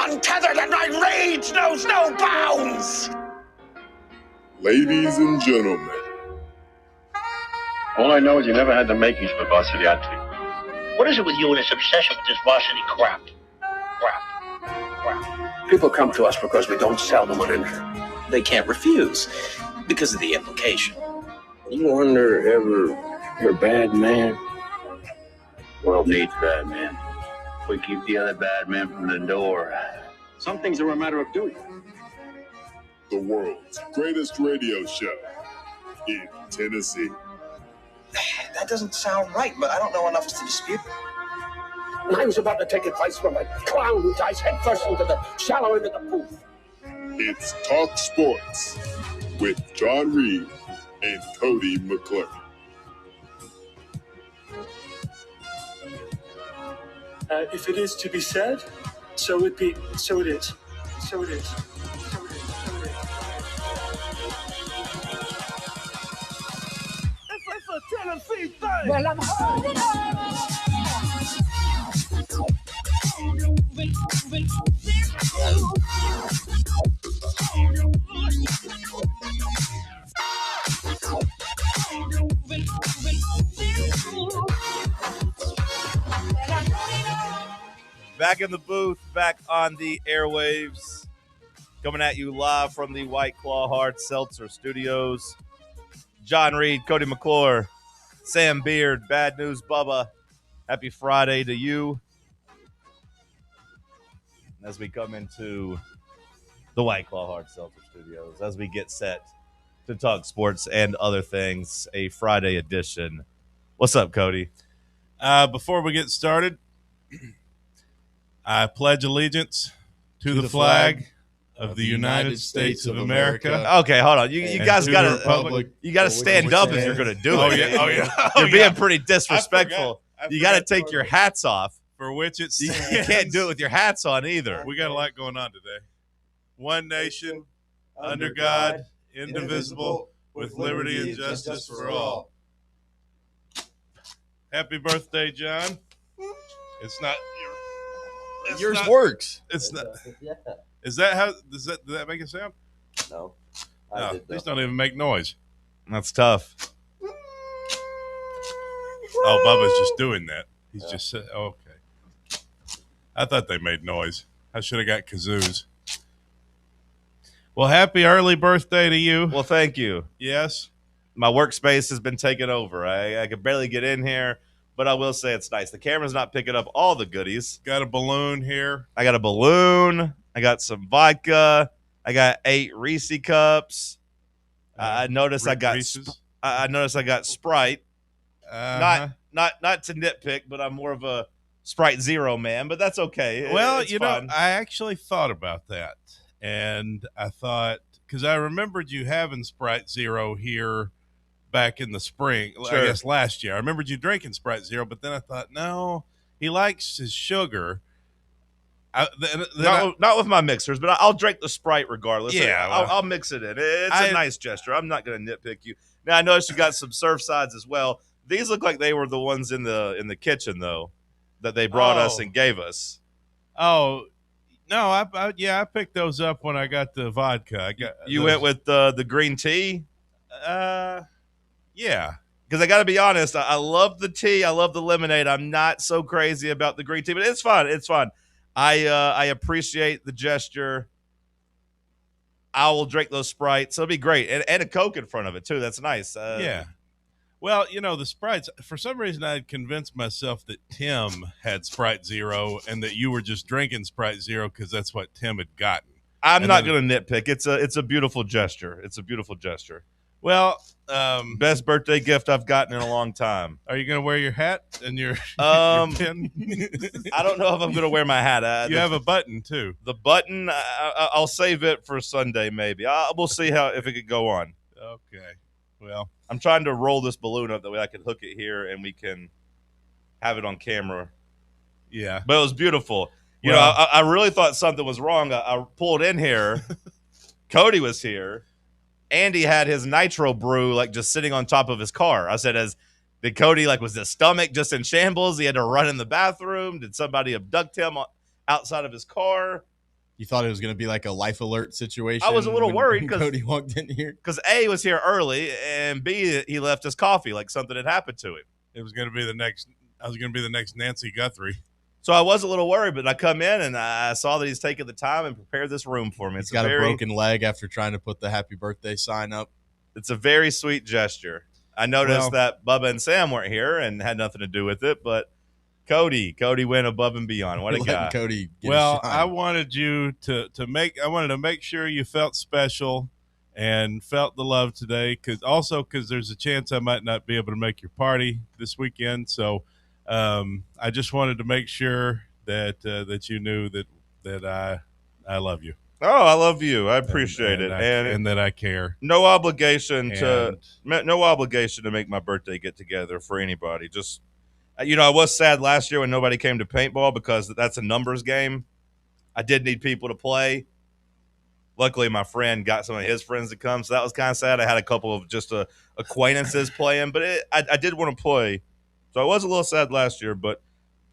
untethered and my rage knows no bounds. Ladies and gentlemen. All I know is you never had the makings of a varsity athlete. What is it with you and this obsession with this varsity crap? People come to us because we don't sell them and they can't refuse because of the implication. You wonder ever you're a bad man? World needs bad men. We keep the other bad men from the door. Some things are a matter of doing. The world's greatest radio show in Tennessee. That doesn't sound right, but I don't know enough to dispute. And I was about to take advice from a clown who dives headfirst into the shallow end of the pool. It's Talk Sports with John Reed and Cody McClure. If it is to be said, so it be. So it is. So it is. It's a Tennessee thing. Well, I'm holding on. Back in the booth, back on the airwaves, coming at you live from the White Claw Hard Seltzer Studios. John Reed, Cody McClure, Sam Beard, Bad News Bubba. Happy Friday to you. As we come into the White Claw Hard Seltzer Studios, as we get set to talk sports and other things, a Friday edition. What's up, Cody? Before we get started, I pledge allegiance to the flag of the United States of America. Okay, hold on. You guys gotta stand up if you're gonna do it. Oh yeah. You're being pretty disrespectful. You gotta take your hats off. For which it You stands. can't do it with your hats on either. We got a lot going on today. One nation, under God, indivisible, with liberty and justice for all. Happy birthday, John. It's not Yours works. It's not. Is that how? Did that make it sound? No. No, these don't even make noise. That's tough. Oh, Bubba's just doing that. He's just okay. I thought they made noise. I should have got kazoos. Well, happy early birthday to you. Well, thank you. Yes. My workspace has been taken over. I could barely get in here, but I will say it's nice. The camera's not picking up all the goodies. Got a balloon here. I got a balloon. I got some vodka. I got 8 Reese cups. I noticed I got Sprite. Uh-huh. Not to nitpick, but I'm more of a Sprite Zero man. But that's okay. Well, it's you fun. know, I actually thought about that, and I thought because I remembered you having Sprite Zero here back in the spring. Sure. I guess last year. I remembered you drinking Sprite Zero, but then I thought, no, he likes his sugar. Not with my mixers, but I'll drink the Sprite regardless. Yeah, I'll mix it in. It's a nice gesture. I'm not going to nitpick you. Now I noticed you got some Surfsides as well. These look like they were the ones in the kitchen though, that they brought us and gave us. Oh no, I picked those up when I got the vodka. You went with the green tea. Yeah. Because I got to be honest, I love the tea. I love the lemonade. I'm not so crazy about the green tea, but it's fun. It's fun. I appreciate the gesture. I will drink those Sprites. It'll be great. And a Coke in front of it, too. That's nice. Yeah. Well, you know, the Sprites, for some reason I had convinced myself that Tim had Sprite Zero and that you were just drinking Sprite Zero because that's what Tim had gotten. I'm not going to nitpick. It's a beautiful gesture. It's a beautiful gesture. Well, best birthday gift I've gotten in a long time. Are you going to wear your hat and your pin? I don't know if I'm going to wear my hat. You have a button too. The button, I'll save it for Sunday maybe. We'll see if it could go on. Okay. Well, I'm trying to roll this balloon up that way I can hook it here and we can have it on camera. Yeah. But it was beautiful. You know, I really thought something was wrong. I pulled in here. Cody was here. Andy had his nitro brew like just sitting on top of his car. I said, did Cody was his stomach just in shambles? He had to run in the bathroom. Did somebody abduct him outside of his car? You thought it was going to be like a life alert situation? I was a little worried when because Cody walked in here. Because A, was here early, and B, he left his coffee like something had happened to him. It was going to be the next. I was going to be the next Nancy Guthrie. So I was a little worried, but I come in and I saw that he's taken the time and prepared this room for me. He's got a broken leg after trying to put the happy birthday sign up. It's a very sweet gesture. I noticed that Bubba and Sam weren't here and had nothing to do with it, but Cody went above and beyond. What a guy. Cody I wanted you to make sure you felt special and felt the love today, because there's a chance I might not be able to make your party this weekend. So I just wanted to make sure that you knew that I love you. Oh, I love you. I appreciate it, and that I care. No obligation to make my birthday get together for anybody. Just, I was sad last year when nobody came to paintball because that's a numbers game. I did need people to play. Luckily, my friend got some of his friends to come, so that was kind of sad. I had a couple of just acquaintances playing, but I did want to play. So I was a little sad last year, but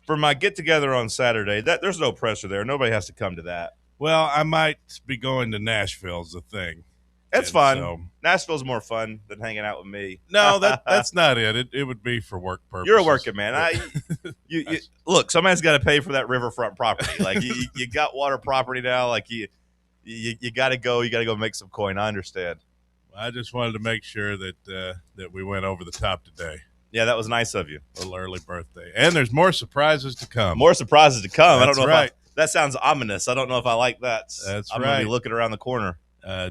for my get-together on Saturday, there's no pressure there. Nobody has to come to that. Well, I might be going to Nashville is the thing. It's fun. So, Nashville's more fun than hanging out with me. No, that's not it. It would be for work purposes. You're a working man. You look, somebody's got to pay for that riverfront property. Like you got water property now. Like you got to go. You got to go make some coin. I understand. I just wanted to make sure that we went over the top today. Yeah, that was nice of you. A little early birthday, and there's more surprises to come. More surprises to come. That's I don't know right. that sounds ominous. I don't know if I like that. That's I'm right. going to be looking around the corner.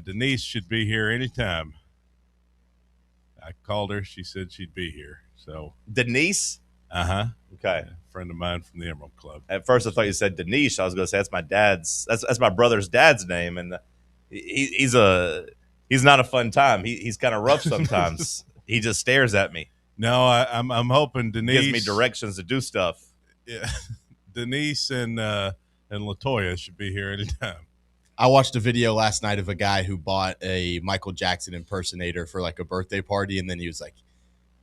Denise should be here anytime. I called her. She said she'd be here. So Denise? Uh-huh. Okay. A friend of mine from the Emerald Club. At first I thought you said Denise. I was going to say that's my dad's. That's my brother's dad's name, and he's not a fun time. He's kind of rough sometimes. He just stares at me. No, I'm hoping Denise gives me directions to do stuff. Yeah. Denise and LaToya should be here anytime. I watched a video last night of a guy who bought a Michael Jackson impersonator for like a birthday party, and then he was like,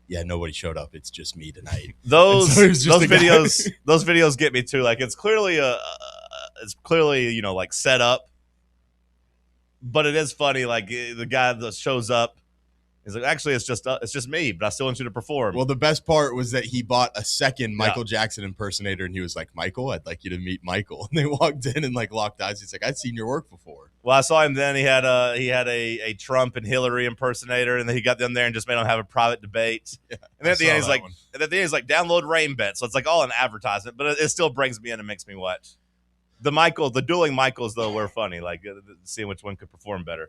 "Yeah, nobody showed up. It's just me tonight." Those videos get me too. Like it's clearly like set up, but it is funny. Like the guy that shows up. He's like, actually, it's just me, but I still want you to perform. Well, the best part was that he bought a second Michael Jackson impersonator, and he was like, "Michael, I'd like you to meet Michael." And they walked in and like locked eyes. He's like, "I've seen your work before." Well, I saw him then. He had a Trump and Hillary impersonator, and then he got them there and just made them have a private debate. Yeah, and then at the end, he's like, "Download Rain Bet." So it's like all an advertisement, but it still brings me in and makes me watch. The dueling Michaels though were funny. Like seeing which one could perform better.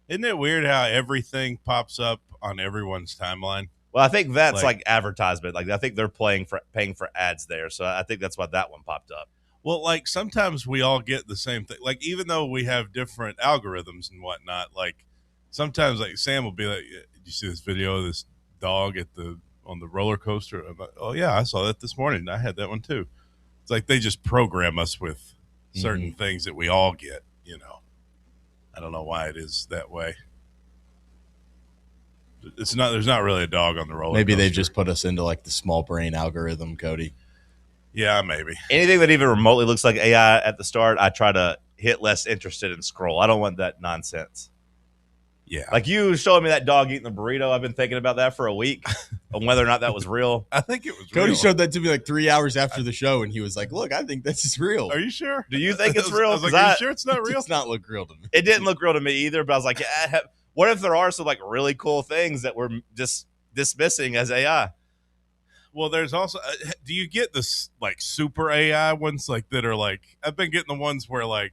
Isn't it weird how everything pops up on everyone's timeline? Well, I think that's like advertisement. Like I think they're paying for ads there. So I think that's why that one popped up. Well, like sometimes we all get the same thing. Like even though we have different algorithms and whatnot, like sometimes like Sam will be like, "Did you see this video of this dog on the roller coaster?" I'm like, "Oh yeah, I saw that this morning. I had that one too." It's like they just program us with certain things that we all get, I don't know why it is that way. There's not really a dog on the roller Maybe coaster. they've just put us into like the small brain algorithm, Cody. Yeah, maybe. Anything that even remotely looks like AI at the start, I try to hit less interested and scroll. I don't want that nonsense. Yeah. Like you showing me that dog eating the burrito. I've been thinking about that for a week on whether or not that was real. I think it was Cody real. showed that to me like 3 hours after the show, and he was like, "Look, I think this is real." Are you sure? Do you think it's real? I was like, are you sure it's not real? It does not look real to me. It didn't look real to me either, but I was like, what if there are some like really cool things that we're just dismissing as AI? Well, there's also do you get this like super AI ones like that are like I've been getting the ones where like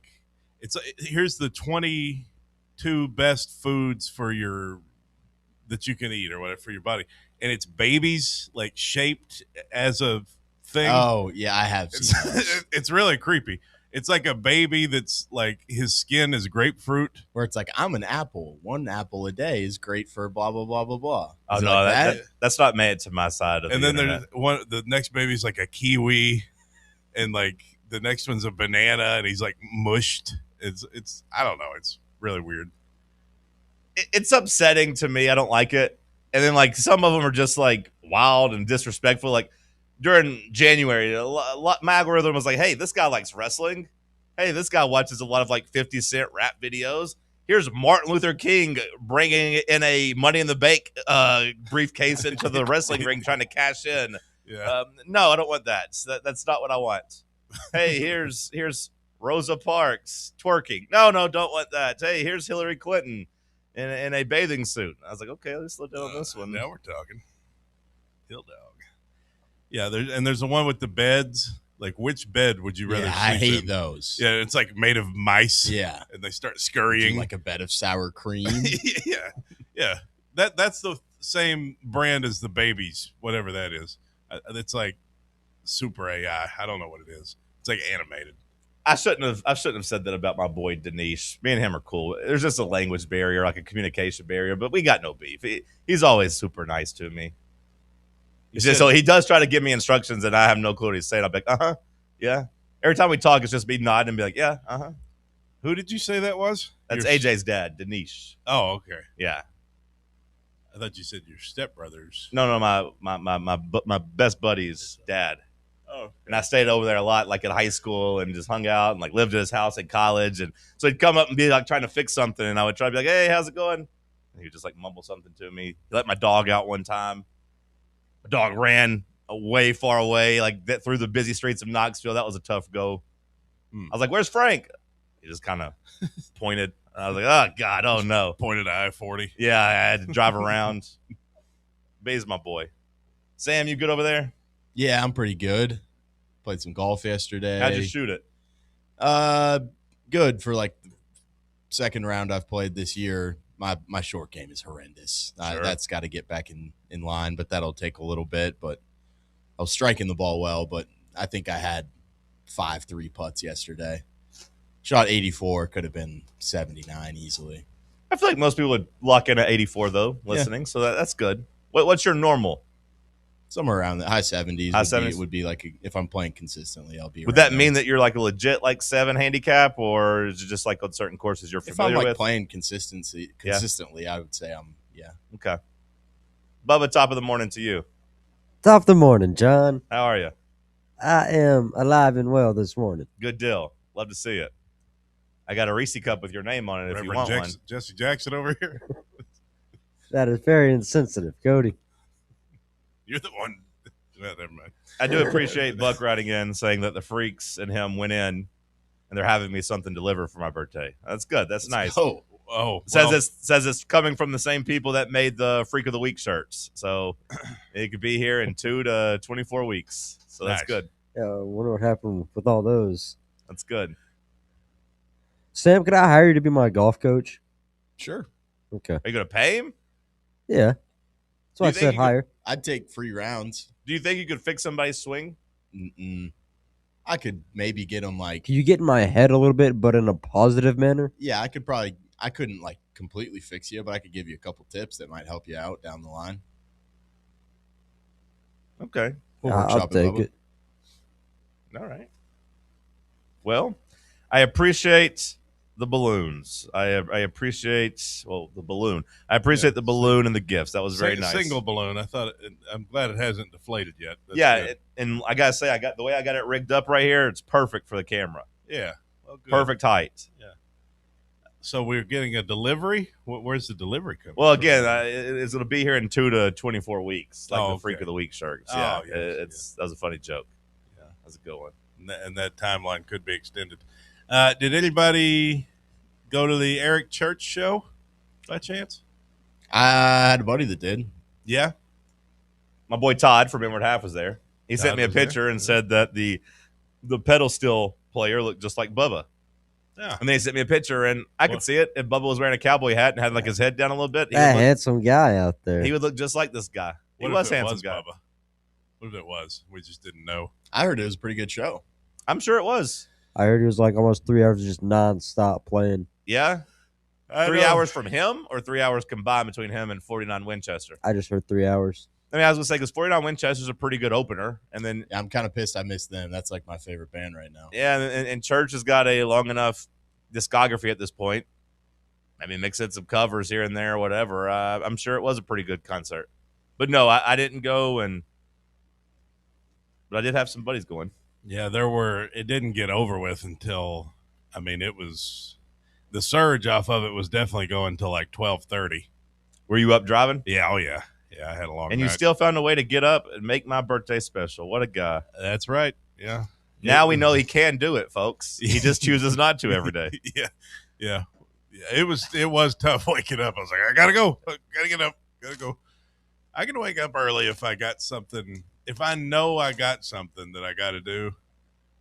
here's the 22 best foods that you can eat or whatever for your body, and it's babies like shaped as a thing. Oh yeah, I have seen that. It's really creepy. It's like a baby that's like his skin is grapefruit. Where it's like, I'm an apple. 1 apple a day is great for blah, blah, blah, blah, blah. Oh, no, like that's not made to my side of and the then internet. The next baby's like a kiwi, and like the next one's a banana, and he's like mushed. It's I don't know. It's really weird. It's upsetting to me. I don't like it. And then like some of them are just like wild and disrespectful. Like during January, my algorithm was like, "Hey, this guy likes wrestling. Hey, this guy watches a lot of like 50 Cent rap videos. Here's Martin Luther King bringing in a Money in the Bank briefcase into the wrestling ring trying to cash in. Yeah. No, I don't want that. That's not what I want. Hey, here's Rosa Parks twerking. No, don't want that. Hey, here's Hillary Clinton in a bathing suit. I was like, okay, let's slow down on this one. Now we're talking. Hill Dog. Yeah, there's the one with the beds. Like, which bed would you rather? Yeah, I sleep hate in? those. Yeah, it's like made of mice. Yeah, and they start scurrying like a bed of sour cream. yeah. That's the same brand as the babies, whatever that is. It's like super AI. I don't know what it is. It's like animated. I shouldn't have said that about my boy Denise. Me and him are cool. There's just a language barrier, like a communication barrier, but we got no beef. He's always super nice to me. So he does try to give me instructions, and I have no clue what he's saying. I'm like, yeah. Every time we talk, it's just me nodding and be like, yeah, Who did you say that was? That's AJ's dad, Denise. Oh, okay. Yeah. I thought you said your stepbrothers. No, my best buddy's dad. Oh, okay. And I stayed over there a lot, like in high school, and just hung out and like lived at his house in college. And so he'd come up and be like trying to fix something, and I would try to be like, hey, how's it going? And he'd just like mumble something to me. He let my dog out one time. My dog ran way far away, like through the busy streets of Knoxville. That was a tough go. I was like, where's Frank? He just kind of pointed. I was like, oh, God, oh, no. Pointed at I-40. Yeah, I had to drive around. But he's my boy. Sam, you good over there? Yeah, I'm pretty good. Played some golf yesterday. How'd you shoot it? Good for like the second round I've played this year. My short game is horrendous. Sure. That's got to get back in line, but that'll take a little bit. But I was striking the ball well, but I think I had 5 3 putts yesterday. Shot 84, could have been 79 easily. I feel like most people would lock in at 84, though, listening. Yeah. So that's good. What's your normal? Somewhere around the high 70s. High 70s would be like if I'm playing consistently, I'll be. Would that mean that you're like a legit like 7 handicap, or is it just like on certain courses you're familiar with? If I'm like playing consistently, I would say I'm Okay. Bubba, top of the morning to you. Top of the morning, John. How are you? I am alive and well this morning. Good deal. Love to see it. I got a Reese cup with your name on it. If you want one. Jesse Jackson over here. That is very insensitive, Cody. You're the one. Well, never mind. I do appreciate Buck writing in saying that the Freaks and him went in, and they're having me something delivered for my birthday. That's good. That's nice. Says it's coming from the same people that made the Freak of the Week shirts, so it could be here in 2 to 24 weeks. So that's good. Yeah, I wonder what happened with all those. That's good. Sam, could I hire you to be my golf coach? Sure. Okay. Are you going to pay him? Yeah. That's why I said hire. I'd take free rounds. Do you think you could fix somebody's swing? I could maybe get him like. Can you get in my head a little bit, but in a positive manner? Yeah, I couldn't like completely fix you, but I could give you a couple tips that might help you out down the line. Okay. I'll take it. All right. Well, I appreciate the balloons. I appreciate the balloon. I appreciate the balloon and the gifts. That was very nice. Single balloon. I'm glad it hasn't deflated yet. That's and I gotta say, the way I got it rigged up right here. It's perfect for the camera. Yeah, well, good. Perfect height. Yeah. So we're getting a delivery. Where's the delivery coming? Well, again, it's gonna be here in 2 to 24 weeks, like the Freak of the Week shirts. Yeah, that was a funny joke. Yeah, that's a good one. And that timeline could be extended. Did anybody go to the Eric Church show by chance? I had a buddy that did. Yeah. My boy Todd from Inward Half was there. He sent me a picture and said that the pedal steel player looked just like Bubba. Yeah. And then he sent me a picture, and I could see it. And Bubba was wearing a cowboy hat and had like his head down a little bit. That handsome guy out there. He would look just like this guy. He was handsome guy. Bubba? What if it was? We just didn't know. I heard it was a pretty good show. I'm sure it was. I heard it was like almost 3 hours of just nonstop playing. Yeah. 3 hours from him, or 3 hours combined between him and 49 Winchester? I just heard 3 hours. I mean, I was going to say, because 49 Winchester's a pretty good opener. And then I'm kind of pissed I missed them. That's like my favorite band right now. Yeah, and Church has got a long enough discography at this point. I mean, mix in some covers here and there, whatever. I'm sure it was a pretty good concert. But no, I didn't go, but I did have some buddies going. Yeah, it didn't get over with until I mean, it was the surge off of it was definitely going till like 12:30. Were you up driving? Yeah, oh yeah. Yeah, I had a long And night. you still found a way to get up and make my birthday special. What a guy. That's right. Yeah. Now we know he can do it, folks. He just chooses not to every day. Yeah. It was tough waking up. I was like, I gotta go. Gotta get up. Gotta go. I can wake up early if I got something. If I know I got something that I got to do,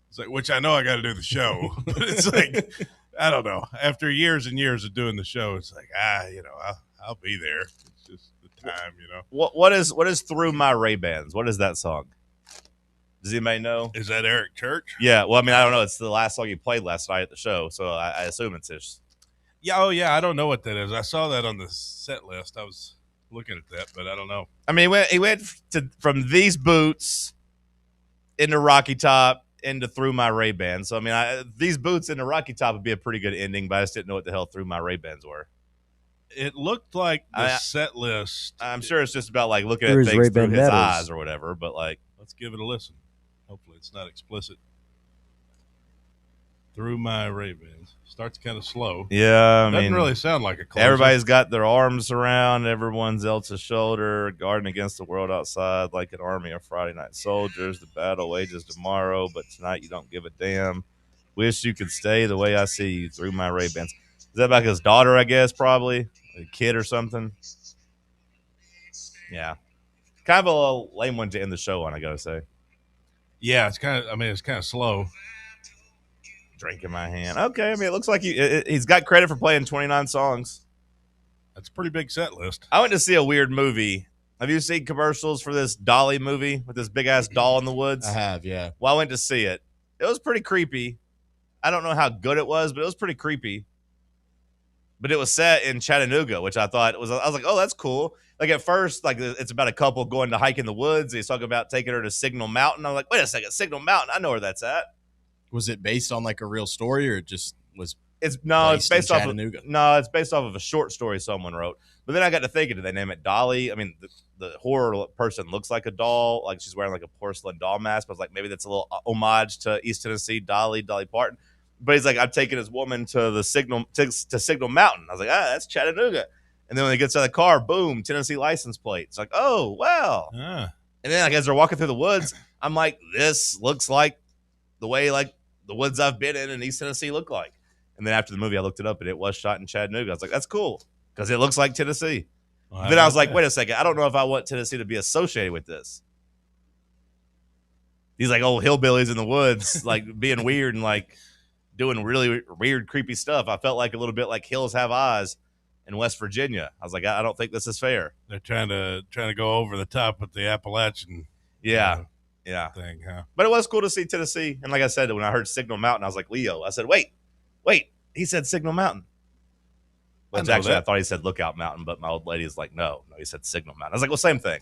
it's like, which I know I got to do the show, but it's like, I don't know. After years and years of doing the show, it's like, I'll be there. It's just the time, What is Through My Ray-Bans? What is that song? Does anybody know? Is that Eric Church? Yeah. Well, I mean, I don't know. It's the last song you played last night at the show, so I assume it's his. Yeah. Oh, yeah. I don't know what that is. I saw that on the set list. I was looking at that, but I don't know. I mean, he went from These Boots into Rocky Top into Through My Ray-Bans. So, I mean, These Boots into Rocky Top would be a pretty good ending, but I just didn't know what the hell Through My Ray-Bans were. It looked like the set list. I'm sure it's just about, like, looking Through at his things through Ray-Ban his medals. eyes or whatever, but, like. Let's give it a listen. Hopefully it's not explicit. Through My Ray-Bans. Starts kind of slow. Yeah, I mean. Doesn't really sound like a closer. Everybody's got their arms around everyone else's shoulder, guarding against the world outside like an army of Friday night soldiers. The battle wages tomorrow, but tonight you don't give a damn. Wish you could stay the way I see you through my Ray-Bans. Is that about his daughter, I guess, probably? A kid or something? Yeah. Kind of a little lame one to end the show on, I gotta say. Yeah, it's kind of slow. Drink in my hand. Okay, I mean, it looks like he's got credit for playing 29 songs. That's a pretty big set list. I went to see a weird movie. Have you seen commercials for this Dolly movie with this big-ass doll in the woods? I have, yeah. Well, I went to see it. It was pretty creepy. I don't know how good it was, but it was pretty creepy. But it was set in Chattanooga, which I thought I was like, oh, that's cool. Like at first, like it's about a couple going to hike in the woods. He's talking about taking her to Signal Mountain. I'm like, wait a second, Signal Mountain. I know where that's at. Was it based on like a real story, or it just was? It's based off of a short story someone wrote. But then I got to thinking, did they name it Dolly? I mean, the horror person looks like a doll, like she's wearing like a porcelain doll mask. But I was like, maybe that's a little homage to East Tennessee Dolly Parton. But he's like, I'm taking his woman to the Signal Mountain. I was like, that's Chattanooga. And then when he gets out of the car, boom, Tennessee license plate. It's like, oh wow. And then like as they're walking through the woods, I'm like, this looks like the way like the woods I've been in East Tennessee look like. And then after the movie, I looked it up, and it was shot in Chattanooga. I was like, that's cool, because it looks like Tennessee. Well, then I was like, wait a second. I don't know if I want Tennessee to be associated with this. These like old hillbillies in the woods, like being weird and like doing really weird, creepy stuff. I felt like a little bit like Hills Have Eyes in West Virginia. I was like, I don't think this is fair. They're trying to go over the top with the Appalachian. Yeah. Thing, huh? But it was cool to see Tennessee. And like I said, when I heard Signal Mountain, I was like, Leo. I said, wait, he said Signal Mountain. Which actually, I thought he said Lookout Mountain, but my old lady is like, no, he said Signal Mountain. I was like, well, same thing.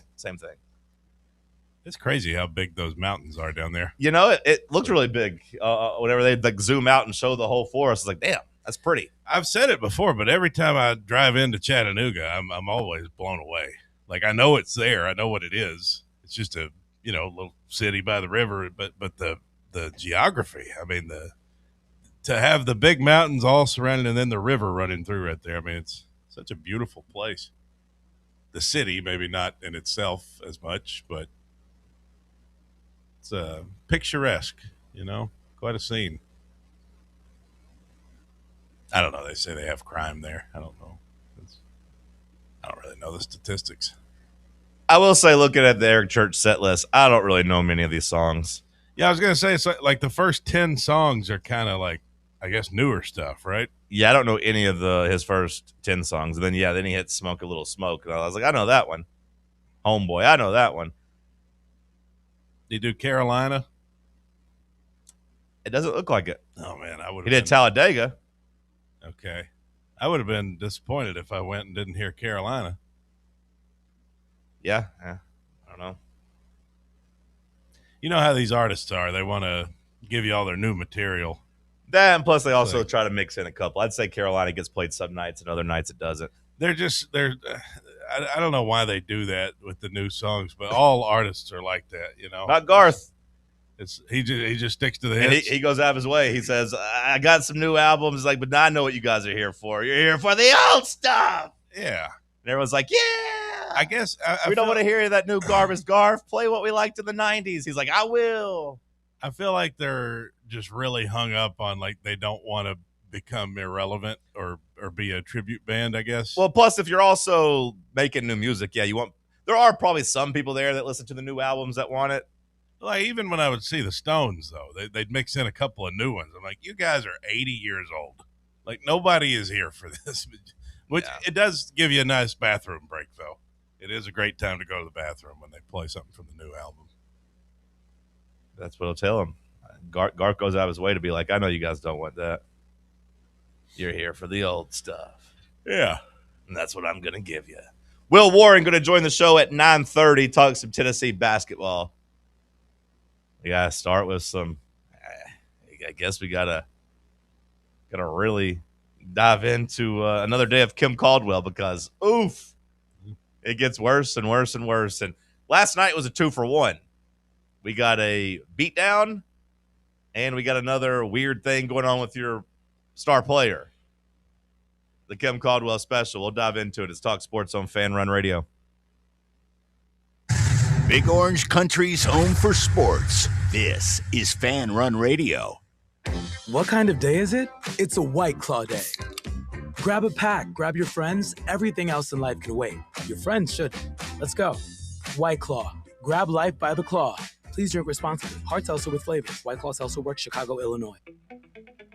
It's crazy how big those mountains are down there. You know, it looked really big. Whenever they like zoom out and show the whole forest, it's like, damn, that's pretty. I've said it before, but every time I drive into Chattanooga, I'm always blown away. Like I know it's there, I know what it is. It's just a little city by the river, but the geography. I mean, to have the big mountains all surrounded and then the river running through right there. I mean, it's such a beautiful place. The city, maybe not in itself as much, but it's picturesque, quite a scene. I don't know. They say they have crime there. I don't know. I don't really know the statistics. I will say, looking at the Eric Church set list, I don't really know many of these songs. Yeah, I was going to say, it's like the first 10 songs are kind of like, I guess, newer stuff, right? Yeah, I don't know any of his first 10 songs. And then he hit Smoke a Little Smoke. And I was like, I know that one. Homeboy, I know that one. Did he do Carolina? It doesn't look like it. Oh, man, I would have. He did Talladega. Okay. I would have been disappointed if I went and didn't hear Carolina. Yeah, I don't know. You know how these artists are. They want to give you all their new material. That, and plus they also try to mix in a couple. I'd say Carolina gets played some nights and other nights it doesn't. I don't know why they do that with the new songs, but all artists are like that, Not Garth. He just sticks to the And hits. he goes out of his way. He says, I got some new albums. Like, but now I know what you guys are here for. You're here for the old stuff. Yeah. And everyone's like, yeah. I guess we don't want to hear any of that new garbage garf. Play what we liked in the 90s. He's like, I will. I feel like they're just really hung up on, like, they don't want to become irrelevant or be a tribute band, I guess. Well, plus, if you're also making new music, yeah, you want. There are probably some people there that listen to the new albums that want it. Like, even when I would see the Stones, though, they'd mix in a couple of new ones. I'm like, you guys are 80 years old. Like, nobody is here for this. Which It does give you a nice bathroom break, though. It is a great time to go to the bathroom when they play something from the new album. That's what I'll tell him. Garth goes out of his way to be like, I know you guys don't want that. You're here for the old stuff. Yeah. And that's what I'm going to give you. Will Warren going to join the show at 9:30, talk some Tennessee basketball. We got to start with some, I guess we got to really dive into another day of Kim Caldwell because, oof, it gets worse and worse and worse. And last night was a 2-for-1. We got a beatdown, and we got another weird thing going on with your star player. The Kim Caldwell special. We'll dive into it. It's Talk Sports on Fan Run Radio. Big Orange Country's home for sports. This is Fan Run Radio. What kind of day is it? It's a White Claw day. Grab a pack, grab your friends. Everything else in life can wait. Your friends shouldn't. Let's go. White Claw. Grab life by the claw. Please drink responsibly. Hard seltzer with flavors. White Claw Seltzer Works, Chicago, Illinois.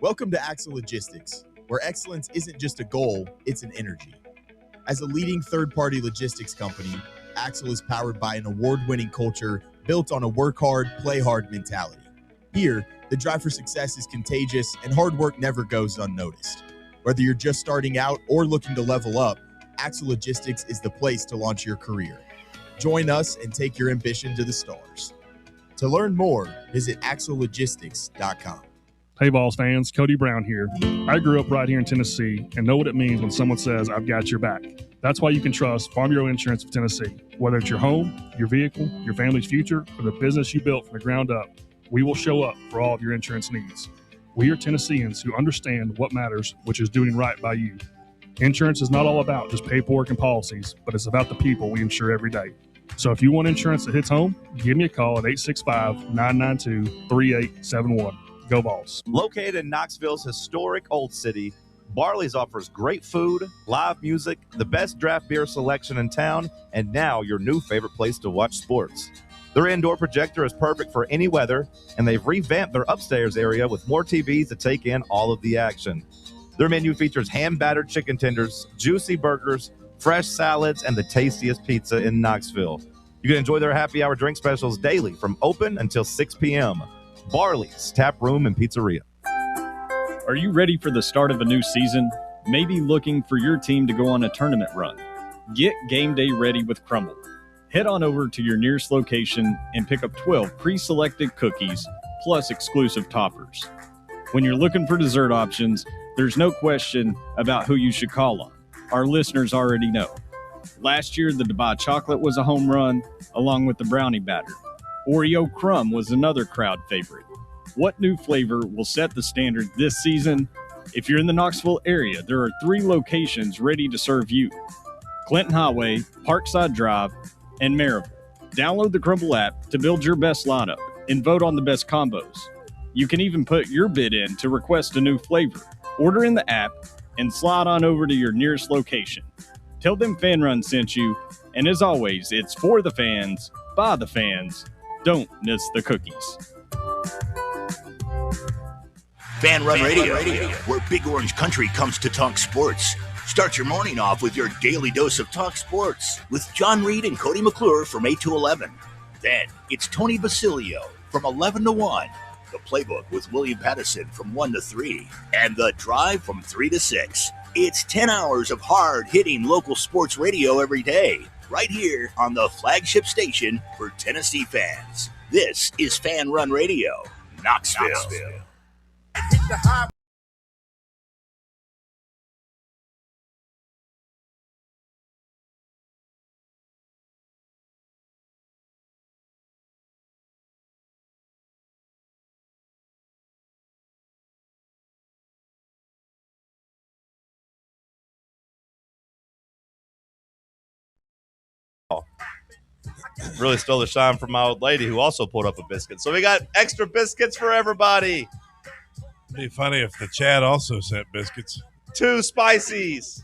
Welcome to Axle Logistics, where excellence isn't just a goal, it's an energy. As a leading third-party logistics company, Axle is powered by an award-winning culture built on a work hard, play hard mentality. Here, the drive for success is contagious and hard work never goes unnoticed. Whether you're just starting out or looking to level up, Axle Logistics is the place to launch your career. Join us and take your ambition to the stars. To learn more, visit axlelogistics.com. Hey, Vols fans, Cody Brown here. I grew up right here in Tennessee and know what it means when someone says, I've got your back. That's why you can trust Farm Bureau Insurance of Tennessee. Whether it's your home, your vehicle, your family's future, or the business you built from the ground up, we will show up for all of your insurance needs. We are Tennesseans who understand what matters, which is doing right by you. Insurance is not all about just paperwork and policies, but it's about the people we insure every day. So if you want insurance that hits home, give me a call at 865-992-3871. Go Vols. Located in Knoxville's historic Old City, Barley's offers great food, live music, the best draft beer selection in town, and now your new favorite place to watch sports. Their indoor projector is perfect for any weather, and they've revamped their upstairs area with more TVs to take in all of the action. Their menu features hand-battered chicken tenders, juicy burgers, fresh salads, and the tastiest pizza in Knoxville. You can enjoy their happy hour drink specials daily from open until 6 p.m. Barley's Tap Room and Pizzeria. Are you ready for the start of a new season? Maybe looking for your team to go on a tournament run? Get game day ready with Crumble. Head on over to your nearest location and pick up 12 pre-selected cookies plus exclusive toppers. When you're looking for dessert options, there's no question about who you should call on. Our listeners already know. Last year, the Dubai chocolate was a home run, along with the brownie batter. Oreo crumb was another crowd favorite. What new flavor will set the standard this season? If you're in the Knoxville area, there are 3 locations ready to serve you: Clinton Highway, Parkside Drive, and Maryville. Download the Crumble app to build your best lineup and vote on the best combos. You can even put your bid in to request a new flavor. Order in the app and slide on over to your nearest location. Tell them Fan Run sent you, and as always, it's for the fans, by the fans. Don't miss the cookies. Fan Run Radio, where Big Orange Country comes to talk sports. Start your morning off with your daily dose of Talk Sports with John Reed and Cody McClure from 8 to 11. Then it's Tony Basilio from 11 to 1. The Playbook with William Pattison from 1 to 3. And The Drive from 3 to 6. It's 10 hours of hard-hitting local sports radio every day, right here on the flagship station for Tennessee fans. This is Fan Run Radio, Knoxville. Really stole the shine from my old lady who also pulled up a biscuit. So we got extra biscuits for everybody. It'd be funny if the chat also sent biscuits. 2 spicies.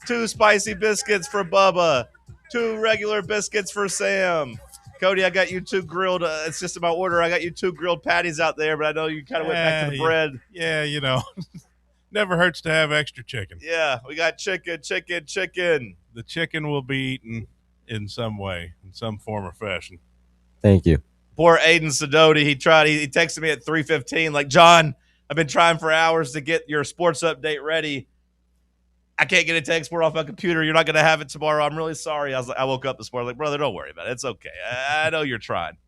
2 spicy biscuits for Bubba. 2 regular biscuits for Sam. Cody, I got you 2 grilled. It's just about order. I got you 2 grilled patties out there, but I know you kind of went back to the bread. Yeah, never hurts to have extra chicken. Yeah, we got chicken. The chicken will be eaten in some way, in some form or fashion. Thank you. Poor Aiden Sidoti. He texted me at 3:15 like, John, I've been trying for hours to get your sports update ready. I can't get it to export off my computer. You're not going to have it tomorrow. I'm really sorry. I woke up this morning like, brother, don't worry about it. It's okay. I know you're trying.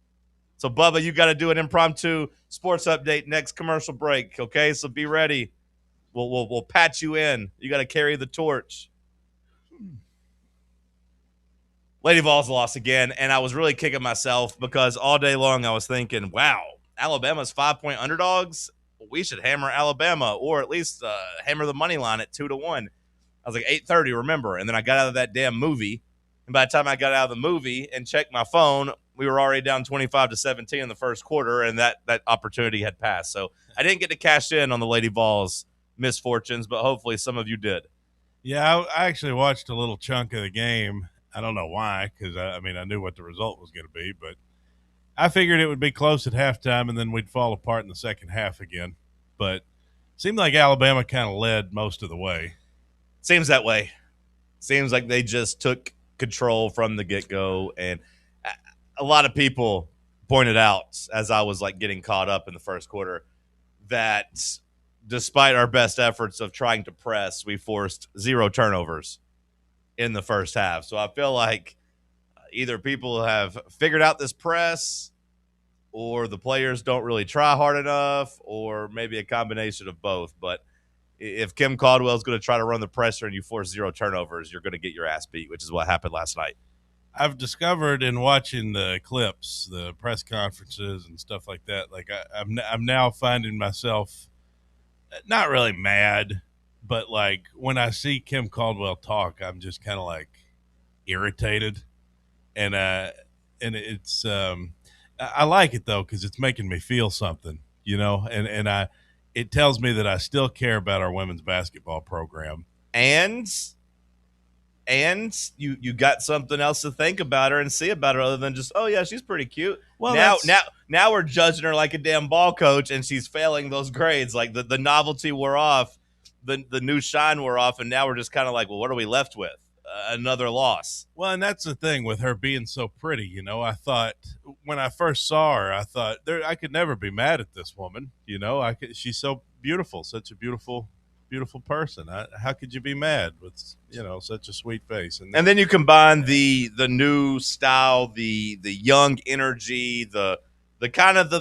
So, Bubba, you got to do an impromptu sports update next commercial break, okay? So be ready. We'll patch you in. You got to carry the torch. Lady Vols lost again, and I was really kicking myself because all day long I was thinking, wow, Alabama's 5-point underdogs. We should hammer Alabama or at least hammer the money line at 2-1. I was like 8:30, remember? And then I got out of that damn movie. And by the time I got out of the movie and checked my phone, we were already down 25-17 in the first quarter, and that opportunity had passed. So I didn't get to cash in on the Lady Vols misfortunes, but hopefully some of you did. Yeah, I actually watched a little chunk of the game. I don't know why, because I knew what the result was going to be, but I figured it would be close at halftime, and then we'd fall apart in the second half again. But it seemed like Alabama kind of led most of the way. Seems that way. Seems like they just took control from the get-go, and a lot of people pointed out as I was like getting caught up in the first quarter that despite our best efforts of trying to press, we forced 0 turnovers in the first half. So I feel like either people have figured out this press or the players don't really try hard enough or maybe a combination of both. But if Kim Caldwell's going to try to run the pressure and you force 0 turnovers, you're going to get your ass beat, which is what happened last night. I've discovered in watching the clips, the press conferences and stuff like that, like I'm now finding myself not really mad, but like when I see Kim Caldwell talk, I'm just kind of like irritated, and it's I like it though because it's making me feel something, and it tells me that I still care about our women's basketball program, and you got something else to think about her and see about her other than just, oh yeah, she's pretty cute. Well, now we're judging her like a damn ball coach and she's failing those grades. Like the novelty wore off, the new shine wore off, and now we're just kind of like, well, what are we left with? Another loss. Well, and that's the thing with her being so pretty. I thought when I first saw her, I thought I could never be mad at this woman. She's so beautiful, such a beautiful person. How could you be mad with such a sweet face? And then you combine the new style, the young energy, the kind of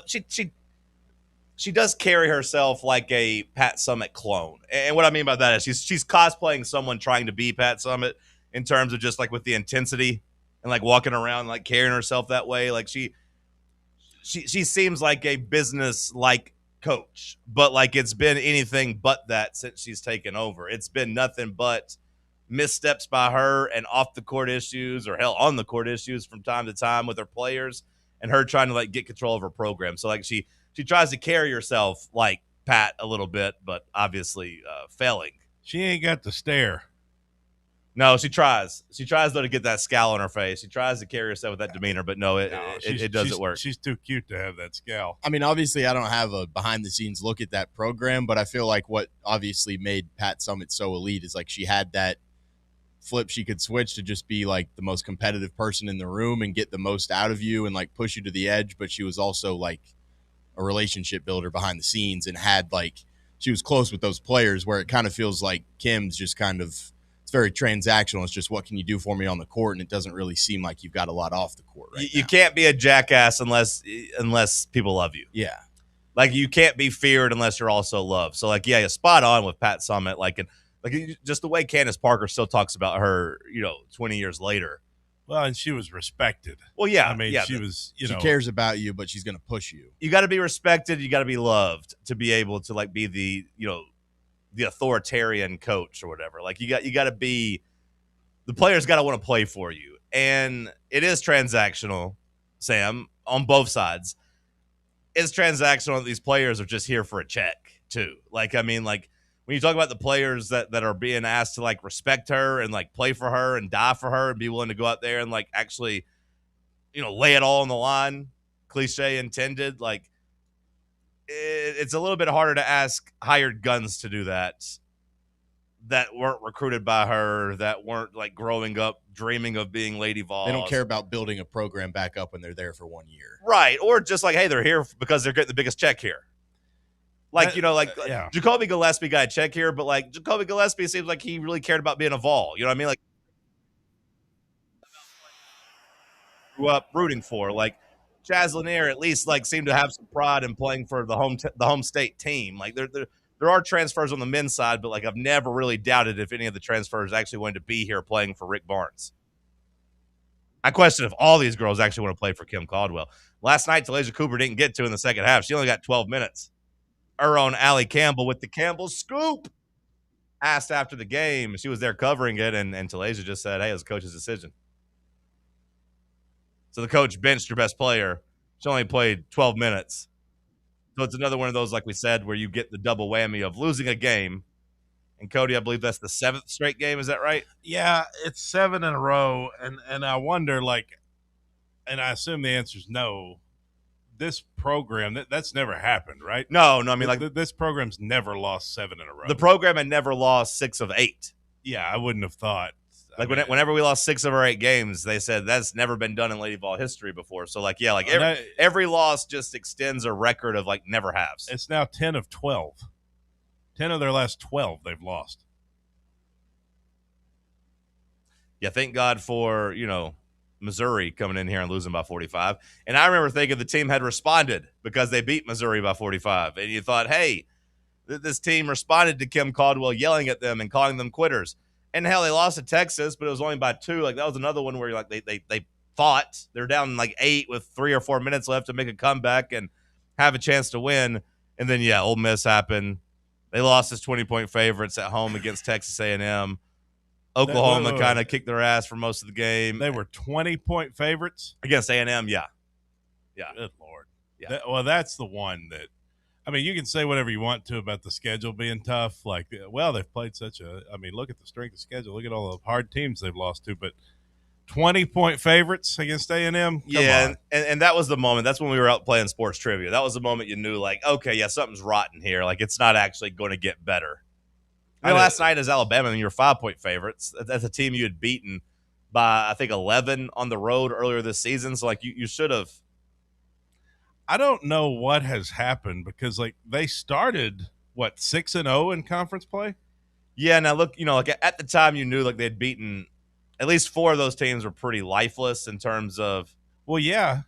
she does carry herself like a Pat Summitt clone. And what I mean by that is she's cosplaying someone trying to be Pat Summitt in terms of just like with the intensity and like walking around like carrying herself that way. Like she seems like a business like coach, but like it's been anything but that since she's taken over. It's been nothing but missteps by her and off the court issues, or hell, on the court issues from time to time with her players, and her trying to like get control of her program. So like she tries to carry herself like Pat a little bit, but obviously failing. She ain't got the stare. No, she tries. She tries, though, to get that scowl on her face. She tries to carry herself with that demeanor, but no, it doesn't work. She's too cute to have that scowl. I mean, obviously, I don't have a behind-the-scenes look at that program, but I feel like what obviously made Pat Summitt so elite is like she had that flip. She could switch to just be like the most competitive person in the room and get the most out of you and like push you to the edge, but she was also like a relationship builder behind the scenes and had like she was close with those players, where it kind of feels like Kim's just kind of – it's very transactional. It's just, what can you do for me on the court? And it doesn't really seem like you've got a lot off the court right You now. can't be a jackass unless people love you. Yeah. Like, you can't be feared unless you're also loved. So, like, yeah, you're spot on with Pat Summitt. Like, just the way Candace Parker still talks about her, 20 years later. Well, and she was respected. Well, yeah. I mean, yeah, she was, she cares about you, but she's going to push you. You got to be respected. You got to be loved to be able to, like, be the authoritarian coach or whatever. Like, you got to be – the players got to want to play for you. And it is transactional, Sam, on both sides. It's transactional that these players are just here for a check, too. Like, I mean, like, when you talk about the players that are being asked to, like, respect her and, like, play for her and die for her and be willing to go out there and, like, actually, lay it all on the line, cliche intended, like, it's a little bit harder to ask hired guns to do that weren't recruited by her, that weren't like growing up dreaming of being Lady Vols. They don't care about building a program back up when they're there for 1 year. Right. Or just like, hey, they're here because they're getting the biggest check here. Like, yeah. Jacoby Gillespie got a check here, but like Jacoby Gillespie seems like he really cared about being a Vol. You know what I mean? Like, grew up rooting for. Like, Chaz Lanier at least like seemed to have some pride in playing for the home state team. Like there are transfers on the men's side, but like I've never really doubted if any of the transfers actually wanted to be here playing for Rick Barnes. I question if all these girls actually want to play for Kim Caldwell. Last night, Talasia Cooper didn't get to in the second half. She only got 12 minutes. Her own Allie Campbell with the Campbell scoop. Asked after the game, she was there covering it, and Talasia just said, hey, it was the coach's decision. So the coach benched her best player. She only played 12 minutes. So it's another one of those, like we said, where you get the double whammy of losing a game. And Cody, I believe that's the 7th straight game. Is that right? Yeah, it's 7 in a row. And I wonder, like, and I assume the answer is no. This program, that's never happened, right? No. I mean, like, this program's never lost 7 in a row. The program had never lost 6 of 8. Yeah, I wouldn't have thought. Like, whenever we lost 6 of our 8 games, they said that's never been done in Lady Vol history before. So, like, yeah, like every loss just extends a record of, like, never haves. It's now 10 of 12. 10 of their last 12 they've lost. Yeah, thank God for, Missouri coming in here and losing by 45. And I remember thinking the team had responded because they beat Missouri by 45. And you thought, hey, this team responded to Kim Caldwell yelling at them and calling them quitters. And hell, they lost to Texas, but it was only by 2. Like, that was another one where like they fought. They're down like 8 with 3 or 4 minutes left to make a comeback and have a chance to win. And then, yeah, Ole Miss happened. They lost as 20-point favorites at home against Texas A&M. Oklahoma kind of kicked their ass for most of the game. They were 20-point favorites? Against A&M, yeah. Yeah. Good Lord. Yeah. That's the one that, I mean, you can say whatever you want to about the schedule being tough. Like, well, they've played look at the strength of schedule. Look at all the hard teams they've lost to. But 20-point favorites against A&M? Yeah, and that was the moment. That's when we were out playing sports trivia. That was the moment you knew, like, okay, yeah, something's rotten here. Like, it's not actually going to get better. Last night as Alabama, and you were 5-point favorites. That's a team you had beaten by, I think, 11 on the road earlier this season. So, like, you should have. I don't know what has happened because, like, they started, 6-0 in conference play? Yeah, now look, like at the time you knew, like, they'd beaten at least 4 of those teams were pretty lifeless in terms of. Well, yeah.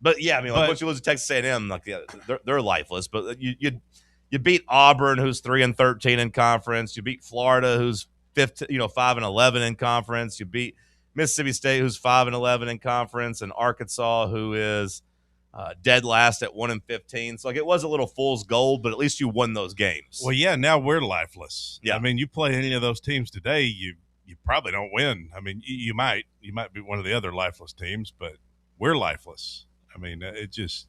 But, yeah, I mean, like, once you lose to Texas A&M, like, yeah, they're lifeless. But you beat Auburn, who's 3-13 in conference. You beat Florida, who's 5-11 in conference. You beat Mississippi State, who's 5-11 in conference, and Arkansas, who is dead last at 1-15. So, like, it was a little fool's gold, but at least you won those games. Well, yeah, now we're lifeless. Yeah. I mean, you play any of those teams today, you probably don't win. I mean, you might be one of the other lifeless teams, but we're lifeless. I mean, it just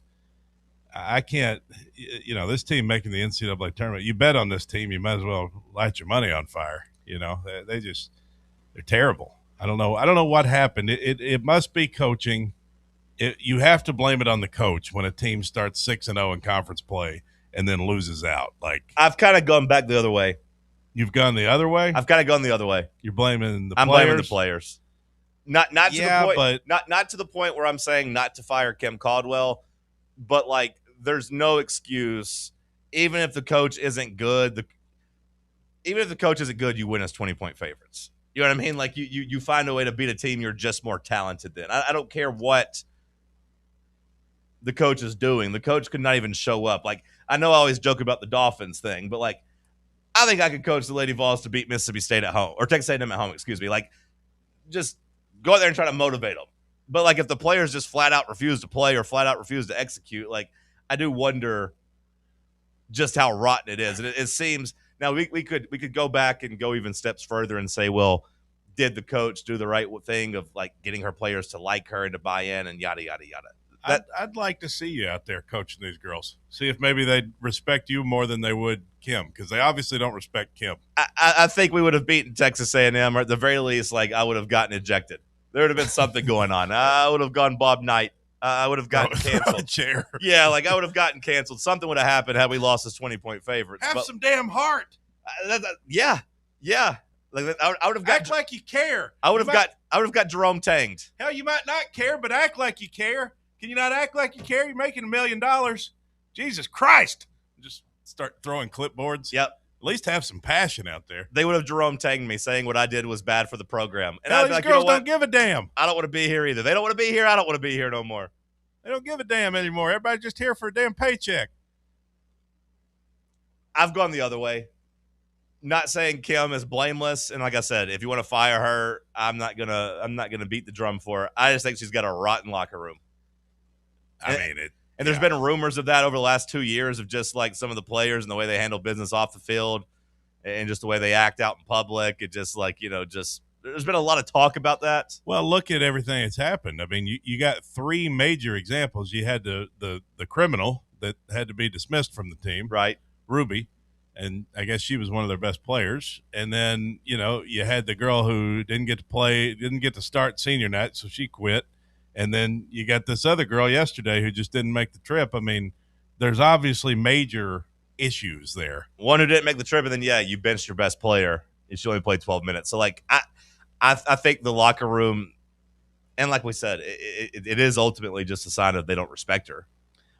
I can't. This team making the NCAA tournament. You bet on this team, you might as well light your money on fire. They're terrible. I don't know what happened. It must be coaching. You have to blame it on the coach when a team starts 6-0 in conference play and then loses out. Like, I've kind of gone back the other way. You've gone the other way? I've kind of gone the other way. You're blaming the players? I'm blaming the players. Not to the point, but not to the point where I'm saying not to fire Kim Caldwell, but like there's no excuse. Even if the coach isn't good, you win as 20-point favorites. You know what I mean? Like you find a way to beat a team you're just more talented than. I don't care what the coach is doing. The coach could not even show up. Like, I know I always joke about the Dolphins thing, but like I think I could coach the Lady Vols to beat Mississippi State at home, or Texas A&M at home, excuse me. Like, just go out there and try to motivate them. But like if the players just flat out refuse to play or flat out refuse to execute, like I do wonder just how rotten it is. And it seems now we could go back and go even steps further and say, well, did the coach do the right thing of like getting her players to like her and to buy in and yada, yada, yada. I'd like to see you out there coaching these girls. See if maybe they'd respect you more than they would Kim, because they obviously don't respect Kim. I think we would have beaten Texas A&M, or at the very least, like I would have gotten ejected. There would have been something going on. I would have gone Bob Knight. I would have gotten canceled. Chair. Yeah, like I would have gotten canceled. Something would have happened had we lost as 20-point favorites. Have some damn heart. Yeah. Like I would have got act like you care. I would have got Jerome tanged. Hell, you might not care, but act like you care. Can you not act like you care? You're making $1 million. Jesus Christ. Just start throwing clipboards. Yep. At least have some passion out there. They would have Jerome tagged me saying what I did was bad for the program. And these like, girls don't give a damn. I don't want to be here either. They don't want to be here. I don't want to be here no more. They don't give a damn anymore. Everybody's just here for a damn paycheck. I've gone the other way. Not saying Kim is blameless, and like I said, if you want to fire her, I'm not gonna beat the drum for her. I just think she's got a rotten locker room. And there's been rumors of that over the last 2 years of just like some of the players and the way they handle business off the field and just the way they act out in public. It just like, there's been a lot of talk about that. Well, look at everything that's happened. I mean, you got 3 major examples. You had the criminal that had to be dismissed from the team. Right. Ruby. And I guess she was one of their best players. And then, you had the girl who didn't get to start senior night, so she quit. And then you got this other girl yesterday who just didn't make the trip. I mean, there's obviously major issues there. One who didn't make the trip, and then, you benched your best player. She only played 12 minutes. So, like, I think the locker room, and like we said, it is ultimately just a sign of they don't respect her.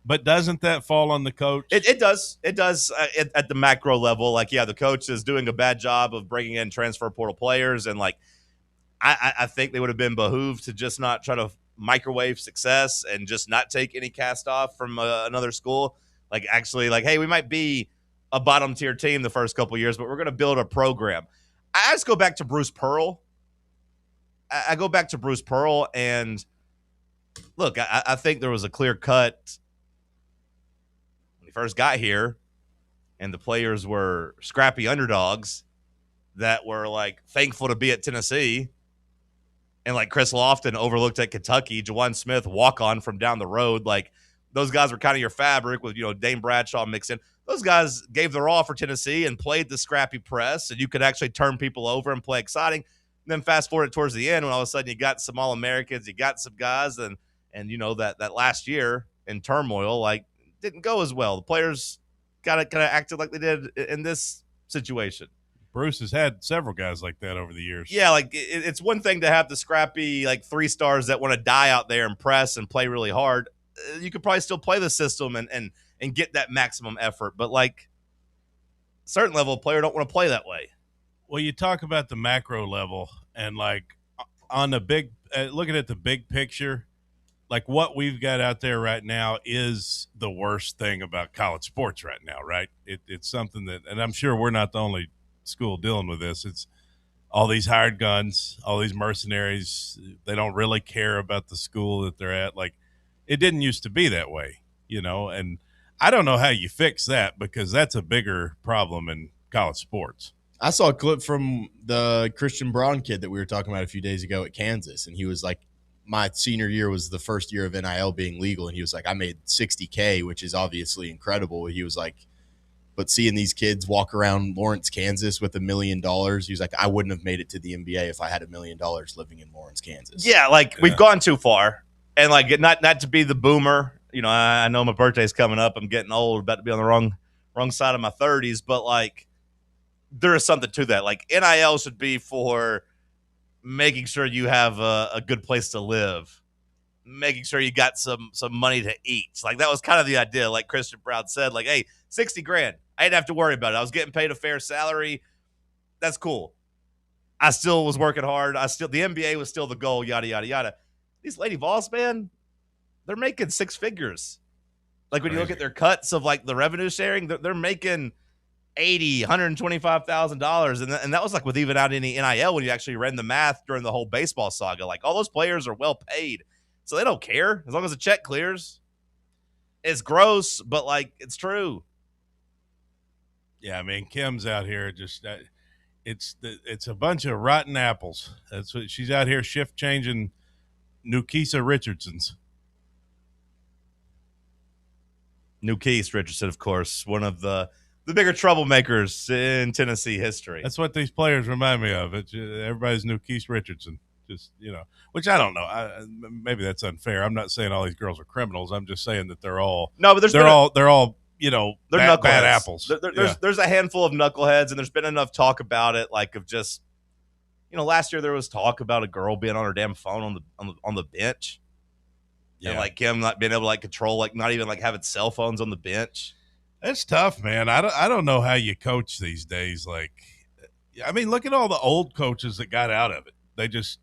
But doesn't that fall on the coach? It does. It does at the macro level. Like, the coach is doing a bad job of bringing in transfer portal players. And, like, I think they would have been behooved to just not try to microwave success and just not take any cast off from another school. Like, actually, like, hey, we might be a bottom tier team the first couple of years, but we're going to build a program. I just go back to Bruce Pearl. I go back to Bruce Pearl, and look, I think there was a clear cut when he first got here, and the players were scrappy underdogs that were like thankful to be at Tennessee. And like Chris Lofton overlooked at Kentucky, Jawan Smith walk on from down the road. Like those guys were kind of your fabric with, Dame Bradshaw mixed in. Those guys gave their all for Tennessee and played the scrappy press, and you could actually turn people over and play exciting. And then fast forward towards the end when all of a sudden you got some All-Americans, you got some guys, and that last year in turmoil, like, didn't go as well. The players kind of acted like they did in this situation. Bruce has had several guys like that over the years. Yeah, like it's one thing to have the scrappy like 3 stars that want to die out there and press and play really hard. You could probably still play the system and get that maximum effort, but like certain level of player don't want to play that way. Well, you talk about the macro level and like on the big looking at the big picture, like what we've got out there right now is the worst thing about college sports right now, right? It's something that, and I'm sure we're not the only school dealing with this. It's all these hired guns, all these mercenaries. They don't really care about the school that they're at. Like, it didn't used to be that way, and I don't know how you fix that because that's a bigger problem in college sports. I saw a clip from the Christian Braun kid that we were talking about a few days ago at Kansas, and he was like, my senior year was the first year of NIL being legal, and he was like, I made $60K, which is obviously incredible. He was like, but seeing these kids walk around Lawrence, Kansas with $1 million, he was like, I wouldn't have made it to the NBA if I had $1 million living in Lawrence, Kansas. Yeah, like we've gone too far, and like not to be the boomer. I know my birthday's coming up. I'm getting old, about to be on the wrong side of my 30s, but like there is something to that. Like NIL should be for making sure you have a good place to live, making sure you got some money to eat. Like that was kind of the idea. Like Christian Braun said, like, hey, $60,000. I didn't have to worry about it. I was getting paid a fair salary. That's cool. I still was working hard. The NBA was still the goal, yada, yada, yada. These Lady Vols, man, they're making 6 figures. Like when you look at their cuts of like the revenue sharing, they're making $80,000, $125,000. And that was like with even out any NIL when you actually ran the math during the whole baseball saga. Like all those players are well paid. So they don't care as long as the check clears. It's gross, but like it's true. Yeah, I mean, Kim's out here just It's a bunch of rotten apples. That's what she's out here shift changing Nukesa Richardson's. Nukesa Richardson, of course, one of the bigger troublemakers in Tennessee history. That's what these players remind me of. Everybody's Nukesa Richardson. Just, which I don't know. Maybe that's unfair. I'm not saying all these girls are criminals. I'm just saying that they're all they're all they're bad apples. There's a handful of knuckleheads, and there's been enough talk about it, like of just, last year there was talk about a girl being on her damn phone on the bench, and like him not being able to like control, like not even like having cell phones on the bench. It's tough, man. I don't know how you coach these days. Like, I mean, look at all the old coaches that got out of it.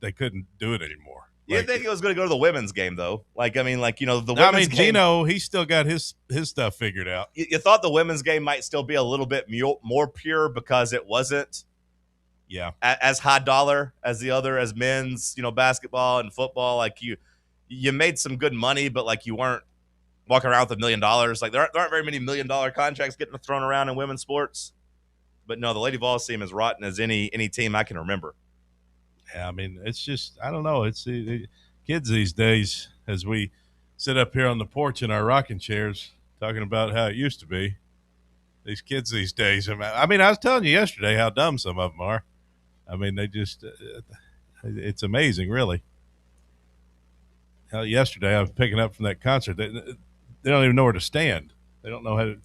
They couldn't do it anymore. You didn't think he was going to go to the women's game, though? Like, I mean, the women's game. Gino, he still got his stuff figured out. You thought the women's game might still be a little bit more pure because it wasn't as high dollar as as men's, basketball and football. Like, you made some good money, but, like, you weren't walking around with $1 million. Like, there aren't very many $1 million contracts getting thrown around in women's sports. But, no, the Lady Vols team is rotten as any team I can remember. Yeah, I mean, it's just, I don't know. It's kids these days, as we sit up here on the porch in our rocking chairs talking about how it used to be. These kids these days, I mean, I was telling you yesterday how dumb some of them are. I mean, they just, it's amazing, really. Hell, yesterday I was picking up from that concert. They don't even know where to stand. They don't know how to,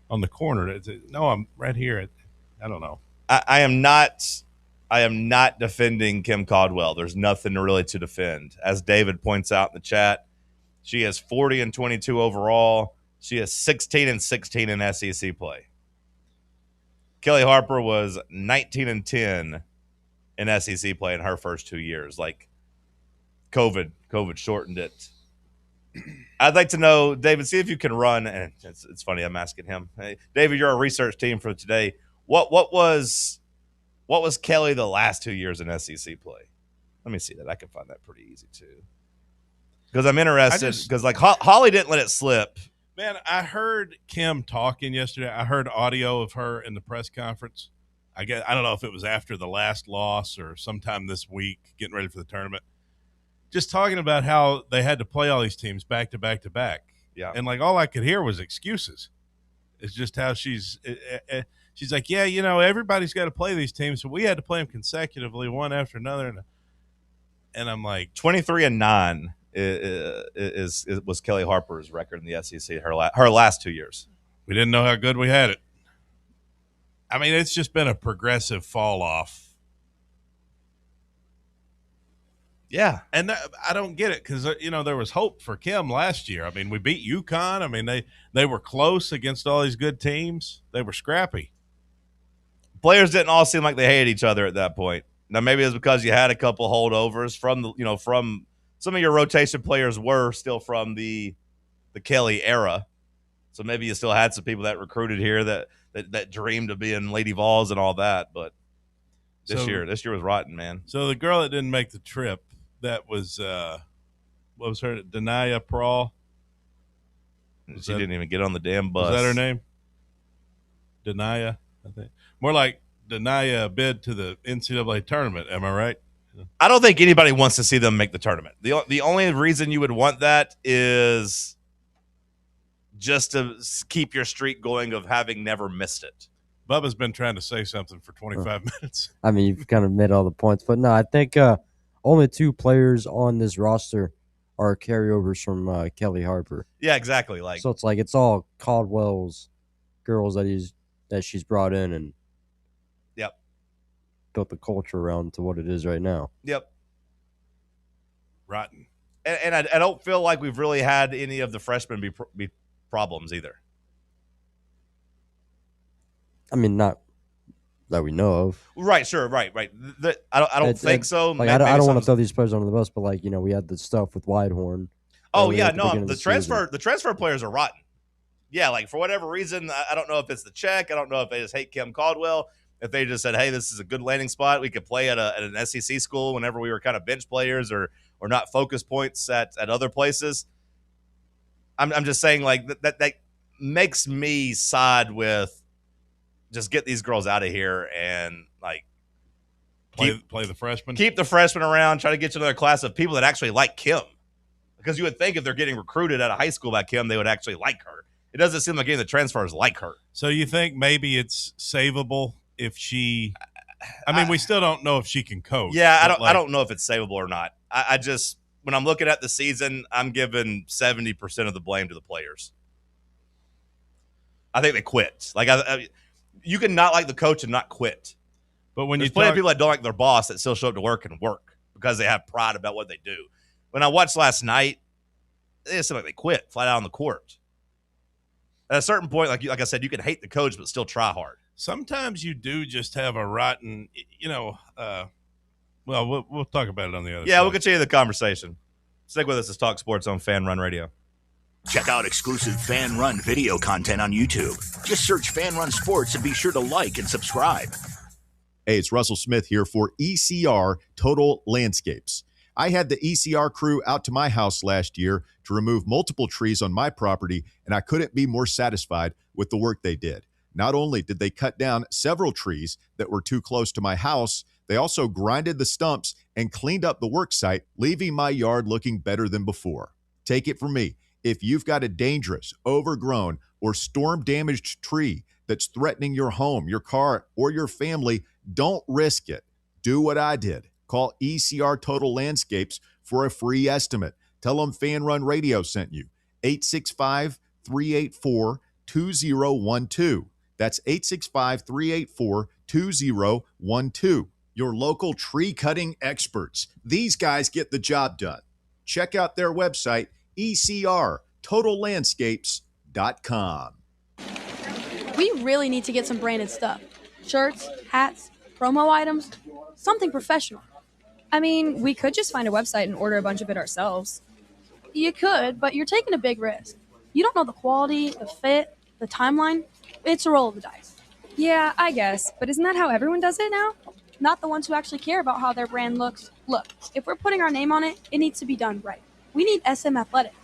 on the corner. No, I'm right here. I don't know. I am not defending Kim Caldwell. There's nothing really to defend. As David points out in the chat, she is 40-22 overall. She is 16-16 in SEC play. Kelly Harper was 19-10 in SEC play in her first 2 years. Like, COVID shortened it. I'd like to know, David, see if you can run. And it's funny, I'm asking him. Hey, David, you're our research team for today. What was Kelly the last 2 years in SEC play? Let me see that. I can find that pretty easy, too. Because I'm interested. Because, like, Holly didn't let it slip. Man, I heard Kim talking yesterday. I heard audio of her in the press conference. I don't know if it was after the last loss or sometime this week, getting ready for the tournament. Just talking about how they had to play all these teams back to back to back. Yeah. And, like, all I could hear was excuses. It's just how she's like, yeah, everybody's got to play these teams, so we had to play them consecutively, one after another. And I'm like, 23-9 was Kelly Harper's record in the SEC her last 2 years. We didn't know how good we had it. I mean, it's just been a progressive fall off. Yeah. And I don't get it because, there was hope for Kim last year. I mean, we beat UConn. I mean, they were close against all these good teams. They were scrappy. Players didn't all seem like they hated each other at that point. Now, maybe it's because you had a couple holdovers from some of your rotation players were still from the Kelly era. So maybe you still had some people that recruited here that dreamed of being Lady Vols and all that. But this year was rotten, man. So the girl that didn't make the trip, that was what was her, Denia Prawl? She didn't even get on the damn bus. Was that her name? Denia, I think. More like Denia bid to the NCAA tournament. Am I right? I don't think anybody wants to see them make the tournament. The only reason you would want that is just to keep your streak going of having never missed it. Bubba's been trying to say something for 25 minutes. I mean, you've kind of made all the points, but no, I think only 2 players on this roster are carryovers from Kelly Harper. Yeah, exactly. So it's like it's all Caldwell's girls that she's brought in and built the culture around to what it is right now. Yep. Rotten. And I don't feel like we've really had any of the freshmen be problems either. I mean, not that we know of. Right, sure, right. I don't think so. Like, I don't want to throw these players under the bus, but we had the stuff with Whitehorn. Oh yeah, no, the transfer players are rotten. Yeah, like for whatever reason, I don't know if it's the check. I don't know if they just hate Kim Caldwell. If they just said, hey, this is a good landing spot, we could play at an SEC school whenever we were kind of bench players or not focus points at other places. I'm just saying, like, that makes me side with just get these girls out of here and, like, Play the freshmen. Keep the freshmen around. Try to get to another class of people that actually like Kim. Because you would think if they're getting recruited out of high school by Kim, they would actually like her. It doesn't seem like any of the transfers like her. So you think maybe it's savable if she – I mean, we still don't know if she can coach. Yeah, I don't know if it's savable or not. I just – when I'm looking at the season, I'm giving 70% of the blame to the players. I think they quit. Like, you can not like the coach and not quit. But when There's plenty of people that don't like their boss that still show up to work and work because they have pride about what they do. When I watched last night, it seemed like they quit flat out on the court. At a certain point, like I said, you can hate the coach but still try hard. Sometimes you do just have a rotten, well, we'll talk about it on the other side. Yeah, we'll continue the conversation. Stick with us as Talk Sports on Fan Run Radio. Check out exclusive Fan Run video content on YouTube. Just search Fan Run Sports and be sure to like and subscribe. Hey, it's Russell Smith here for ECR Total Landscapes. I had the ECR crew out to my house last year to remove multiple trees on my property, and I couldn't be more satisfied with the work they did. Not only did they cut down several trees that were too close to my house, they also grinded the stumps and cleaned up the work site, leaving my yard looking better than before. Take it from me. If you've got a dangerous, overgrown, or storm-damaged tree that's threatening your home, your car, or your family, don't risk it. Do what I did. Call ECR Total Landscapes for a free estimate. Tell them Fan Run Radio sent you. 865-384-2012. That's 865-384-2012. Your local tree cutting experts. These guys get the job done. Check out their website, ecrtotallandscapes.com. We really need to get some branded stuff. Shirts, hats, promo items, something professional. I mean, we could just find a website and order a bunch of it ourselves. You could, but you're taking a big risk. You don't know the quality, the fit, the timeline. It's a roll of the dice. Yeah, I guess, but isn't that how everyone does it now? Not the ones who actually care about how their brand looks. Look, if we're putting our name on it, it needs to be done right. We need SM Athletics.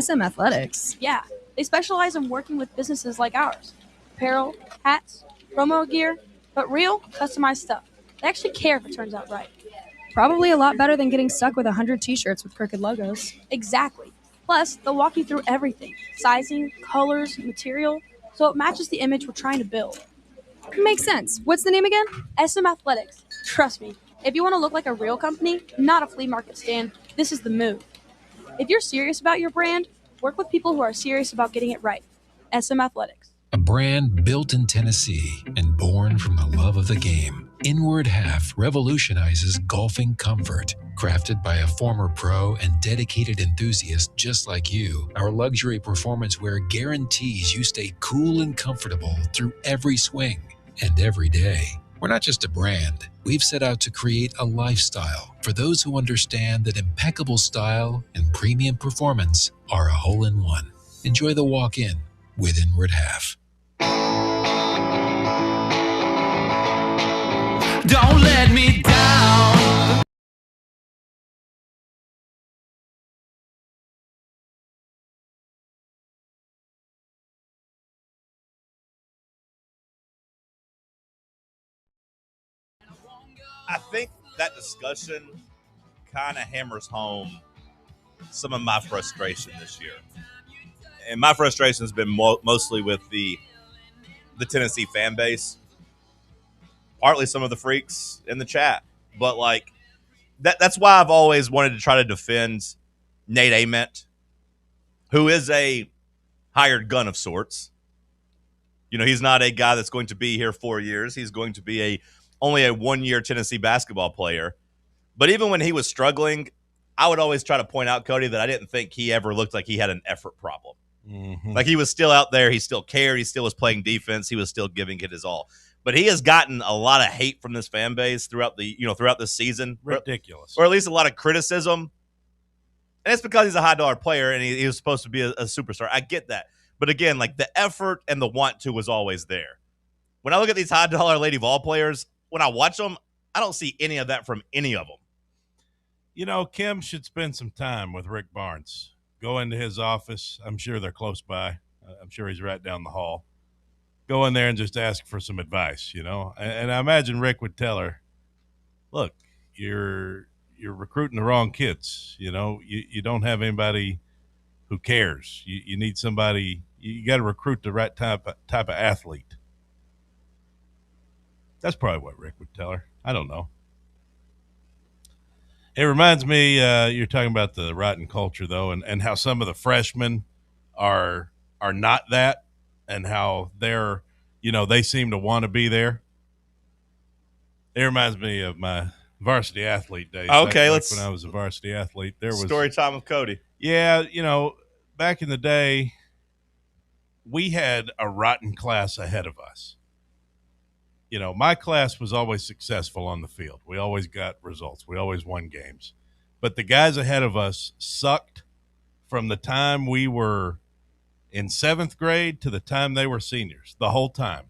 SM Athletics? Yeah, they specialize in working with businesses like ours. Apparel, hats, promo gear, but real, customized stuff. They actually care if it turns out right. Probably a lot better than getting stuck with 100 t-shirts with crooked logos. Exactly. Plus, they'll walk you through everything. Sizing, colors, material, so it matches the image we're trying to build. Makes sense. What's the name again? SM Athletics. Trust me, if you want to look like a real company, not a flea market stand, this is the move. If you're serious about your brand, work with people who are serious about getting it right. SM Athletics. A brand built in Tennessee and born from the love of the game. Inward Half revolutionizes golfing comfort. Crafted by a former pro and dedicated enthusiast just like you, our luxury performance wear guarantees you stay cool and comfortable through every swing and every day. We're not just a brand. We've set out to create a lifestyle for those who understand that impeccable style and premium performance are a hole-in-one. Enjoy the walk-in with Inward Half. Don't let me down. I think that discussion kind of hammers home some of my frustration this year. And my frustration has been mostly with the Tennessee fan base, partly some of the freaks in the chat. But, like, that's why I've always wanted to try to defend Nate Ament, who is a hired gun of sorts. You know, he's not a guy that's going to be here 4 years. He's going to be only a one-year Tennessee basketball player. But even when he was struggling, I would always try to point out, Cody, that I didn't think he ever looked like he had an effort problem. Mm-hmm. Like, he was still out there. He still cared. He still was playing defense. He was still giving it his all. But he has gotten a lot of hate from this fan base throughout this season. Ridiculous. Or at least a lot of criticism. And it's because he's a high-dollar player and he was supposed to be a superstar. I get that. But again, like, the effort and the want to was always there. When I look at these high-dollar Lady Vol players, when I watch them, I don't see any of that from any of them. You know, Kim should spend some time with Rick Barnes. Go into his office. I'm sure they're close by. I'm sure he's right down the hall. Go in there and just ask for some advice, you know. And I imagine Rick would tell her, look, you're recruiting the wrong kids. You don't have anybody who cares. You need somebody. You got to recruit the right type of athlete. That's probably what Rick would tell her. I don't know. It reminds me, you're talking about the rotten culture, though, and how some of the freshmen are not that, and how they're, they seem to want to be there. It reminds me of my varsity athlete days. Okay, back when I was a varsity athlete. There was story time with Cody. Yeah, back in the day, we had a rotten class ahead of us. My class was always successful on the field. We always got results. We always won games. But the guys ahead of us sucked from the time we were in 7th grade to the time they were seniors, the whole time.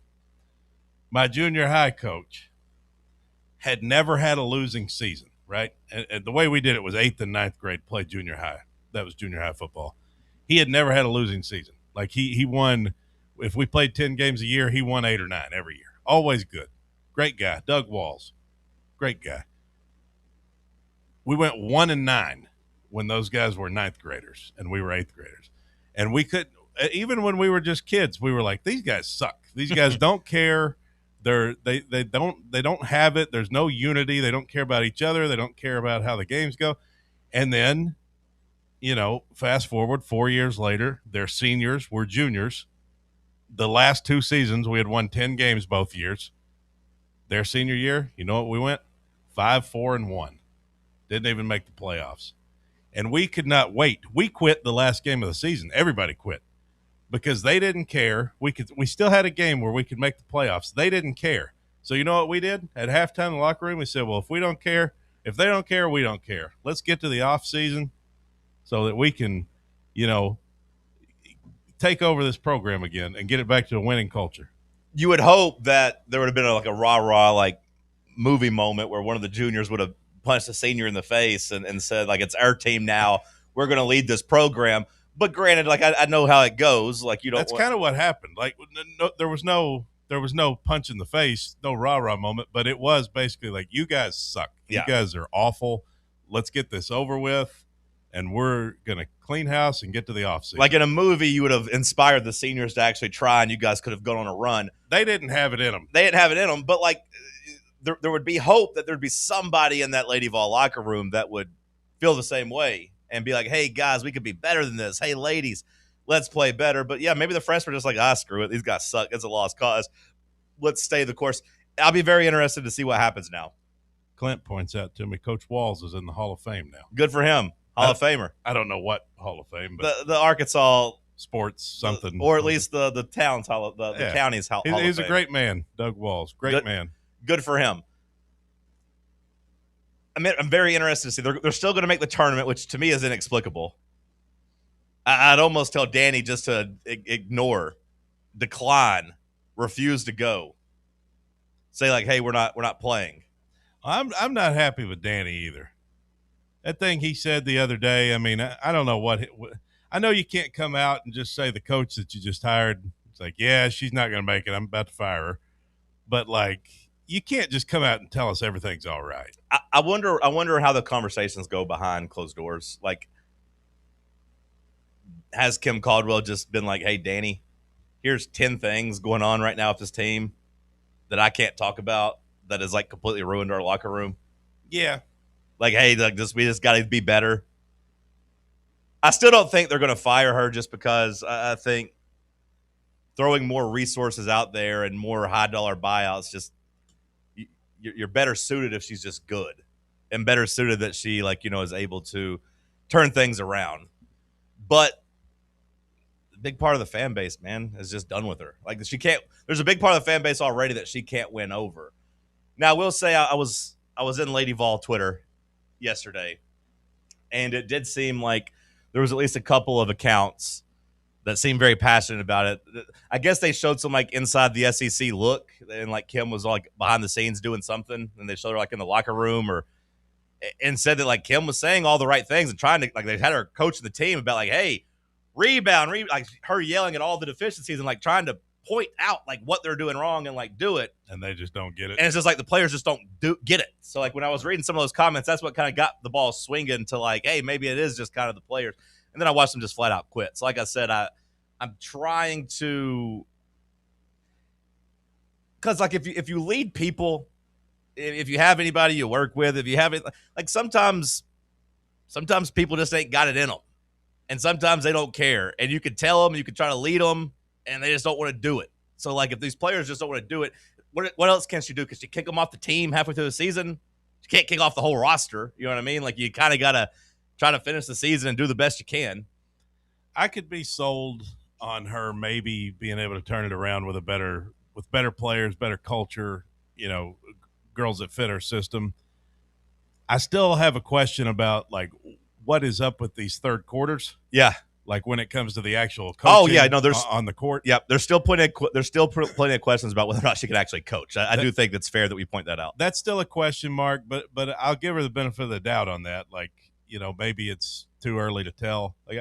My junior high coach had never had a losing season, right? And the way we did it was 8th and 9th grade play junior high. That was junior high football. He had never had a losing season. Like he won, if we played 10 games a year, he won 8 or 9 every year. Always good. Great guy. Doug Walls. Great guy. We went 1-9 when those guys were 9th graders and we were 8th graders. And we could, even when we were just kids, we were like, these guys suck. These guys don't care. They don't have it. There's no unity. They don't care about each other. They don't care about how the games go. And then, fast forward 4 years later, they're seniors, we're juniors. The last 2 seasons, we had won 10 games both years. Their senior year, you know what we went? 5-4-1. Didn't even make the playoffs. And we could not wait. We quit the last game of the season. Everybody quit because they didn't care. We still had a game where we could make the playoffs. They didn't care. So you know what we did? At halftime in the locker room, we said, well, if we don't care, if they don't care, we don't care. Let's get to the off season so that we can, take over this program again and get it back to a winning culture. You would hope that there would have been a rah-rah movie moment where one of the juniors would have punched a senior in the face and said, it's our team now. We're going to lead this program. But granted, I know how it goes. That's kind of what happened. There was no punch in the face, no rah-rah moment, but it was basically you guys suck. You guys are awful. Let's get this over with, and we're going to clean house and get to the offseason. Like in a movie, you would have inspired the seniors to actually try, and you guys could have gone on a run. They didn't have it in them. But there would be hope that there'd be somebody in that Lady Vol locker room that would feel the same way and be like, hey, guys, we could be better than this. Hey, ladies, let's play better. But, yeah, maybe the freshmen are just screw it. These guys suck. It's a lost cause. Let's stay the course. I'll be very interested to see what happens now. Clint points out to me Coach Walls is in the Hall of Fame now. Good for him. Hall of Famer. I don't know what Hall of Fame, but the Arkansas sports something, or at least the town's the county's Hall of Fame. He's a great man, Doug Walls. Great man. Good for him. I'm very interested to see. They're still going to make the tournament, which to me is inexplicable. I'd almost tell Danny just to ignore, decline, refuse to go. Say hey, we're not playing. I'm not happy with Danny either. That thing he said the other day, I don't know what I know you can't come out and just say the coach that you just hired. It's yeah, she's not going to make it. I'm about to fire her. But you can't just come out and tell us everything's all right. I wonder how the conversations go behind closed doors. Has Kim Caldwell just been hey, Danny, here's 10 things going on right now with this team that I can't talk about that has completely ruined our locker room? Yeah. Hey, we just got to be better. I still don't think they're going to fire her just because I think throwing more resources out there and more high-dollar buyouts, just you're better suited if she's just good and better suited that she, is able to turn things around. But the big part of the fan base, man, is just done with her. She can't – there's a big part of the fan base already that she can't win over. Now, I will say I was in Lady Vol Twitter yesterday, and it did seem like there was at least a couple of accounts that seemed very passionate about it. I guess they showed some inside the SEC look, and Kim was behind the scenes doing something, and they showed her in the locker room and said that Kim was saying all the right things and trying to they had her coaching the team about hey, rebound, her yelling at all the deficiencies and trying to point out like what they're doing wrong and like do it. And they just don't get it. And it's just like the players just don't get it. So like when I was reading some of those comments, that's what kind of got the ball swinging to like, hey, maybe it is just kind of the players. And then I watched them just flat out quit. So like I said, I'm trying to, because like if you lead people, if you have anybody you work with, if you have it, like sometimes people just ain't got it in them, and sometimes they don't care. And you can tell them, you can try to lead them, and they just don't want to do it. So like if these players just don't want to do it, what else can she do? Can she kick them off the team halfway through the season? She can't kick off the whole roster. You know what I mean? Like you kind of got to try to finish the season and do the best you can. I could be sold on her maybe being able to turn it around with better players, better culture, girls that fit her system. I still have a question about like what is up with these third quarters. Yeah. Like when it comes to the actual coaching. Oh yeah, no, there's on the court. Yep, there's still plenty of questions about whether or not she can actually coach. I do think that's fair that we point that out. That's still a question mark, but I'll give her the benefit of the doubt on that. Like, maybe it's too early to tell. Like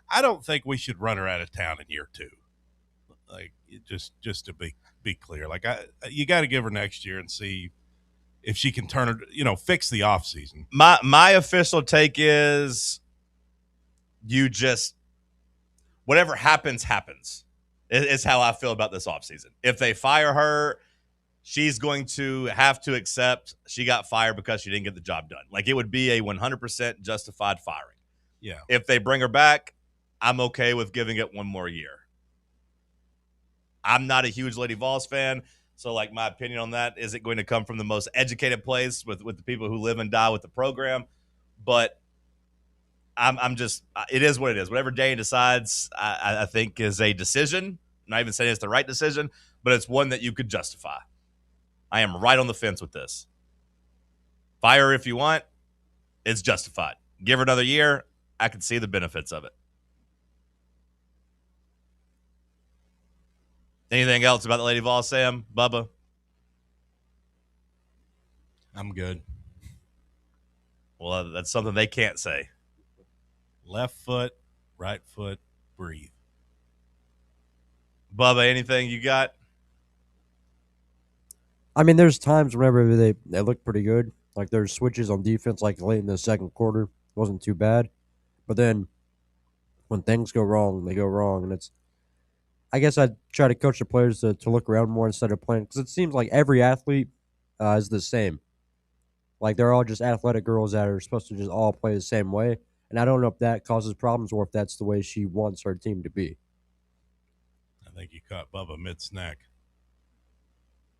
I don't think we should run her out of town in year 2. Like just to be clear. Like you got to give her next year and see if she can turn it, fix the offseason. My official take is whatever happens, is how I feel about this offseason. If they fire her, she's going to have to accept she got fired because she didn't get the job done. Like it would be a 100% justified firing. Yeah. If they bring her back, I'm okay with giving it one more year. I'm not a huge Lady Vols fan, so like my opinion on that isn't going to come from the most educated place with the people who live and die with the program, but I'm just, it is what it is. Whatever Dane decides, I think is a decision. I'm not even saying it's the right decision, but it's one that you could justify. I am right on the fence with this. Fire her if you want. It's justified. Give her another year. I can see the benefits of it. Anything else about the Lady Vols, Sam? Bubba? I'm good. Well, that's something they can't say. Left foot, right foot, breathe. Bubba, anything you got? I mean, there's times whenever they look pretty good. Like there's switches on defense, like late in the second quarter, wasn't too bad. But then when things go wrong, they go wrong, and I guess I'd try to coach the players to look around more instead of playing, because it seems like every athlete is the same. Like they're all just athletic girls that are supposed to just all play the same way. And I don't know if that causes problems or if that's the way she wants her team to be. I think you caught Bubba mid-snack.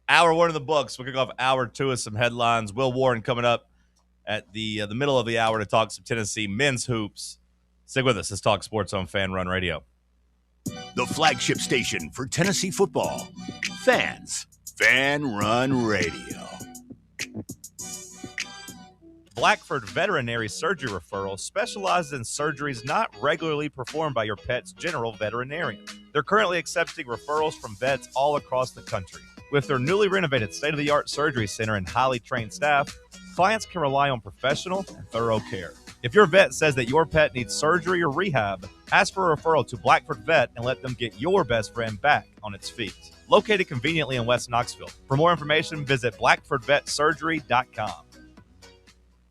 Hour 1 of the books. We'll kick off hour 2 with some headlines. Will Warren coming up at the middle of the hour to talk some Tennessee men's hoops. Stick with us. Let's talk sports on Fan Run Radio. The flagship station for Tennessee football. Fans. Fan Run Radio. Blackford Veterinary Surgery Referral specializes in surgeries not regularly performed by your pet's general veterinarian. They're currently accepting referrals from vets all across the country. With their newly renovated state-of-the-art surgery center and highly trained staff, clients can rely on professional and thorough care. If your vet says that your pet needs surgery or rehab, ask for a referral to Blackford Vet and let them get your best friend back on its feet. Located conveniently in West Knoxville. For more information, visit blackfordvetsurgery.com.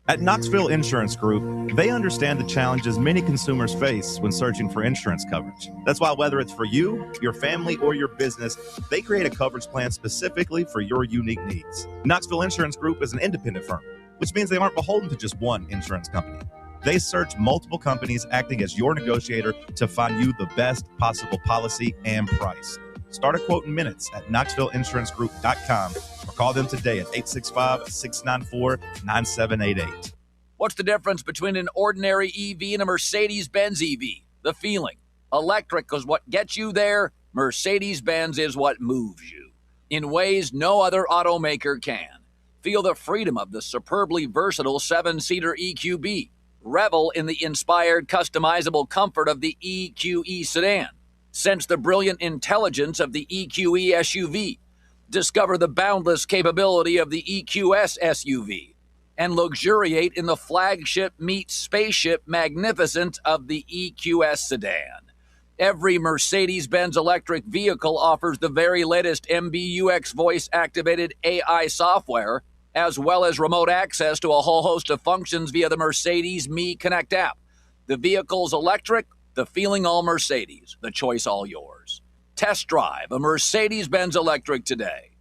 At Knoxville Insurance Group, they understand the challenges many consumers face when searching for insurance coverage. That's why whether it's for you, your family, or your business, they create a coverage plan specifically for your unique needs. Knoxville Insurance Group is an independent firm, which means they aren't beholden to just one insurance company. They search multiple companies acting as your negotiator to find you the best possible policy and price. Start a quote in minutes at KnoxvilleInsuranceGroup.com or call them today at 865-694-9788. What's the difference between an ordinary EV and a Mercedes-Benz EV? The feeling. Electric is what gets you there. Mercedes-Benz is what moves you in ways no other automaker can. Feel the freedom of the superbly versatile 7-seater EQB. Revel in the inspired, customizable comfort of the EQE sedan. Sense the brilliant intelligence of the EQE SUV. Discover the boundless capability of the EQS SUV. And luxuriate in the flagship meets spaceship magnificence of the EQS sedan. Every Mercedes-Benz electric vehicle offers the very latest MBUX voice-activated AI software, as well as remote access to a whole host of functions via the Mercedes Me Connect app. The vehicle's electric, the feeling all Mercedes, the choice all yours. Test drive a Mercedes-Benz electric today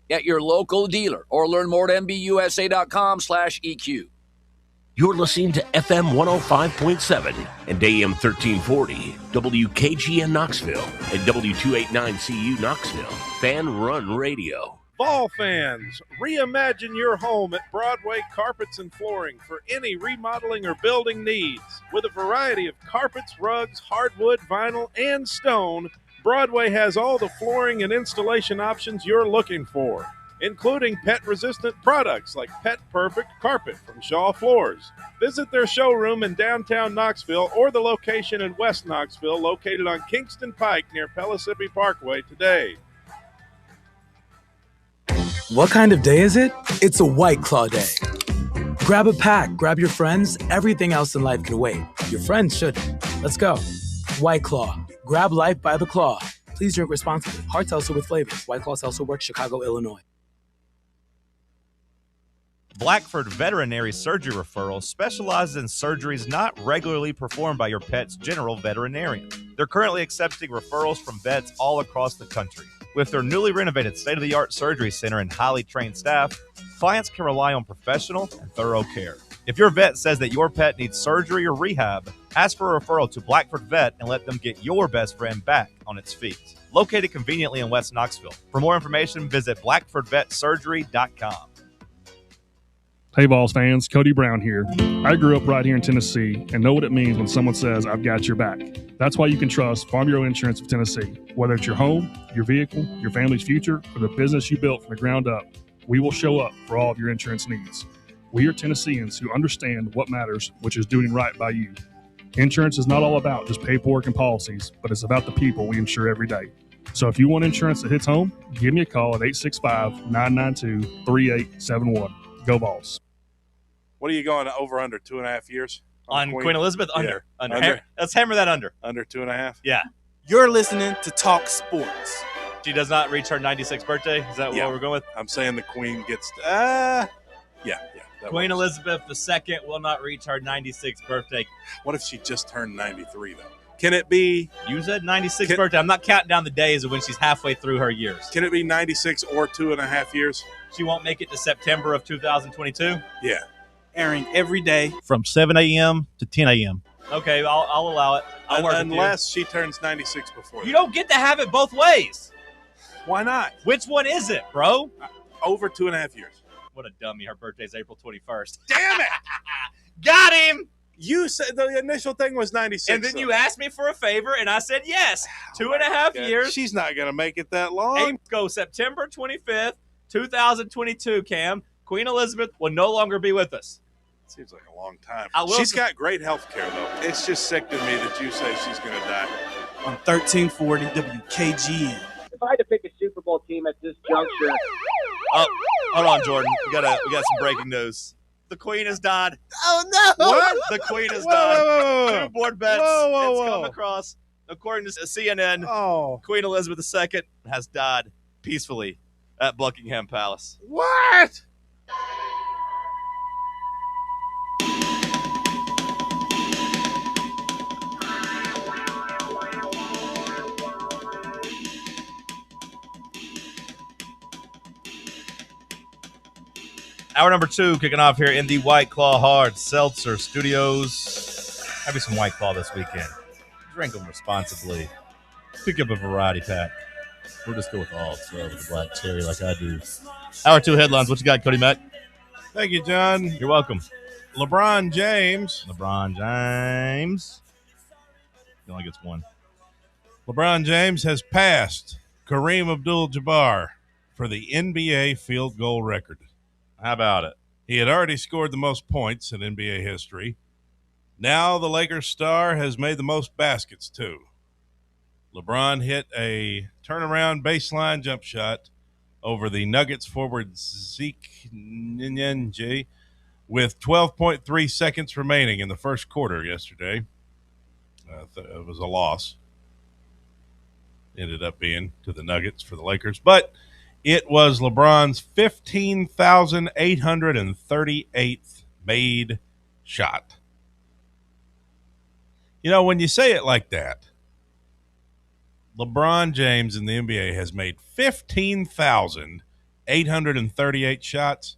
at your local dealer or learn more at mbusa.com/EQ. You're listening to FM 105.7 and AM 1340, WKGN Knoxville, and W289CU Knoxville, Fan Run Radio. Vol fans, reimagine your home at Broadway Carpets and Flooring for any remodeling or building needs. With a variety of carpets, rugs, hardwood, vinyl, and stone, Broadway has all the flooring and installation options you're looking for, including pet-resistant products like Pet Perfect Carpet from Shaw Floors. Visit their showroom in downtown Knoxville or the location in West Knoxville located on Kingston Pike near Pellissippi Parkway today. What kind of day is it? It's a White Claw day. Grab a pack, grab your friends, everything else in life can wait. Your friends shouldn't. Let's go. White Claw. Grab life by the claw. Please drink responsibly. Hard seltzer with flavors. White Claw Seltzer Works, Chicago, Illinois. Blackford Veterinary Surgery Referral specializes in surgeries not regularly performed by your pet's general veterinarian. They're currently accepting referrals from vets all across the country. With their newly renovated state-of-the-art surgery center and highly trained staff, clients can rely on professional and thorough care. If your vet says that your pet needs surgery or rehab, ask for a referral to Blackford Vet and let them get your best friend back on its feet. Located conveniently in West Knoxville. For more information, visit blackfordvetsurgery.com. Hey, Vols fans, Cody Brown here. I grew up right here in Tennessee and know what it means when someone says, I've got your back. That's why you can trust Farm Bureau Insurance of Tennessee. Whether it's your home, your vehicle, your family's future, or the business you built from the ground up, we will show up for all of your insurance needs. We are Tennesseans who understand what matters, which is doing right by you. Insurance is not all about just paperwork and policies, but it's about the people we insure every day. So if you want insurance that hits home, give me a call at 865-992-3871. Go Vols. What are you going over under 2.5 years? On Queen Elizabeth? Under. Yeah. Under. Let's hammer that under. Under 2.5? Yeah. You're listening to Talk Sports. She does not reach her 96th birthday. Is that what we're going with? I'm saying the Queen gets Queen Elizabeth II will not reach her 96th birthday. What if she just turned 93, though? Can it be? You said 96th birthday. I'm not counting down the days of when she's halfway through her years. Can it be 96 or 2.5 years? She won't make it to September of 2022? Yeah. Airing every day from 7 a.m. to 10 a.m. Okay, I'll allow it. I'll work unless she turns 96 before. You don't get to have it both ways. Why not? Which one is it, bro? Over 2.5 years. What a dummy. Her birthday's April 21st. Damn it! Got him! You said the initial thing was 96. And then you asked me for a favor, and I said yes. 2.5 years. She's not going to make it that long. Go September 25th, 2022, Cam. Queen Elizabeth will no longer be with us. Seems like a long time. She's got great health care, though. It's just sick to me that you say she's going to die. On 1340 WKGN. If I had to pick a Super Bowl team at this juncture. Oh, hold on, Jordan. We got some breaking news. The Queen has died. Oh, no. What? The Queen has died. Whoa. 2 board bets. It's come across. According to CNN, Queen Elizabeth II has died peacefully at Buckingham Palace. What? Hour number 2 kicking off here in the White Claw Hard Seltzer Studios. Have me some White Claw this weekend. Drink them responsibly. Pick up a variety pack. We'll just go with all 12 with the black cherry like I do. Hour 2 headlines. What you got, Cody Mack? Thank you, John. You're welcome. LeBron James. He only gets one. LeBron James has passed Kareem Abdul-Jabbar for the NBA field goal record. How about it? He had already scored the most points in NBA history. Now the Lakers star has made the most baskets, too. LeBron hit a turnaround baseline jump shot over the Nuggets forward Zeke Nyenje with 12.3 seconds remaining in the first quarter yesterday. It was a loss. ended up being to the Nuggets for the Lakers. But it was LeBron's 15,838th made shot. You know, when you say it like that, LeBron James in the NBA has made 15,838 shots.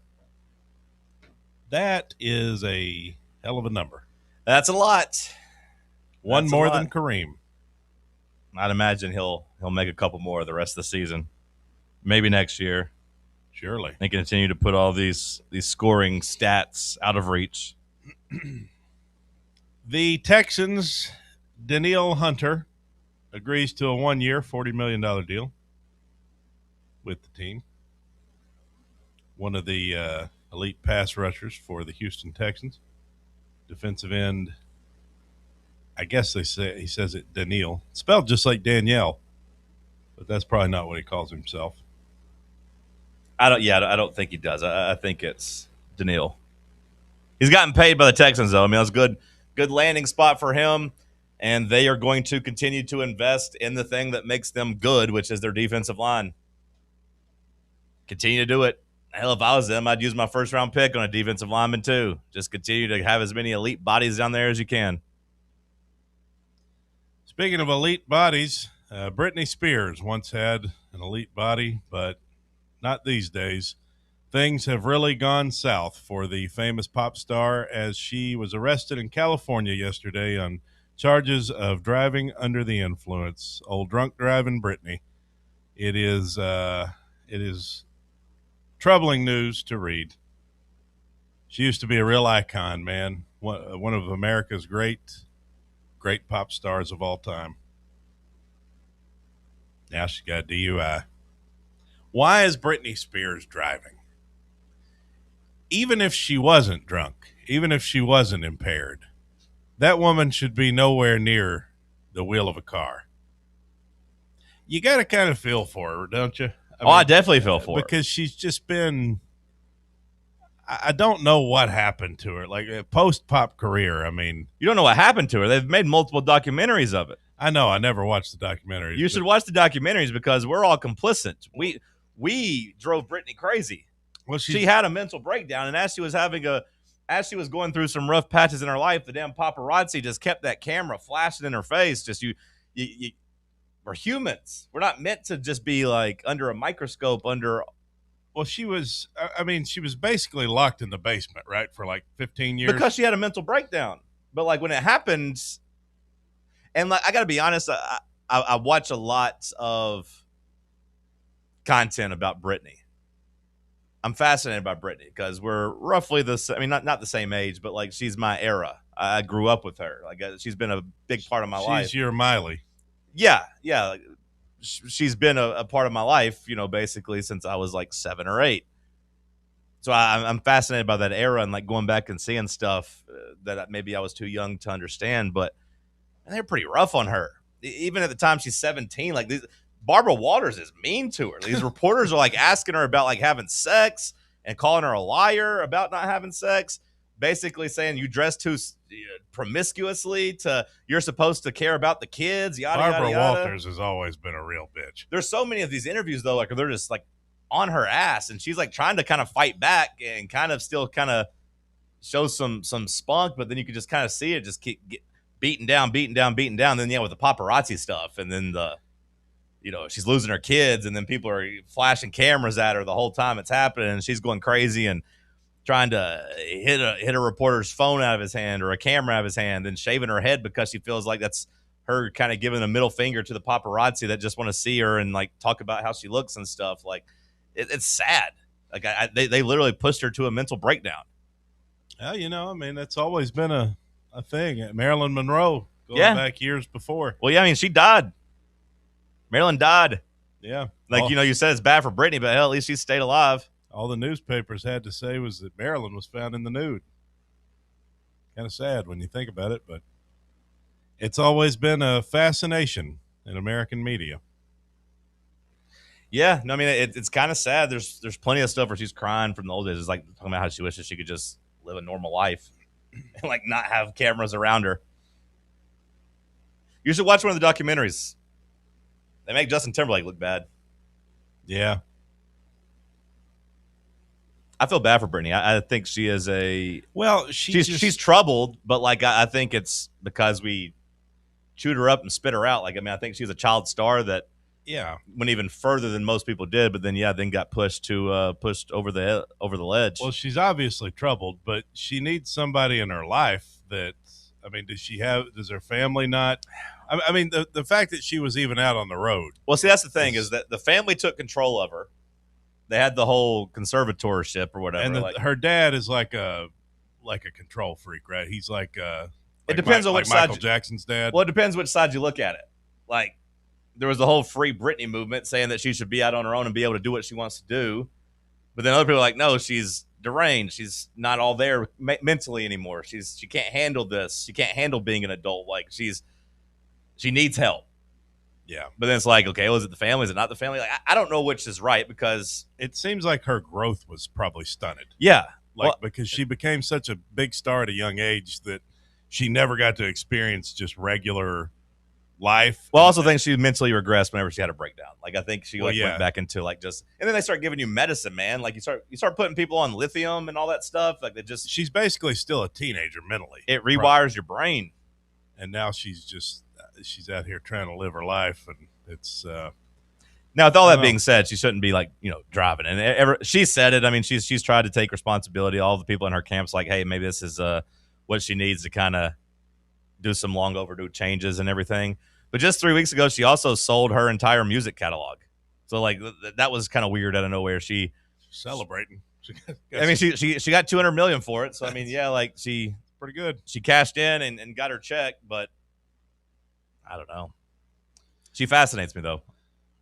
That is a hell of a number. That's a lot. One more than Kareem. I'd imagine he'll make a couple more the rest of the season. Maybe next year. Surely. And continue to put all these scoring stats out of reach. The Texans, Danielle Hunter, agrees to a 1-year, $40 million deal with the team. One of the elite pass rushers for the Houston Texans. Defensive end, I guess he says it Danielle. Spelled just like Danielle, but that's probably not what he calls himself. I don't think he does. I think it's Danielle. He's gotten paid by the Texans, though. I mean, that's good landing spot for him, and they are going to continue to invest in the thing that makes them good, which is their defensive line. Continue to do it. Hell, if I was them, I'd use my first-round pick on a defensive lineman, too. Just continue to have as many elite bodies down there as you can. Speaking of elite bodies, Britney Spears once had an elite body, but not these days. Things have really gone south for the famous pop star as she was arrested in California yesterday on charges of driving under the influence. Old drunk driving Britney. It is troubling news to read. She used to be a real icon, man. One of America's great pop stars of all time. Now she got a DUI. Why is Britney Spears driving? Even if she wasn't drunk, even if she wasn't impaired, that woman should be nowhere near the wheel of a car. You got to kind of feel for her, don't you? I definitely feel for her. Because she's just been, I don't know what happened to her. Like a post-pop career, I mean. You don't know what happened to her. They've made multiple documentaries of it. I know. I never watched the documentaries. You should watch the documentaries because we're all complicit. We drove Britney crazy. Well, she had a mental breakdown, and as she was going through some rough patches in her life, the damn paparazzi just kept that camera flashing in her face. Just we're humans. We're not meant to just be like under a microscope. Well, she was basically locked in the basement, right, for like 15 years because she had a mental breakdown. But like when it happened, and like I got to be honest, I watch a lot of content about Britney. I'm fascinated by Britney because we're roughly not the same age, but like she's my era. I grew up with her. Like she's been a big part of my life. She's your Miley. Yeah. Like, she's been a part of my life, basically since I was like 7 or 8. So I'm fascinated by that era and like going back and seeing stuff that maybe I was too young to understand, but they're pretty rough on her. Even at the time she's 17, like Barbara Walters is mean to her. These reporters are like asking her about like having sex and calling her a liar about not having sex, basically saying you dress too promiscuously you're supposed to care about the kids, yada, Barbara yada, yada. Walters has always been a real bitch. There's so many of these interviews though, like they're just like on her ass and she's like trying to kind of fight back and kind of still kind of show some spunk, but then you can just kind of see it just keep beaten down. Then with the paparazzi stuff and then she's losing her kids and then people are flashing cameras at her the whole time it's happening and she's going crazy and trying to hit a reporter's phone out of his hand or a camera out of his hand and shaving her head because she feels like that's her kind of giving a middle finger to the paparazzi that just want to see her and like talk about how she looks and stuff. Like it's sad. Like they literally pushed her to a mental breakdown. Well, that's always been a thing. Marilyn Monroe going back years before. Well, yeah, she died. Marilyn died. Yeah. Like, you said it's bad for Britney, but hell, at least she stayed alive. All the newspapers had to say was that Marilyn was found in the nude. Kind of sad when you think about it, but it's always been a fascination in American media. Yeah. No, it's kind of sad. There's plenty of stuff where she's crying from the old days. It's like talking about how she wishes she could just live a normal life and like not have cameras around her. You should watch one of the documentaries. They make Justin Timberlake look bad. Yeah. I feel bad for Britney. I think she is she's troubled, but like I think it's because we chewed her up and spit her out. Like, I mean, I think she's a child star that went even further than most people did, but then then got pushed over the ledge. Well, she's obviously troubled, but she needs somebody in her life that, I mean, does her family not? I mean, the fact that she was even out on the road. Well, see, that's the thing is that the family took control of her. They had the whole conservatorship or whatever. And her dad is like a control freak, right? He's like it depends on which side Michael Jackson's dad. Well, it depends which side you look at it. Like, there was the whole Free Britney movement saying that she should be out on her own and be able to do what she wants to do. But then other people are like, no, she's deranged. She's not all there mentally anymore. She can't handle this. She can't handle being an adult. Like, she needs help. Yeah. But then it's like, okay, was it the family? Is it not the family? Like, I don't know which is right because it seems like her growth was probably stunted. Yeah. Because she became such a big star at a young age that she never got to experience just regular life. Well, I also think she mentally regressed whenever she had a breakdown. Like, I think she went back into like just, and then they start giving you medicine, man. Like, you start putting people on lithium and all that stuff. Like, she's basically still a teenager mentally. It rewires your brain. And now she's out here trying to live her life, and it's now with all that being said, she shouldn't be like, driving. And she said it. I mean, she's tried to take responsibility. All the people in her camp's like, hey, maybe this is what she needs to kind of do some long overdue changes and everything. But just 3 weeks ago, she also sold her entire music catalog. So like that was kind of weird out of nowhere. She's celebrating. I mean, she got $200 million for it. So I mean, yeah, like pretty good. She cashed in and got her check, but I don't know. She fascinates me though.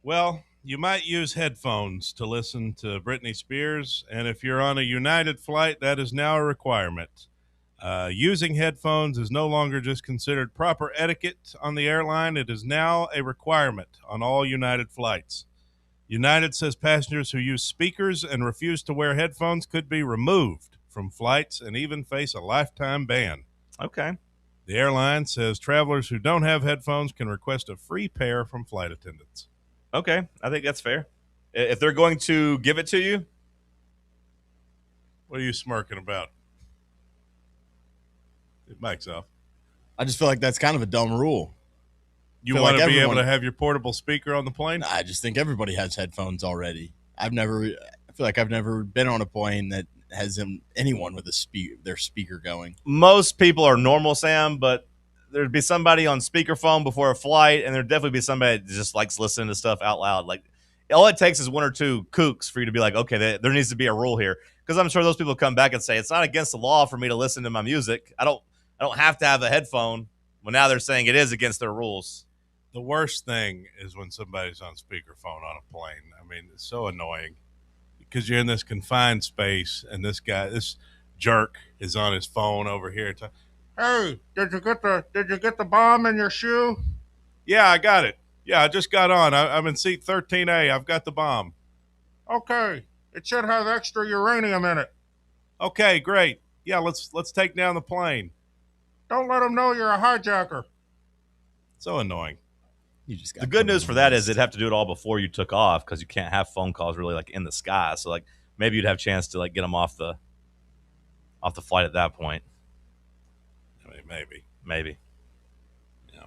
Well, you might use headphones to listen to Britney Spears, and if you're on a United flight, that is now a requirement. Using headphones is no longer just considered proper etiquette on the airline. It is now a requirement on all United flights. United says passengers who use speakers and refuse to wear headphones could be removed from flights and even face a lifetime ban. Okay. The airline says travelers who don't have headphones can request a free pair from flight attendants. Okay, I think that's fair. If they're going to give it to you. What are you smirking about? Mike's off. I just feel like that's kind of a dumb rule. You want to be able to have your portable speaker on the plane? I just think everybody has headphones already. I feel like I've never been on a plane that has anyone with their speaker going. Most people are normal, Sam, but there'd be somebody on speakerphone before a flight, and there'd definitely be somebody that just likes listening to stuff out loud. Like, all it takes is one or two kooks for you to be like, okay, there needs to be a rule here. Because I'm sure those people come back and say, it's not against the law for me to listen to my music. I don't have to have a headphone. Well, now they're saying it is against their rules. The worst thing is when somebody's on speakerphone on a plane. I mean, it's so annoying because you're in this confined space and this jerk is on his phone over here. Hey, did you get the bomb in your shoe? Yeah, I got it. Yeah, I just got on. I'm in seat 13A. I've got the bomb. Okay. It should have extra uranium in it. Okay, great. Yeah, let's take down the plane. Don't let them know you're a hijacker. So annoying. The good news for that is they'd have to do it all before you took off because you can't have phone calls really like in the sky. So like maybe you'd have a chance to like get them off the flight at that point. I mean, maybe. Yeah.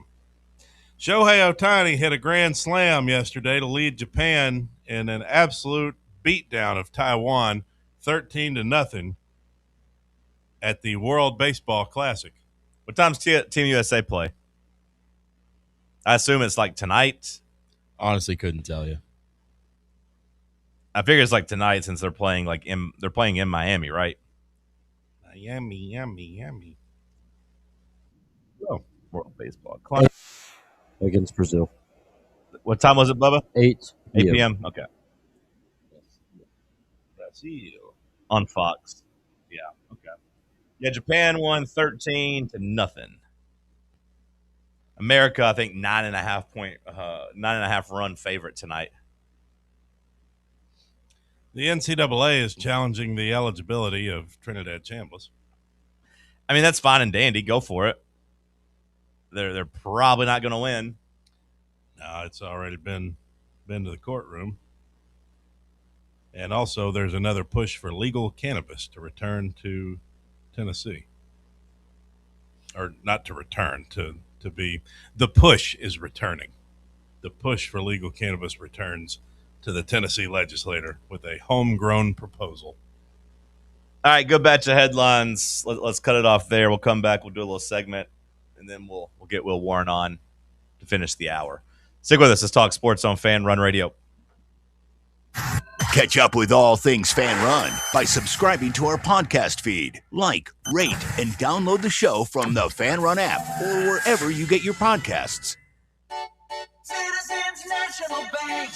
Shohei Ohtani hit a grand slam yesterday to lead Japan in an absolute beatdown of Taiwan, 13-0 at the World Baseball Classic. What time's Team USA play? I assume it's like tonight. Honestly, couldn't tell you. I figure it's like tonight since they're playing in Miami, right? Miami. Oh, World Baseball Classic against Brazil. What time was it, Bubba? 8 p.m. Okay. Brazil on Fox. Yeah. Okay. Yeah, Japan won 13-0. America, I think 9.5 run favorite tonight. The NCAA is challenging the eligibility of Trinidad Chambliss. I mean, that's fine and dandy. Go for it. They're probably not going to win. No, it's already been to the courtroom. And also, there's another push for legal cannabis to return to Tennessee. Or not to return, to be. The push is returning. The push for legal cannabis returns to the Tennessee legislature with a homegrown proposal. All right, good batch of headlines. Let's cut it off there. We'll come back. We'll do a little segment, and then we'll get Will Warren on to finish the hour. Stick with us. Let's talk sports on Fan Run Radio. Catch up with all things Fan Run by subscribing to our podcast feed. Like, rate, and download the show from the Fan Run app or wherever you get your podcasts. Citizens National Bank.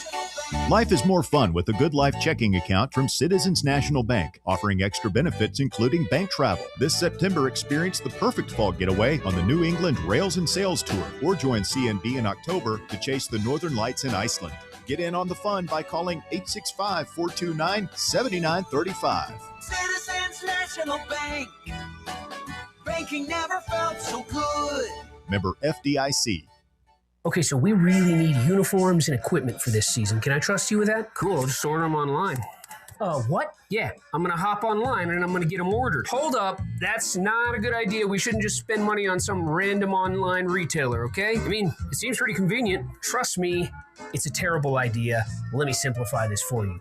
Life is more fun with a Good Life checking account from Citizens National Bank, offering extra benefits including bank travel. This September, experience the perfect fall getaway on the New England Rails and Sails Tour, or join CNB in October to chase the Northern Lights in Iceland. Get in on the fun by calling 865-429-7935. Citizens National Bank. Banking never felt so good. Member FDIC. Okay, so we really need uniforms and equipment for this season. Can I trust you with that? Cool, I'll just order them online. What? Yeah, I'm going to hop online and I'm going to get them ordered. Hold up, that's not a good idea. We shouldn't just spend money on some random online retailer, okay? I mean, it seems pretty convenient. Trust me, it's a terrible idea. Let me simplify this for you.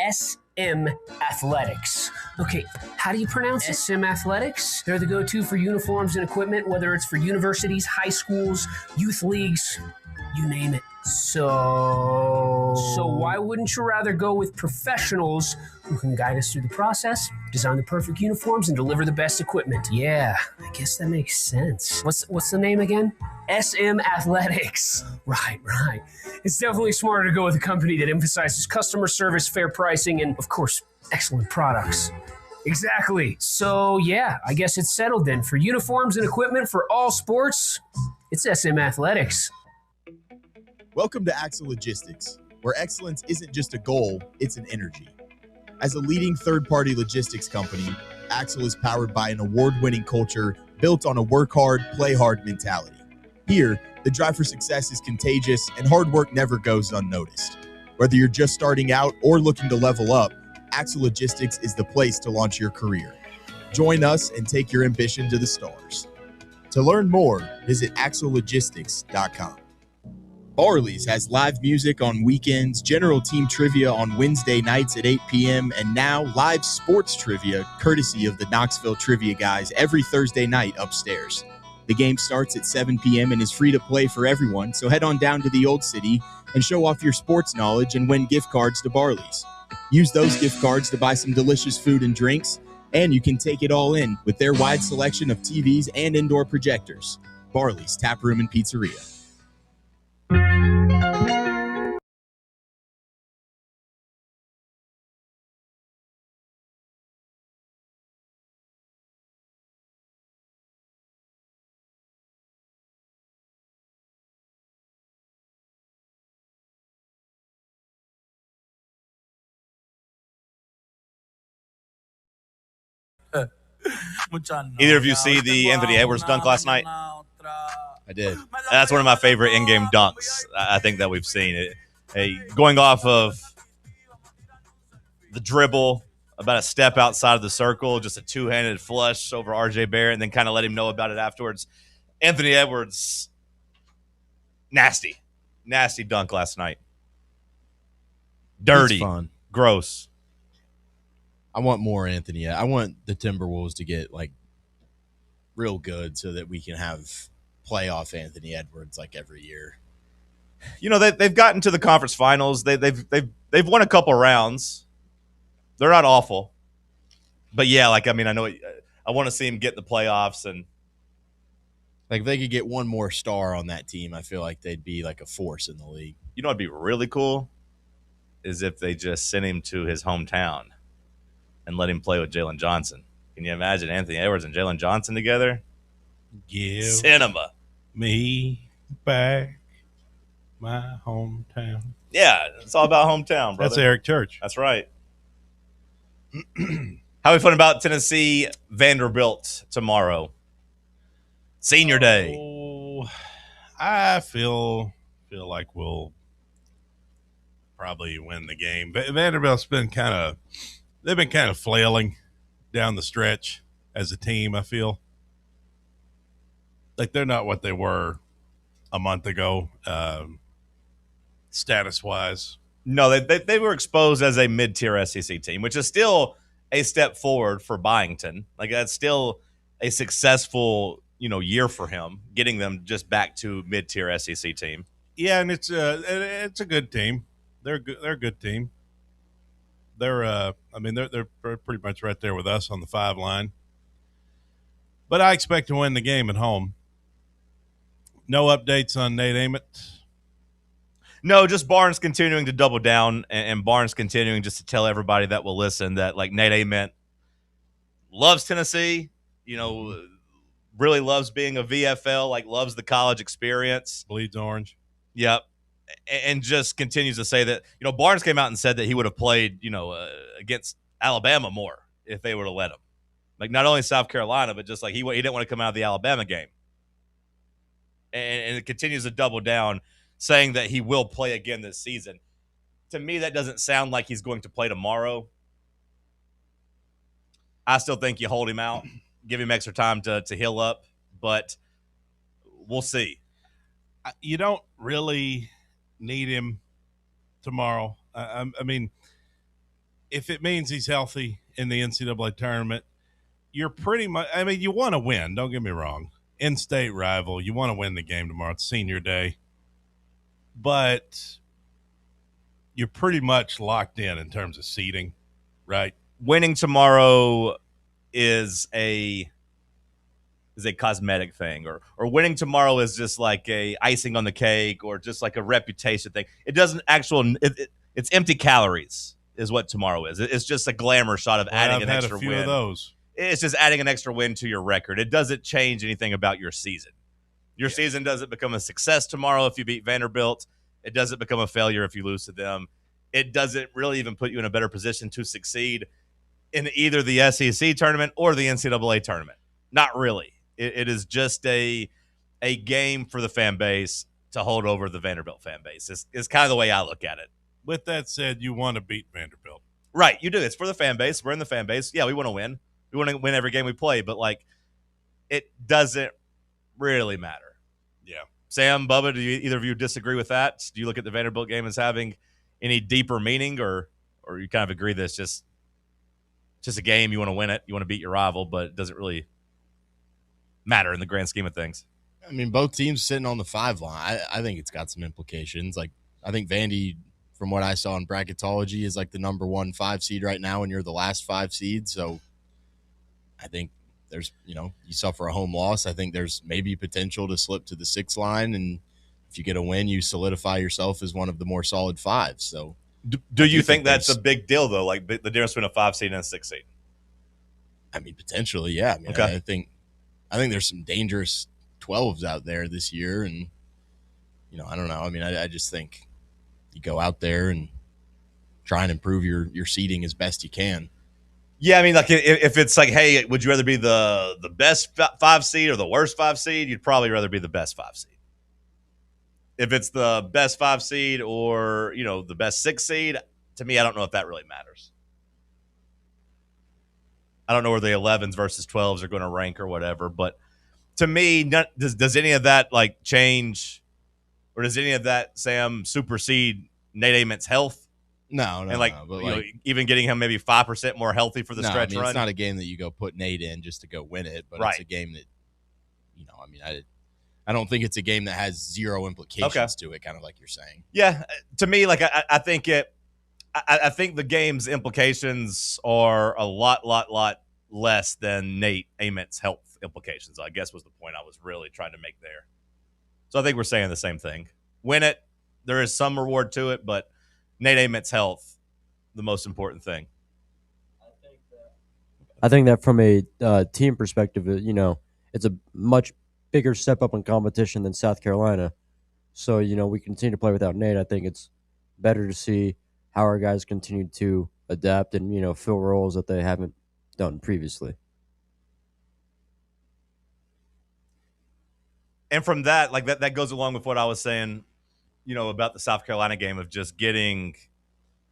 SM Athletics. Okay, how do you pronounce it? SM Athletics? They're the go-to for uniforms and equipment, whether it's for universities, high schools, youth leagues, you name it. So why wouldn't you rather go with professionals who can guide us through the process, design the perfect uniforms, and deliver the best equipment? Yeah, I guess that makes sense. What's the name again? SM Athletics. Right. It's definitely smarter to go with a company that emphasizes customer service, fair pricing, and, of course, excellent products. Exactly. So, yeah, I guess it's settled then. For uniforms and equipment for all sports, it's SM Athletics. Welcome to Axle Logistics, where excellence isn't just a goal, it's an energy. As a leading third-party logistics company, Axle is powered by an award-winning culture built on a work hard, play hard mentality. Here, the drive for success is contagious and hard work never goes unnoticed. Whether you're just starting out or looking to level up, Axle Logistics is the place to launch your career. Join us and take your ambition to the stars. To learn more, visit axlelogistics.com. Barley's has live music on weekends, general team trivia on Wednesday nights at 8 p.m., and now live sports trivia courtesy of the Knoxville Trivia Guys every Thursday night upstairs. The game starts at 7 p.m. and is free to play for everyone, so head on down to the Old City and show off your sports knowledge and win gift cards to Barley's. Use those gift cards to buy some delicious food and drinks, and you can take it all in with their wide selection of TVs and indoor projectors. Barley's Tap Room and Pizzeria. Either of you see the Anthony Edwards dunk last night? I did. That's one of my favorite in-game dunks I think that we've seen. Going off of the dribble, about a step outside of the circle, just a two-handed flush over RJ Barrett, and then kind of let him know about it afterwards. Anthony Edwards, nasty dunk last night. Dirty, fun. Gross. I want more Anthony. I want the Timberwolves to get real good so that we can have playoff Anthony Edwards every year. You know, they've gotten to the conference finals. They've won a couple rounds. They're not awful, but yeah, I know I want to see him get the playoffs, and if they could get one more star on that team, I feel like they'd be a force in the league. You know what'd be really cool is if they just sent him to his hometown and let him play with Jalen Johnson. Can you imagine Anthony Edwards and Jalen Johnson together? Give cinema me back my hometown. Yeah, it's all about hometown, brother. That's Eric Church. That's right. How we feeling about Tennessee Vanderbilt tomorrow? Senior Day. Oh, I feel feel like we'll probably win the game. Vanderbilt's been they've been kind of flailing down the stretch as a team, I feel. Like they're not what they were a month ago, status-wise. No, they were exposed as a mid-tier SEC team, which is still a step forward for Byington. Like that's still a successful, year for him, getting them just back to mid-tier SEC team. Yeah, and it's a good team. They're good. They're a good team. They're pretty much right there with us on the 5 line. But I expect to win the game at home. No updates on Nate Ament. No, just Barnes continuing to double down and Barnes continuing just to tell everybody that will listen that like Nate Ament loves Tennessee, really loves being a VFL, like loves the college experience. Bleeds orange. Yep. And just continues to say that, Barnes came out and said that he would have played, against Alabama more if they would have let him. Like not only South Carolina, but just like he didn't want to come out of the Alabama game. And it continues to double down, saying that he will play again this season. To me, that doesn't sound like he's going to play tomorrow. I still think you hold him out, give him extra time to heal up, but we'll see. You don't really need him tomorrow. I mean, if it means he's healthy in the NCAA tournament, you're pretty much – you want to win. Don't get me wrong. In-state rival. You want to win the game tomorrow. It's senior day. But you're pretty much locked in terms of seeding, right? Winning tomorrow is a cosmetic thing, or winning tomorrow is just like a icing on the cake, or just like a reputation thing. It doesn't it's empty calories is what tomorrow is. It's just a glamour shot of adding an extra win. I've had a few of those. It's just adding an extra win to your record. It doesn't change anything about your season. Your season doesn't become a success tomorrow if you beat Vanderbilt. It doesn't become a failure if you lose to them. It doesn't really even put you in a better position to succeed in either the SEC tournament or the NCAA tournament. Not really. It is just a game for the fan base to hold over the Vanderbilt fan base. It's kind of the way I look at it. With that said, you want to beat Vanderbilt. Right, you do. It's for the fan base. We're in the fan base. Yeah, we want to win. We want to win every game we play, but it doesn't really matter. Yeah. Sam, Bubba, do either of you disagree with that? Do you look at the Vanderbilt game as having any deeper meaning, or you kind of agree that it's just a game, you want to win it, you want to beat your rival, but it doesn't really matter in the grand scheme of things? I mean, both teams sitting on the 5 line. I think it's got some implications. Like, I think Vandy, from what I saw in bracketology, is like the number 1 5 seed right now, and you're the last 5 seed. So I think there's, you suffer a home loss. I think there's maybe potential to slip to the 6 line, and if you get a win, you solidify yourself as one of the more solid 5s. So, do you think that's a big deal though? Like the difference between a 5 seed and a 6 seed? I mean, potentially, yeah. I mean, okay. I think there's some dangerous 12s out there this year, and I don't know. I mean, I just think you go out there and try and improve your seeding as best you can. Yeah, I mean, like if it's like, hey, would you rather be the best 5 seed or the worst 5 seed? You'd probably rather be the best 5 seed. If it's the best 5 seed or, the best 6 seed, to me, I don't know if that really matters. I don't know where the 11s versus 12s are going to rank or whatever, but to me, does any of that change, or does any of that, Sam, supersede Nate Ament's health? No, and even getting him maybe 5% more healthy for the stretch run. It's not a game that you go put Nate in just to go win it, but It's a game that, I don't think it's a game that has zero implications to it, kind of like you're saying. Yeah, to me, I think I think the game's implications are a lot less than Nate Ament's health implications, I guess was the point I was really trying to make there. So I think we're saying the same thing. Win it, there is some reward to it, but Nate Ament's health, the most important thing. I think that from a team perspective, it's a much bigger step up in competition than South Carolina. So, we continue to play without Nate. I think it's better to see how our guys continue to adapt and, fill roles that they haven't done previously. And from that, that goes along with what I was saying about the South Carolina game of just getting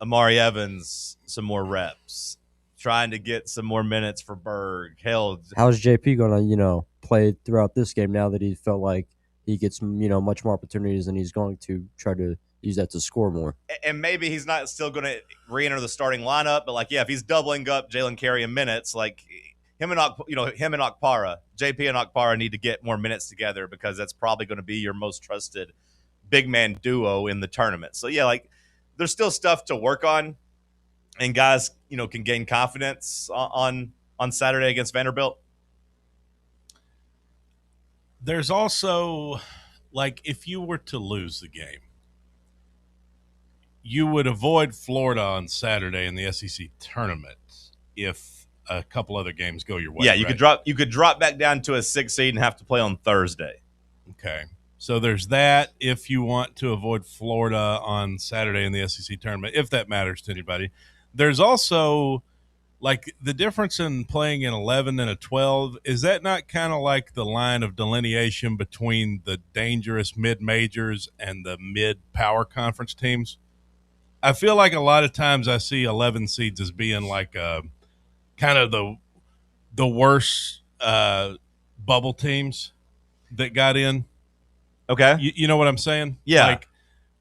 Amari Evans some more reps, trying to get some more minutes for Berg. Hell, how's JP going to, play throughout this game now that he felt like he gets, much more opportunities and he's going to try to use that to score more? And maybe he's not still going to re-enter the starting lineup, but if he's doubling up Jalen Carey in minutes, him and Okpara, JP and Okpara need to get more minutes together because that's probably going to be your most trusted big man duo in the tournament. So there's still stuff to work on, and guys, can gain confidence on Saturday against Vanderbilt. There's also, if you were to lose the game, you would avoid Florida on Saturday in the SEC tournament if a couple other games go your way. Yeah, you could drop back down to a 6 seed and have to play on Thursday. Okay. So there's that if you want to avoid Florida on Saturday in the SEC tournament, if that matters to anybody. There's also, the difference in playing an 11 and a 12, is that not kind of like the line of delineation between the dangerous mid-majors and the mid-power conference teams? I feel like a lot of times I see 11 seeds as being kind of the worst bubble teams that got in. Okay. You know what I'm saying? Yeah.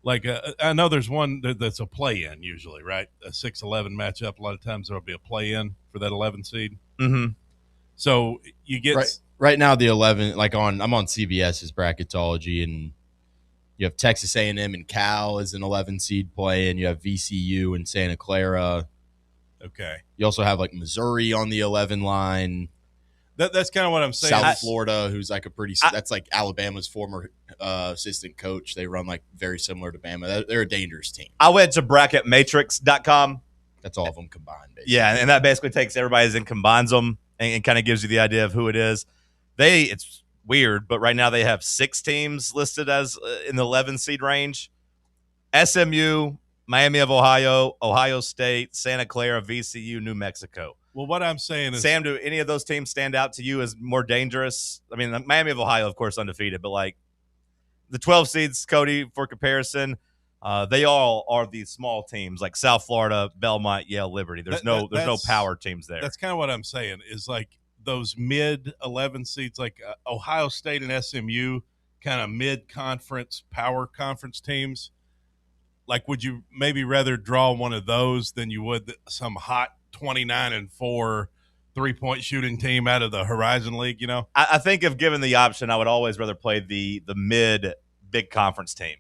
I know there's one that's a play-in usually, right? A 6-11 matchup. A lot of times there'll be a play-in for that 11 seed. Mm-hmm. So you get right now the 11. I'm on CBS's bracketology, and you have Texas A&M and Cal as an 11 seed play, and you have VCU and Santa Clara. Okay. You also have Missouri on the 11 line. That's kind of what I'm saying. South Florida, who's that's Alabama's former assistant coach. They run very similar to Bama. They're a dangerous team. I went to bracketmatrix.com. That's all of them combined, basically. Yeah, and that basically takes everybody's and combines them and kind of gives you the idea of who it is. It's weird, but right now they have 6 teams listed as in the 11 seed range. SMU, Miami of Ohio, Ohio State, Santa Clara, VCU, New Mexico. Well, what I'm saying is, Sam, do any of those teams stand out to you as more dangerous? I mean, Miami of Ohio, of course, undefeated, but the 12 seeds, Cody, for comparison, they all are these small teams like South Florida, Belmont, Yale, Liberty. There's no power teams there. That's kind of what I'm saying is those mid 11 seeds, Ohio State and SMU, kind of mid conference power conference teams. Would you maybe rather draw one of those than you would some hot 29-4 3-point shooting team out of the Horizon League? I think if given the option, I would always rather play the mid big conference team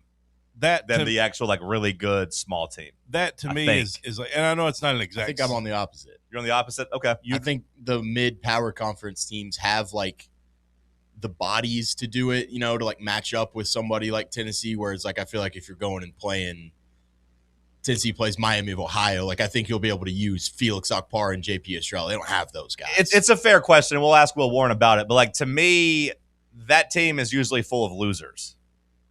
than the actual really good small team. That to me is and I know it's not an exact. I think I'm on the opposite. You're on the opposite. Okay. I think the mid power conference teams have the bodies to do it, to match up with somebody like Tennessee. Whereas I feel like if you're going and playing. Tennessee plays Miami of Ohio, I think you'll be able to use Felix Okpara and JP Estrella. They don't have those guys. It's a fair question. We'll ask Will Warren about it. But to me, that team is usually full of losers.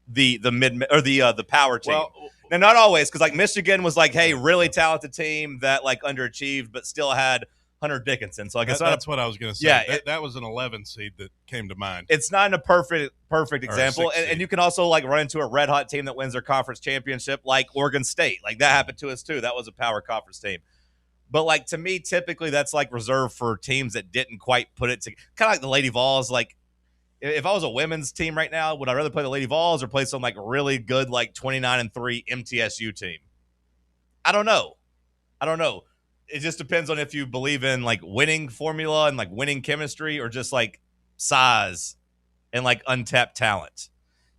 The mid or the power team. Well, now not always, because Michigan was really talented team that underachieved, but still had Hunter Dickinson. So that's what I was going to say. Yeah, that was an 11 seed that came to mind. It's not a perfect example, and you can also run into a red hot team that wins their conference championship, like Oregon State. That happened to us too. That was a power conference team. But to me, typically that's reserved for teams that didn't quite put it to kind of like the Lady Vols. If I was a women's team right now, would I rather play the Lady Vols or play some really good 29-3 MTSU team? I don't know. It just depends on if you believe in winning formula and winning chemistry or just size and untapped talent.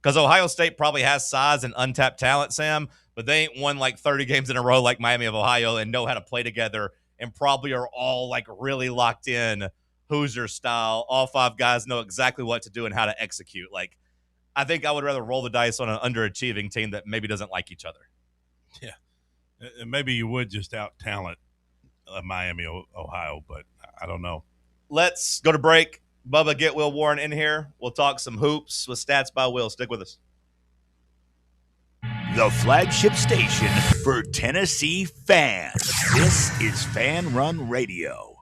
Because Ohio State probably has size and untapped talent, Sam, but they ain't won 30 games in a row like Miami of Ohio and know how to play together and probably are all really locked in Hoosier style. All 5 guys know exactly what to do and how to execute. I think I would rather roll the dice on an underachieving team that maybe doesn't like each other. Yeah. And maybe you would just out talent Miami, Ohio, but I don't know. Let's go to break. Bubba, get Will Warren in here. We'll talk some hoops with Stats by Will. Stick with us. The flagship station for Tennessee fans. This is Fan Run Radio.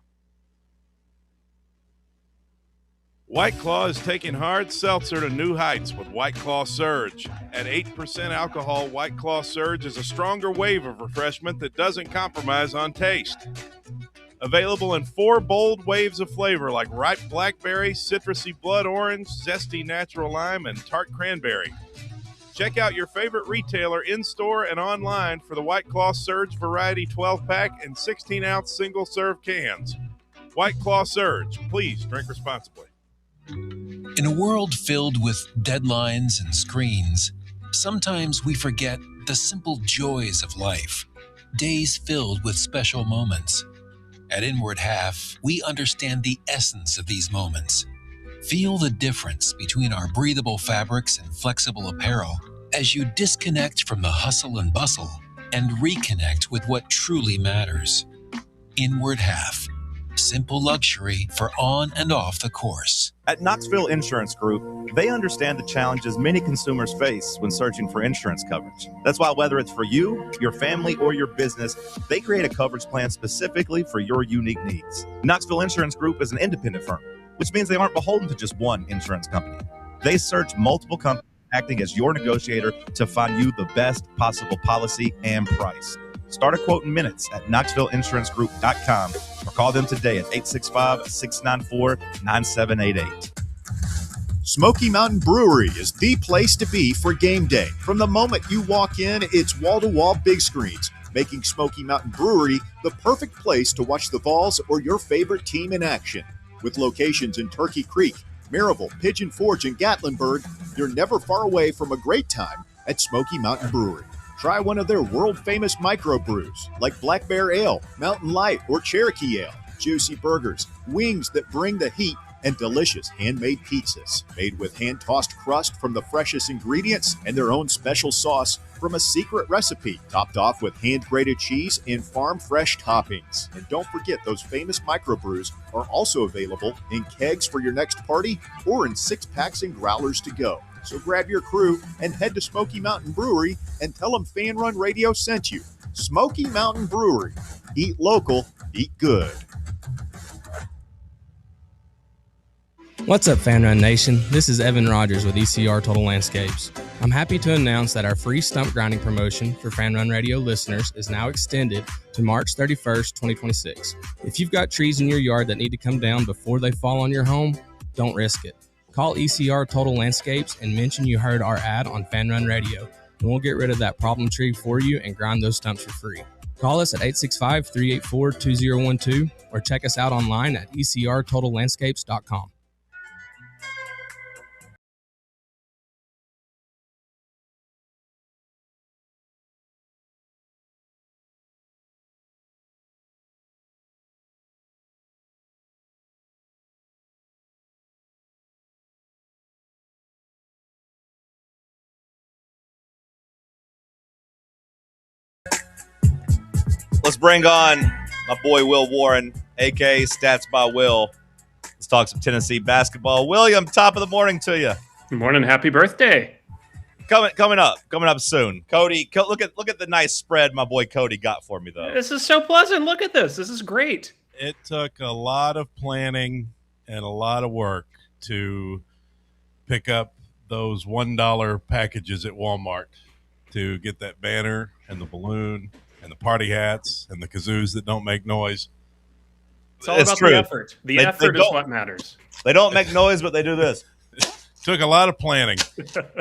White Claw is taking hard seltzer to new heights with White Claw Surge. At 8% alcohol, White Claw Surge is a stronger wave of refreshment that doesn't compromise on taste. Available in 4 bold waves of flavor like ripe blackberry, citrusy blood orange, zesty natural lime, and tart cranberry. Check out your favorite retailer in-store and online for the White Claw Surge Variety 12-pack and 16-ounce single-serve cans. White Claw Surge. Please drink responsibly. In a world filled with deadlines and screens, sometimes we forget the simple joys of life, days filled with special moments. At Inward Half, we understand the essence of these moments. Feel the difference between our breathable fabrics and flexible apparel as you disconnect from the hustle and bustle and reconnect with what truly matters. Inward Half. Simple luxury for on and off the course. At Knoxville Insurance Group, they understand the challenges many consumers face when searching for insurance coverage. That's why whether it's for you, your family, or your business, they create a coverage plan specifically for your unique needs. Knoxville Insurance Group is an independent firm, which means they aren't beholden to just one insurance company. They search multiple companies, acting as your negotiator to find you the best possible policy and price. Start a quote in minutes at KnoxvilleInsuranceGroup.com or call them today at 865-694-9788. Smoky Mountain Brewery is the place to be for game day. From the moment you walk in, it's wall-to-wall big screens, making Smoky Mountain Brewery the perfect place to watch the Vols or your favorite team in action. With locations in Turkey Creek, Maryville, Pigeon Forge, and Gatlinburg, you're never far away from a great time at Smoky Mountain Brewery. Try one of their world-famous microbrews like Black Bear Ale, Mountain Light, or Cherokee Ale. Juicy burgers, wings that bring the heat, and delicious handmade pizzas made with hand-tossed crust from the freshest ingredients and their own special sauce from a secret recipe, topped off with hand-grated cheese and farm-fresh toppings. And don't forget, those famous microbrews are also available in kegs for your next party or in 6-packs and growlers to go. So grab your crew and head to Smoky Mountain Brewery and tell them Fan Run Radio sent you. Smoky Mountain Brewery. Eat local, eat good. What's up, Fan Run Nation? This is Evan Rogers with ECR Total Landscapes. I'm happy to announce that our free stump grinding promotion for Fan Run Radio listeners is now extended to March 31st, 2026. If you've got trees in your yard that need to come down before they fall on your home, don't risk it. Call ECR Total Landscapes and mention you heard our ad on Fan Run Radio, and we'll get rid of that problem tree for you and grind those stumps for free. Call us at 865-384-2012 or check us out online at ecrtotallandscapes.com. Let's bring on my boy Will Warren, a.k.a. Stats by Will. Let's talk some Tennessee basketball. William, top of the morning to you. Good morning. Happy birthday. Coming up soon. Cody, look at the nice spread my boy Cody got for me, though. This is so pleasant. Look at this. This is great. It took a lot of planning and a lot of work to pick up those $1 packages at Walmart to get that banner and the balloon and the party hats and the kazoos that don't make noise. It's all about the effort. The effort is what matters. They don't make noise, but they do this. Took a lot of planning.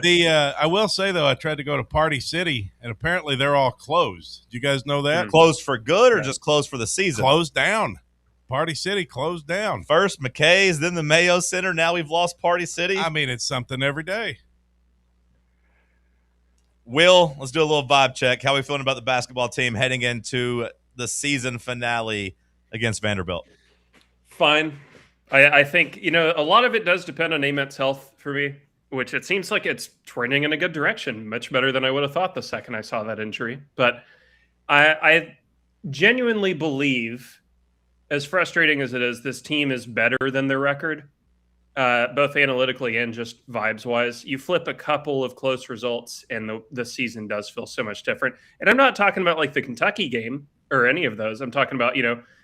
I will say, though, I tried to go to Party City, and apparently they're all closed. Do you guys know that? Closed for good or just closed for the season? Closed down. Party City closed down. First McKay's, then the Mayo Center. Now we've lost Party City. I mean, it's something every day. Will, let's do a little vibe check. How are we feeling about the basketball team heading into the season finale against Vanderbilt? Fine. I think, a lot of it does depend on Amet's health for me, which it seems like it's trending in a good direction, much better than I would have thought the second I saw that injury. But I genuinely believe, as frustrating as it is, this team is better than their record, both analytically and just vibes-wise. You flip a couple of close results, and the season does feel so much different. And I'm not talking about like the Kentucky game or any of those. I'm talking about,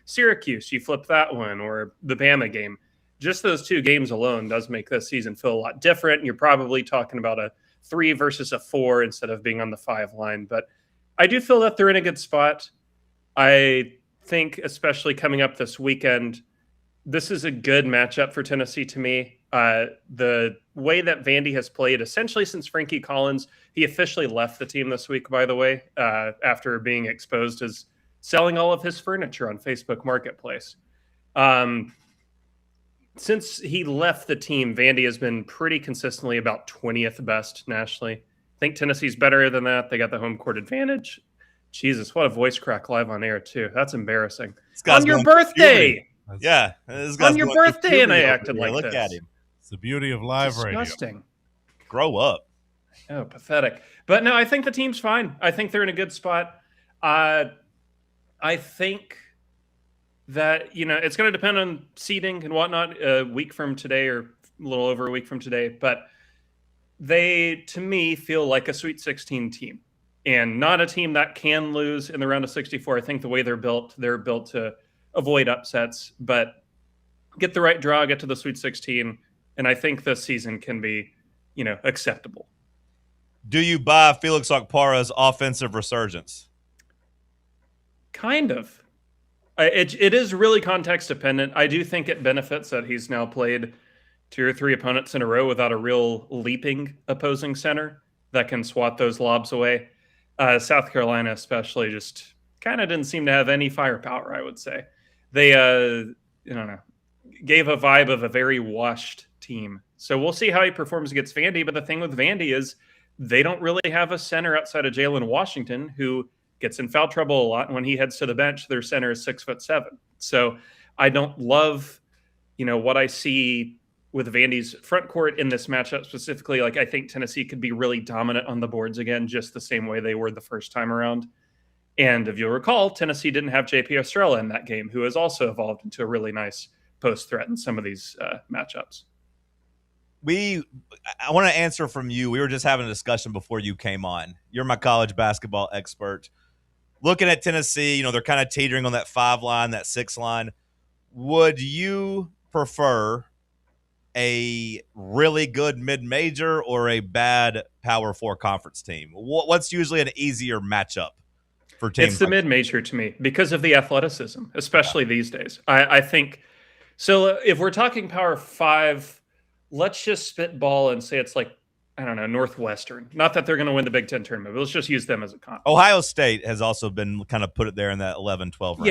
Syracuse, you flip that one, or the Bama game. just those 2 games alone does make this season feel a lot different. You're probably talking about a 3 versus a 4 instead of being on the 5 line. But I do feel that they're in a good spot. I think, especially coming up this weekend, this is a good matchup for Tennessee to me. The way that Vandy has played essentially since Frankie Collins, he officially left the team this week, by the way, after being exposed as selling all of his furniture on Facebook Marketplace. Since he left the team, Vandy has been pretty consistently about 20th best nationally. I think Tennessee's better than that. They got the home court advantage. Jesus, what a voice crack live on air, too. That's embarrassing. On your birthday! Yeah. On your birthday, and I acted like Look this. at him. It's the beauty of live radio. Disgusting. Grow up. Oh, pathetic. But no, I think the team's fine. I think they're in a good spot. I think that, it's going to depend on seeding and whatnot a week from today or a little over a week from today. But they, to me, feel like a Sweet 16 team and not a team that can lose in the round of 64. I think the way they're built to avoid upsets, but get the right draw, get to the Sweet 16. And I think this season can be, acceptable. Do you buy Felix Okpara's offensive resurgence? Kind of. It is really context dependent. I do think it benefits that he's now played 2 or 3 opponents in a row without a real leaping opposing center that can swat those lobs away. South Carolina especially just kind of didn't seem to have any firepower, I would say. They, gave a vibe of a very washed team. So we'll see how he performs against Vandy. But the thing with Vandy is they don't really have a center outside of Jalen Washington, who gets in foul trouble a lot. And when he heads to the bench, their center is 6'7". So I don't love, what I see with Vandy's front court in this matchup specifically. Like, I think Tennessee could be really dominant on the boards again, just the same way they were the first time around. And if you'll recall, Tennessee didn't have JP Estrella in that game, who has also evolved into a really nice post threat in some of these matchups. I want to answer from you. We were just having a discussion before you came on. You're my college basketball expert. Looking at Tennessee, they're kind of teetering on that 5 line, that 6 line. Would you prefer a really good mid-major or a bad Power 4 conference team? What's usually an easier matchup for teams? It's the mid-major to me because of the athleticism, especially these days. I think so. If we're talking Power 5, let's just spitball and say it's like, I don't know, Northwestern. Not that they're going to win the Big Ten tournament, but let's just use them as a comp. Ohio State has also been kind of put it there in that 11-12 range.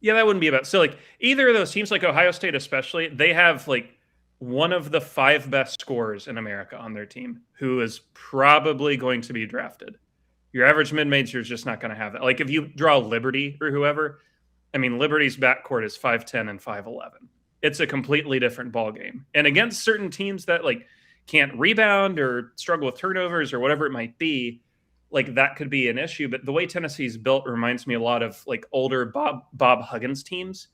Yeah, that wouldn't be bad. So, like, either of those teams, like Ohio State especially, they have, like, one of the 5 best scorers in America on their team who is probably going to be drafted. Your average mid-major is just not going to have that. Like, if you draw Liberty or whoever, I mean, Liberty's backcourt is 5'10" and 5'11". It's a completely different ball game. And against certain teams that, like, can't rebound or struggle with turnovers or whatever it might be, like, that could be an issue. But the way Tennessee's built reminds me a lot of, like, older Bob Huggins teams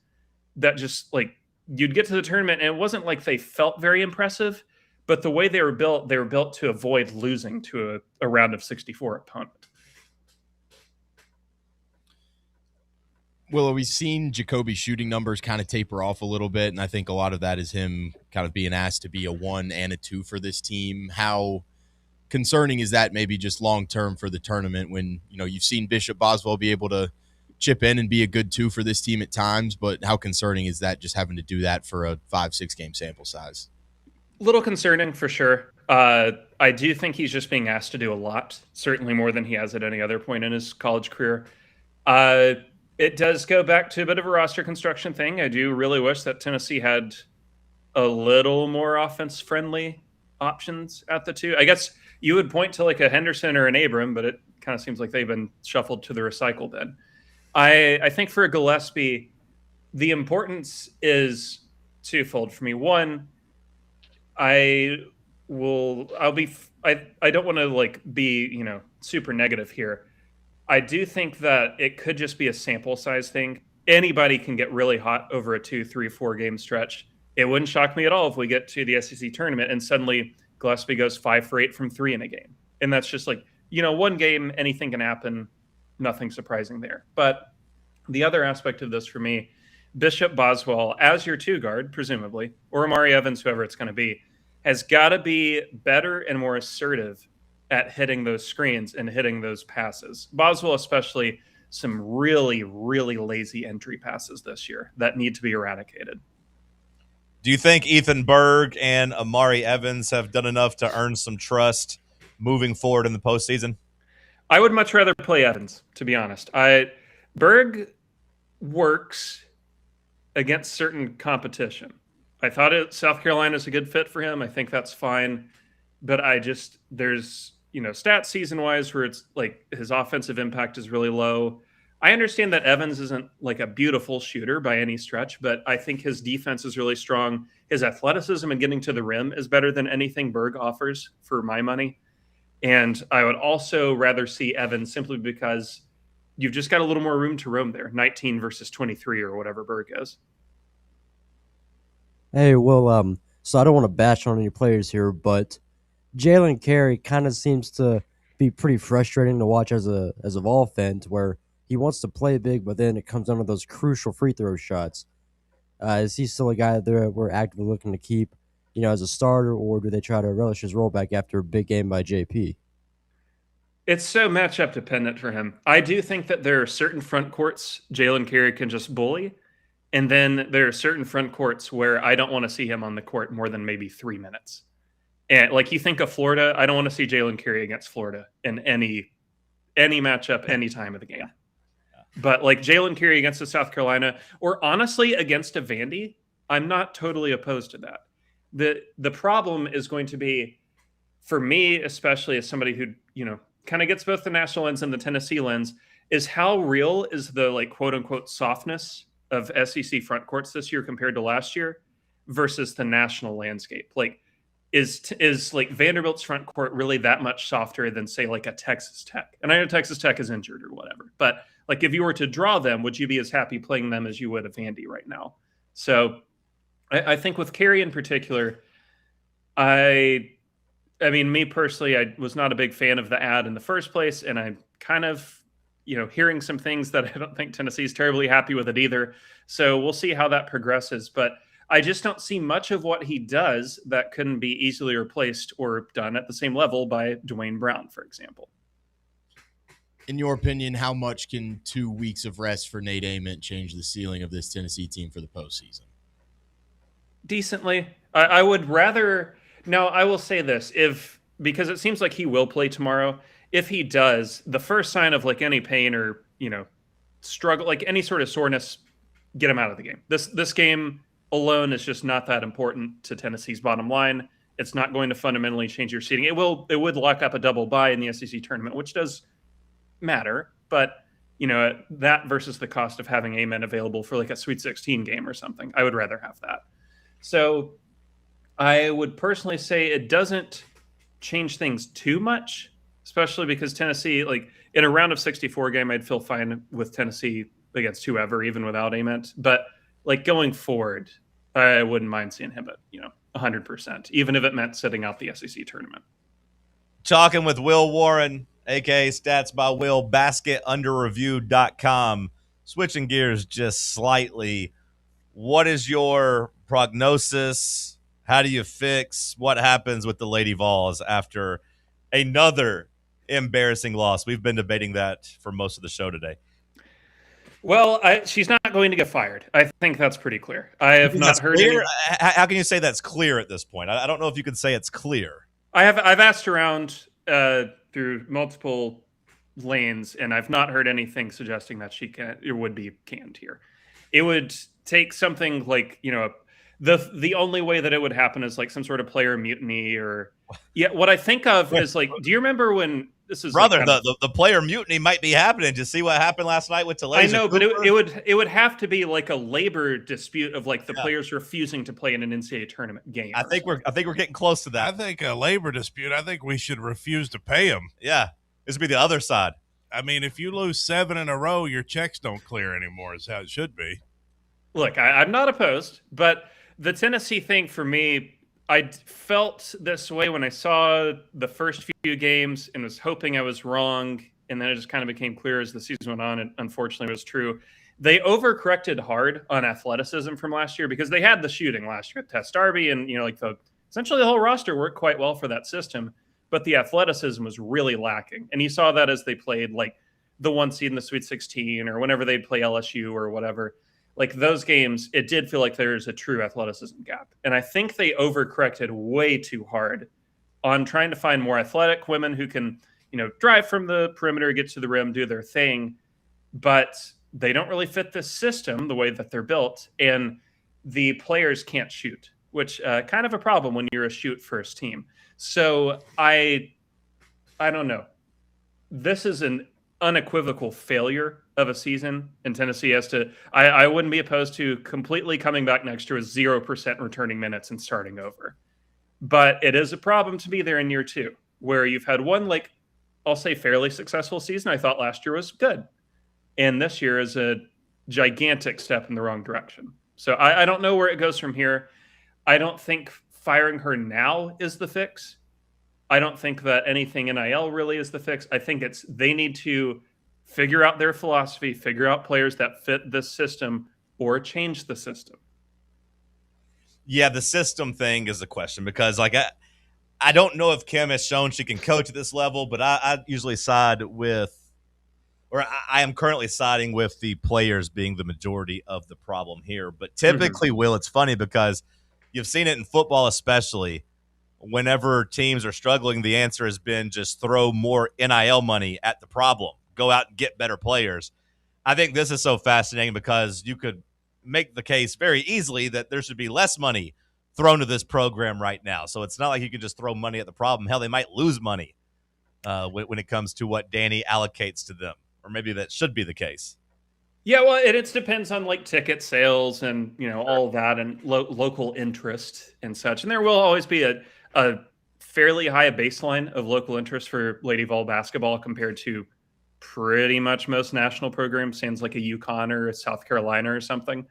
that just, like, you'd get to the tournament and it wasn't like they felt very impressive, but the way they were built to avoid losing to a round of 64 opponent. Well, we've seen Jacoby's shooting numbers kind of taper off a little bit, and I think a lot of that is him kind of being asked to be a 1 and a 2 for this team. How concerning is that maybe just long-term for the tournament when, you've seen Bishop Boswell be able to chip in and be a good 2 for this team at times, but how concerning is that just having to do that for a 5-6 game sample size? A little concerning for sure. I do think he's just being asked to do a lot, certainly more than he has at any other point in his college career. It does go back to a bit of a roster construction thing. I do really wish that Tennessee had a little more offense-friendly options at the 2. I guess you would point to like a Henderson or an Abram, but it kind of seems like they've been shuffled to the recycle bin. I think for Gillespie, the importance is twofold for me. One, I don't want to like be, super negative here. I do think that it could just be a sample size thing. Anybody can get really hot over a 2, 3, 4 game stretch. It wouldn't shock me at all if we get to the SEC tournament and suddenly Gillespie goes 5 for 8 from 3 in a game. And that's just like, one game, anything can happen. Nothing surprising there. But the other aspect of this for me, Bishop Boswell as your two guard, presumably, or Amari Evans, whoever it's going to be, has got to be better and more assertive at hitting those screens and hitting those passes. Boswell, especially, some really, really lazy entry passes this year that need to be eradicated. Do you think Ethan Berg and Amari Evans have done enough to earn some trust moving forward in the postseason? I would much rather play Evans, to be honest. Berg works against certain competition. I thought South Carolina is a good fit for him. I think that's fine. But there's, stats season-wise where it's like his offensive impact is really low. I understand that Evans isn't like a beautiful shooter by any stretch, but I think his defense is really strong. His athleticism and getting to the rim is better than anything Berg offers for my money. And I would also rather see Evans simply because you've just got a little more room to roam there, 19 versus 23 or whatever Berg is. Hey, well, so I don't want to bash on any players here, but Jalen Carey kind of seems to be pretty frustrating to watch as of offense, where he wants to play big, but then it comes down to those crucial free throw shots. Is he still a guy that we're actively looking to keep, as a starter, or do they try to relish his rollback after a big game by JP? It's so matchup dependent for him. I do think that there are certain front courts Jalen Carey can just bully, and then there are certain front courts where I don't want to see him on the court more than maybe 3 minutes. And like you think of Florida, I don't want to see Jalen Carey against Florida in any matchup, any time of the game. But like Jalen Carey against the South Carolina, or honestly against a Vandy, I'm not totally opposed to that. The problem is going to be, for me, especially as somebody who, kind of gets both the national lens and the Tennessee lens, is how real is the like quote unquote softness of SEC front courts this year compared to last year versus the national landscape. Like, is like Vanderbilt's front court really that much softer than say like a Texas Tech? And I know Texas Tech is injured or whatever, but like if you were to draw them, would you be as happy playing them as you would a Vandy right now? So I think with Carey in particular, I mean, me personally, I was not a big fan of the ad in the first place, and I'm kind of, hearing some things that I don't think Tennessee's terribly happy with it either. So we'll see how that progresses. But I just don't see much of what he does that couldn't be easily replaced or done at the same level by Dwayne Brown, for example. In your opinion, how much can 2 weeks of rest for Nate Ament change the ceiling of this Tennessee team for the postseason? Decently. I would rather... Now, I will say this, because it seems like he will play tomorrow. If he does, the first sign of like any pain or, struggle, like any sort of soreness, get him out of the game. This game alone is just not that important to Tennessee's bottom line. It's not going to fundamentally change your seeding. It would lock up a double bye in the SEC tournament, which does matter, but that versus the cost of having Amen available for like a Sweet 16 game or something, I would rather have that. So I would personally say it doesn't change things too much, especially because Tennessee, like in a round of 64 game, I'd feel fine with Tennessee against whoever, even without Ament. But like going forward, I wouldn't mind seeing him at 100%, even if it meant sitting out the SEC tournament. Talking with Will Warren, aka Stats by Will, basketunderreview.com. Switching gears just slightly, what is your prognosis? How do you fix what happens with the Lady Vols after another embarrassing loss? We've been debating that for most of the show today. Well, she's not going to get fired. I think that's pretty clear. I have not heard any... How can you say that's clear at this point? I don't know if you can say it's clear. I've asked around through multiple lanes, and I've not heard anything suggesting that she would be canned here. It would take something like, the only way that it would happen is like some sort of player mutiny or what I think of is like, do you remember when this is brother, like the player mutiny might be happening. Just see what happened last night with Talay. I know, but it would have to be like a labor dispute of like the players refusing to play in an NCAA tournament game. I think we're getting close to that. I think a labor dispute. I think we should refuse to pay them. Yeah, this would be the other side. I mean, if you lose 7 in a row, your checks don't clear anymore. Is how it should be. Look, I'm not opposed, but the Tennessee thing for me, I felt this way when I saw the first few games and was hoping I was wrong. And then it just kind of became clear as the season went on. And unfortunately, it was true they overcorrected hard on athleticism from last year because they had the shooting last year at Test Darby, and essentially the whole roster worked quite well for that system, but the athleticism was really lacking. And you saw that as they played like the 1 seed in the Sweet 16 or whenever they'd play LSU or whatever. Like those games, it did feel like there's a true athleticism gap. And I think they overcorrected way too hard on trying to find more athletic women who can, drive from the perimeter, get to the rim, do their thing. But they don't really fit this system the way that they're built. And the players can't shoot, which kind of a problem when you're a shoot first team. So I don't know. This is an unequivocal failure of a season in Tennessee I wouldn't be opposed to completely coming back next year with 0% returning minutes and starting over. But it is a problem to be there in year 2, where you've had one, I'll say fairly successful season. I thought last year was good. And this year is a gigantic step in the wrong direction. So I don't know where it goes from here. I don't think firing her now is the fix. I don't think that anything NIL really is the fix. I think they need to figure out their philosophy, figure out players that fit this system, or change the system. Yeah, the system thing is the question because, I don't know if Kim has shown she can coach at this level, but I usually side with, or I am currently siding with the players being the majority of the problem here. But typically, Will, it's funny because you've seen it in football especially. Whenever teams are struggling, the answer has been just throw more NIL money at the problem. Go out and get better players. I think this is so fascinating because you could make the case very easily that there should be less money thrown to this program right now. So it's not like you can just throw money at the problem. Hell, they might lose money when it comes to what Danny allocates to them. Or maybe that should be the case. Yeah, well, it depends on ticket sales and all that and local interest and such. And there will always be a fairly high baseline of local interest for Lady Vol basketball compared to pretty much most national programs, sounds like a UConn or a South Carolina or something.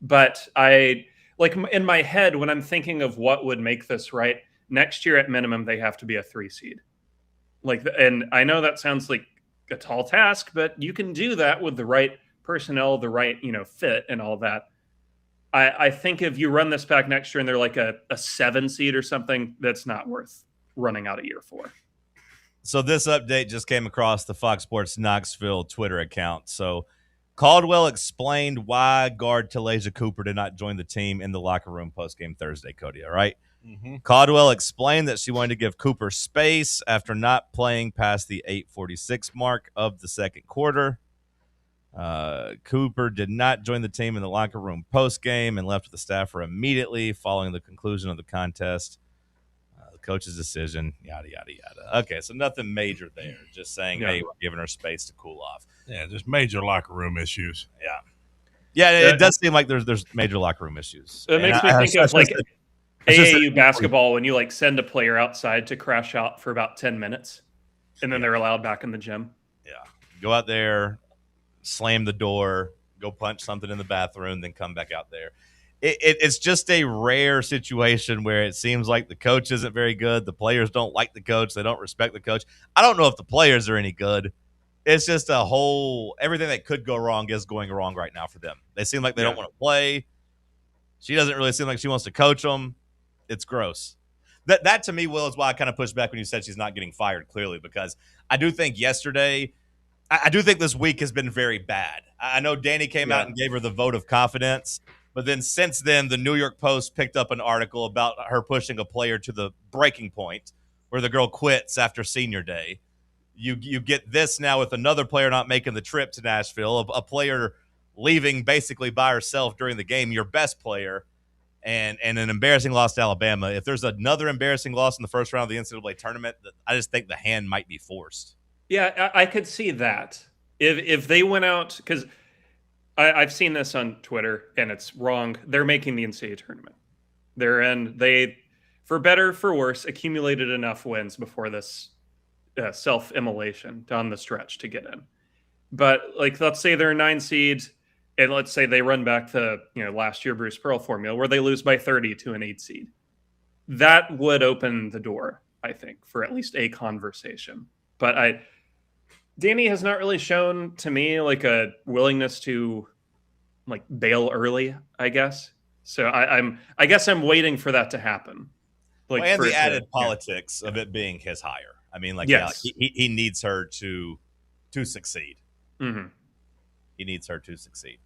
But in my head, when I'm thinking of what would make this right, next year at minimum, they have to be a 3 seed. And I know that sounds like a tall task, but you can do that with the right personnel, the right, fit and all that. I think if you run this back next year and they're like a 7 seed or something, that's not worth running out of year 4. So this update just came across the Fox Sports Knoxville Twitter account. So Caldwell explained why guard Talasia Cooper did not join the team in the locker room postgame Thursday, Cody, all right? Mm-hmm. Caldwell explained that she wanted to give Cooper space after not playing past the 8:46 mark of the second quarter. Cooper did not join the team in the locker room postgame and left with the staffer immediately following the conclusion of the contest. The coach's decision, yada, yada, yada. Okay, so nothing major there. Just saying, hey, we're giving her space to cool off. Yeah, just major locker room issues. Yeah. Yeah, it does seem like there's major locker room issues. It makes me think of AAU basketball when you send a player outside to crash out for about 10 minutes and then they're allowed back in the gym. Yeah. Go out there, slam the door, go punch something in the bathroom, then come back out there. It's just a rare situation where it seems like the coach isn't very good. The players don't like the coach. They don't respect the coach. I don't know if the players are any good. It's just everything that could go wrong is going wrong right now for them. They seem like they don't want to play. She doesn't really seem like she wants to coach them. It's gross. That to me, Will, is why I kind of pushed back when you said she's not getting fired, clearly, because I do think I do think this week has been very bad. I know Danny came out and gave her the vote of confidence, but then since then, the New York Post picked up an article about her pushing a player to the breaking point where the girl quits after senior day. You get this now with another player not making the trip to Nashville, a player leaving basically by herself during the game, your best player, and an embarrassing loss to Alabama. If there's another embarrassing loss in the first round of the NCAA tournament, I just think the hand might be forced. Yeah, I could see that. If they went out, because I've seen this on Twitter, and it's wrong. They're making the NCAA tournament. They, for better, for worse, accumulated enough wins before this self-immolation down the stretch to get in. But let's say they're 9 seeds, and let's say they run back to last year Bruce Pearl formula where they lose by 30 to an 8 seed. That would open the door, I think, for at least a conversation. But Danny has not really shown to me a willingness to like bail early, I guess. So I guess I'm waiting for that to happen. Like and for the it added to, politics of it being his hire. I mean, like, Yes. he needs her to succeed. Mhm. He needs her to succeed.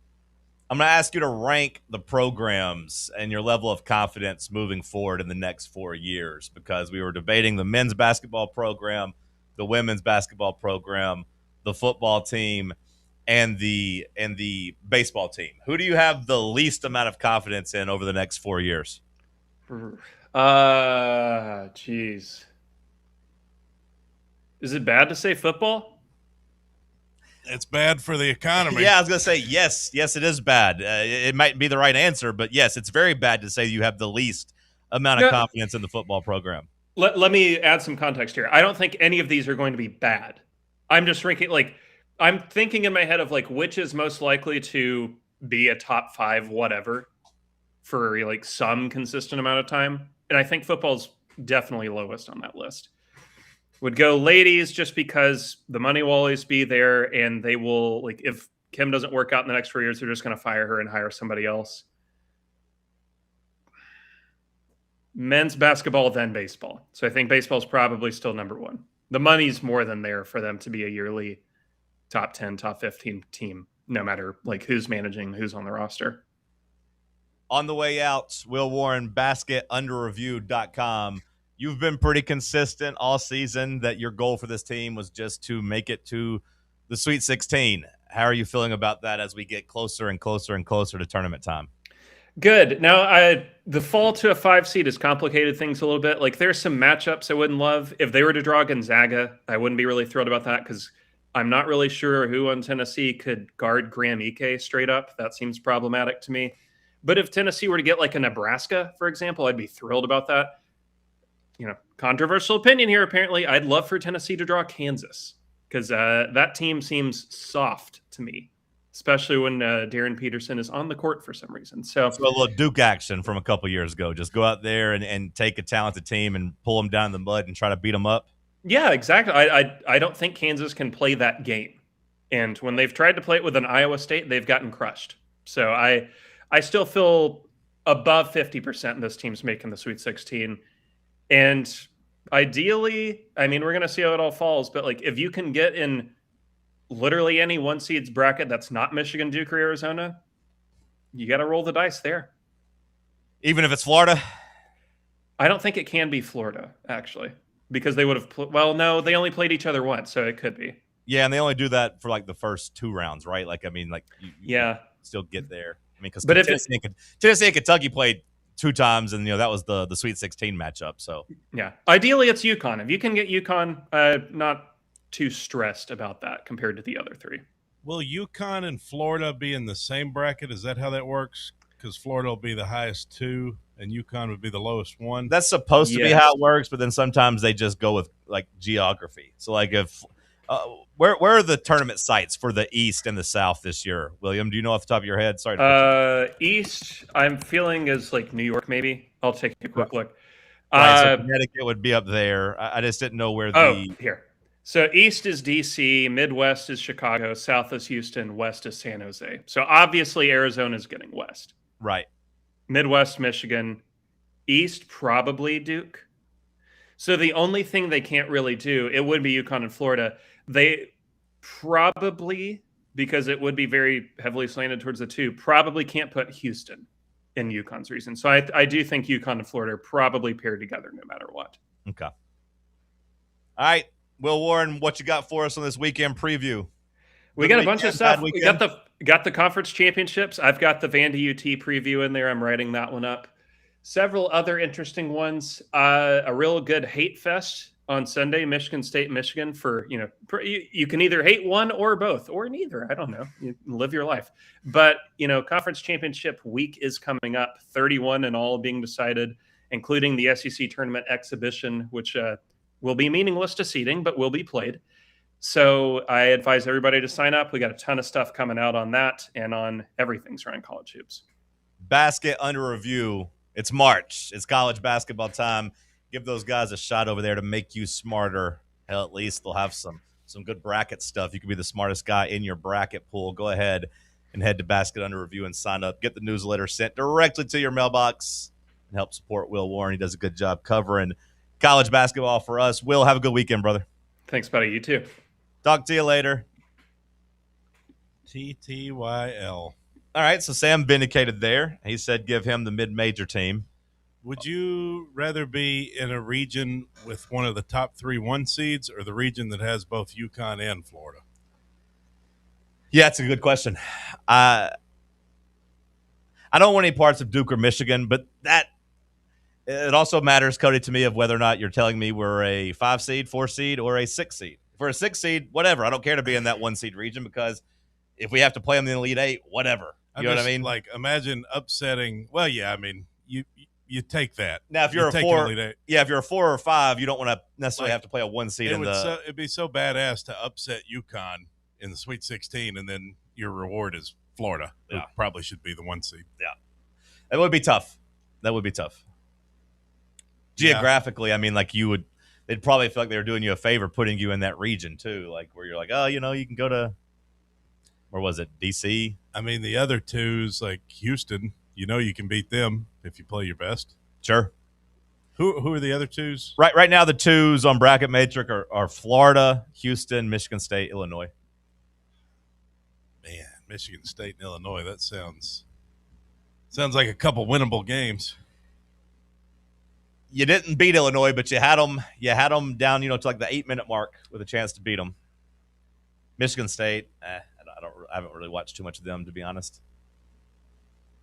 I'm going to ask you to rank the programs and your level of confidence moving forward in the next 4 years, because we were debating the men's basketball program, the women's basketball program, the football team, and the baseball team. Who do you have the least amount of confidence in over the next 4 years? Jeez. Is it bad to say football? It's bad for the economy. Yeah, I was going to say yes. Yes, it is bad. It might be the right answer, but yes, it's very bad to say you have the least amount of confidence in the football program. Let me add some context here. I don't think any of these are going to be bad. I'm just ranking, like, I'm thinking in my head of like which is most likely to be a top 5 whatever for like some consistent amount of time. And I think football's definitely lowest on that list. Would go ladies just because the money will always be there, and they will, like, if Kim doesn't work out in the next 4 years, they're just going to fire her and hire somebody else. Men's basketball, then baseball. So I think baseball is probably still number 1. The money's more than there for them to be a yearly top 10, top 15 team, no matter like who's managing, who's on the roster. On the way out, Will Warren, basketunderreview.com. You've been pretty consistent all season that your goal for this team was just to make it to the Sweet 16. How are you feeling about that as we get closer and closer and closer to tournament time? Good. Now, the fall to a 5 seed has complicated things a little bit. Like, there's some matchups I wouldn't love. If they were to draw Gonzaga, I wouldn't be really thrilled about that because I'm not really sure who on Tennessee could guard Graham Ike straight up. That seems problematic to me. But if Tennessee were to get like a Nebraska, for example, I'd be thrilled about that. You know, controversial opinion here, apparently. I'd love for Tennessee to draw Kansas because that team seems soft to me, especially when Darren Peterson is on the court for some reason. So a little Duke action from a couple years ago. Just go out there and take a talented team and pull them down in the mud and try to beat them up. Yeah, exactly. I don't think Kansas can play that game. And when they've tried to play it with an Iowa State, they've gotten crushed. So I still feel above 50% this team's making the Sweet 16. And ideally, I mean, we're going to see how it all falls. But like, if you can get in literally any 1 seeds bracket that's not Michigan, Duke, or Arizona, you got to roll the dice there. Even if it's Florida? I don't think it can be Florida, actually, because they would have well, no, they only played each other once, so it could be. Yeah, and they only do that for like the first 2 rounds, right? Like, I mean, like, you can still get there. I mean, because Tennessee and Kentucky played 2 times, and that was the Sweet 16 matchup. So yeah, ideally it's UConn. If you can get UConn, not too stressed about that compared to the other 3. Will UConn and Florida be in the same bracket? Is that how that works? Because Florida will be the highest 2, and UConn would be the lowest 1. That's supposed to be how it works, but then sometimes they just go with like geography. So like if where are the tournament sites for the East and the South this year, William? Do you know off the top of your head? Sorry. East, I'm feeling is like New York, maybe. I'll take a quick look. Right, so Connecticut would be up there. I just didn't know where here. So East is DC, Midwest is Chicago, South is Houston, West is San Jose. So obviously Arizona is getting West. Right. Midwest, Michigan. East, probably Duke. So the only thing they can't really do, it would be UConn and Florida. They probably, because it would be very heavily slanted towards the 2, probably can't put Houston in UConn's reason. So I do think UConn and Florida are probably paired together no matter what. Okay. All right. Will Warren, what you got for us on this weekend preview? We got a bunch of stuff. We got the conference championships. I've got the Vandy UT preview in there. I'm writing that one up. Several other interesting ones. A real good hate fest on Sunday, Michigan State, Michigan. For you can either hate one or both or neither. I don't know. You live your life. But conference championship week is coming up. 31 in all being decided, including the SEC tournament exhibition, which will be meaningless to seeding, but will be played. So I advise everybody to sign up. We got a ton of stuff coming out on that and on everything surrounding college hoops. Basket under review. It's March. It's college basketball time. Give those guys a shot over there to make you smarter. Hell, at least they'll have some good bracket stuff. You can be the smartest guy in your bracket pool. Go ahead and head to Basket Under Review and sign up. Get the newsletter sent directly to your mailbox and help support Will Warren. He does a good job covering college basketball for us. Will, have a good weekend, brother. Thanks, buddy. You too. Talk to you later. TTYL. All right, so Sam vindicated there. He said give him the mid-major team. Would you rather be in a region with one of the top 3 1 seeds or the region that has both UConn and Florida? Yeah, that's a good question. I don't want any parts of Duke or Michigan, but it also matters, Cody, to me of whether or not you're telling me we're a 5 seed, 4 seed, or a 6 seed. If we're a 6 seed, whatever. I don't care to be in that 1 seed region because if we have to play them in the Elite 8, whatever. You know what I mean? Like, imagine upsetting. Well, yeah, I mean, you take that. Now, if you're a 4, if you're a 4 or 5, you don't want to necessarily have to play a 1 seed it'd be so badass to upset UConn in the Sweet 16, and then your reward is Florida. Yeah. Who probably should be the 1 seed. Yeah, that would be tough. Geographically, I mean, like they'd probably feel like they were doing you a favor putting you in that region too, like where you're like, oh, you can go to, where was it, DC? I mean, the other two's like Houston. You can beat them if you play your best. Sure. Who are the other twos? Right now, the twos on Bracket Matrix are Florida, Houston, Michigan State, Illinois. Man, Michigan State and Illinois. That sounds like a couple winnable games. You didn't beat Illinois, but you had them down, to like the 8-minute mark with a chance to beat them. Michigan State, I haven't really watched too much of them, to be honest.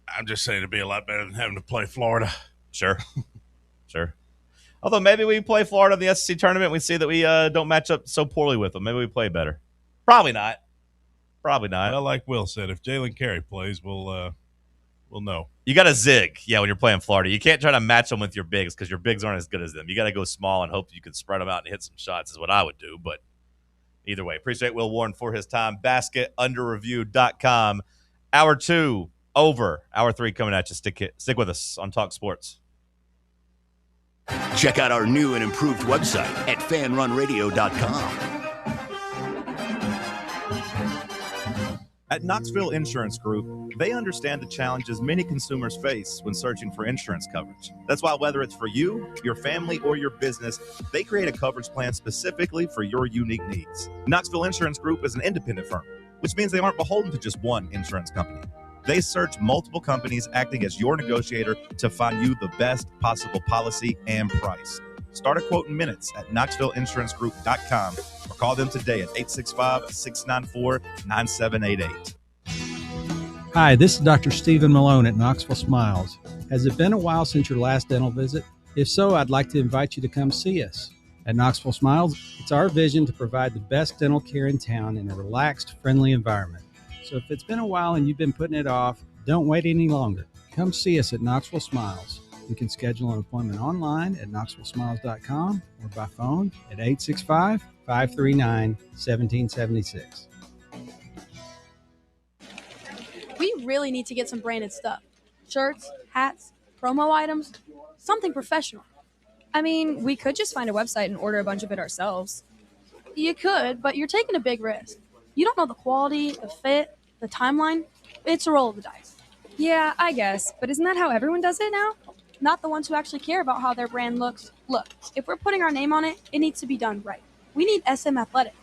I'm just saying it'd be a lot better than having to play Florida. Sure. Although maybe we play Florida in the SEC tournament, we see that we don't match up so poorly with them. Maybe we play better. Probably not. Well, like Will said, if Jalen Carey plays, we'll know. You got to zig, when you're playing Florida. You can't try to match them with your bigs because your bigs aren't as good as them. You got to go small and hope you can spread them out and hit some shots is what I would do. But either way, appreciate Will Warren for his time. BasketUnderReview.com. Hour 2 over. Hour 3 coming at you. Stick with us on Talk Sports. Check out our new and improved website at fanrunradio.com. At Knoxville Insurance Group, they understand the challenges many consumers face when searching for insurance coverage. That's why whether it's for you, your family, or your business, they create a coverage plan specifically for your unique needs. Knoxville Insurance Group is an independent firm, which means they aren't beholden to just one insurance company. They search multiple companies acting as your negotiator to find you the best possible policy and price. Start a quote in minutes at KnoxvilleInsuranceGroup.com or call them today at 865-694-9788. Hi, this is Dr. Stephen Malone at Knoxville Smiles. Has it been a while since your last dental visit? If so, I'd like to invite you to come see us. At Knoxville Smiles, it's our vision to provide the best dental care in town in a relaxed, friendly environment. So if it's been a while and you've been putting it off, don't wait any longer. Come see us at Knoxville Smiles. You can schedule an appointment online at knoxvillesmiles.com or by phone at 865-539-1776. We really need to get some branded stuff. Shirts, hats, promo items, something professional. I mean, we could just find a website and order a bunch of it ourselves. You could, but you're taking a big risk. You don't know the quality, the fit, the timeline. It's a roll of the dice. Yeah, I guess, but isn't that how everyone does it now? Not the ones who actually care about how their brand looks. Look, if we're putting our name on it, it needs to be done right. We need SM Athletics.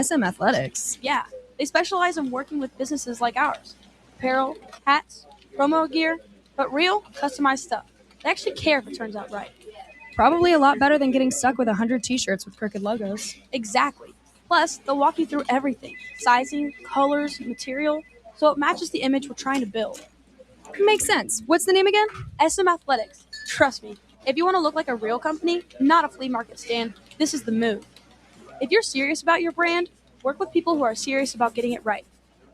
SM Athletics? Yeah, they specialize in working with businesses like ours. Apparel, hats, promo gear, but real, customized stuff. They actually care if it turns out right. Probably a lot better than getting stuck with 100 t-shirts with crooked logos. Exactly. Plus, they'll walk you through everything. Sizing, colors, material, so it matches the image we're trying to build. Makes sense. What's the name again? SM Athletics. Trust me, if you want to look like a real company, not a flea market stand, this is the move. If you're serious about your brand, work with people who are serious about getting it right.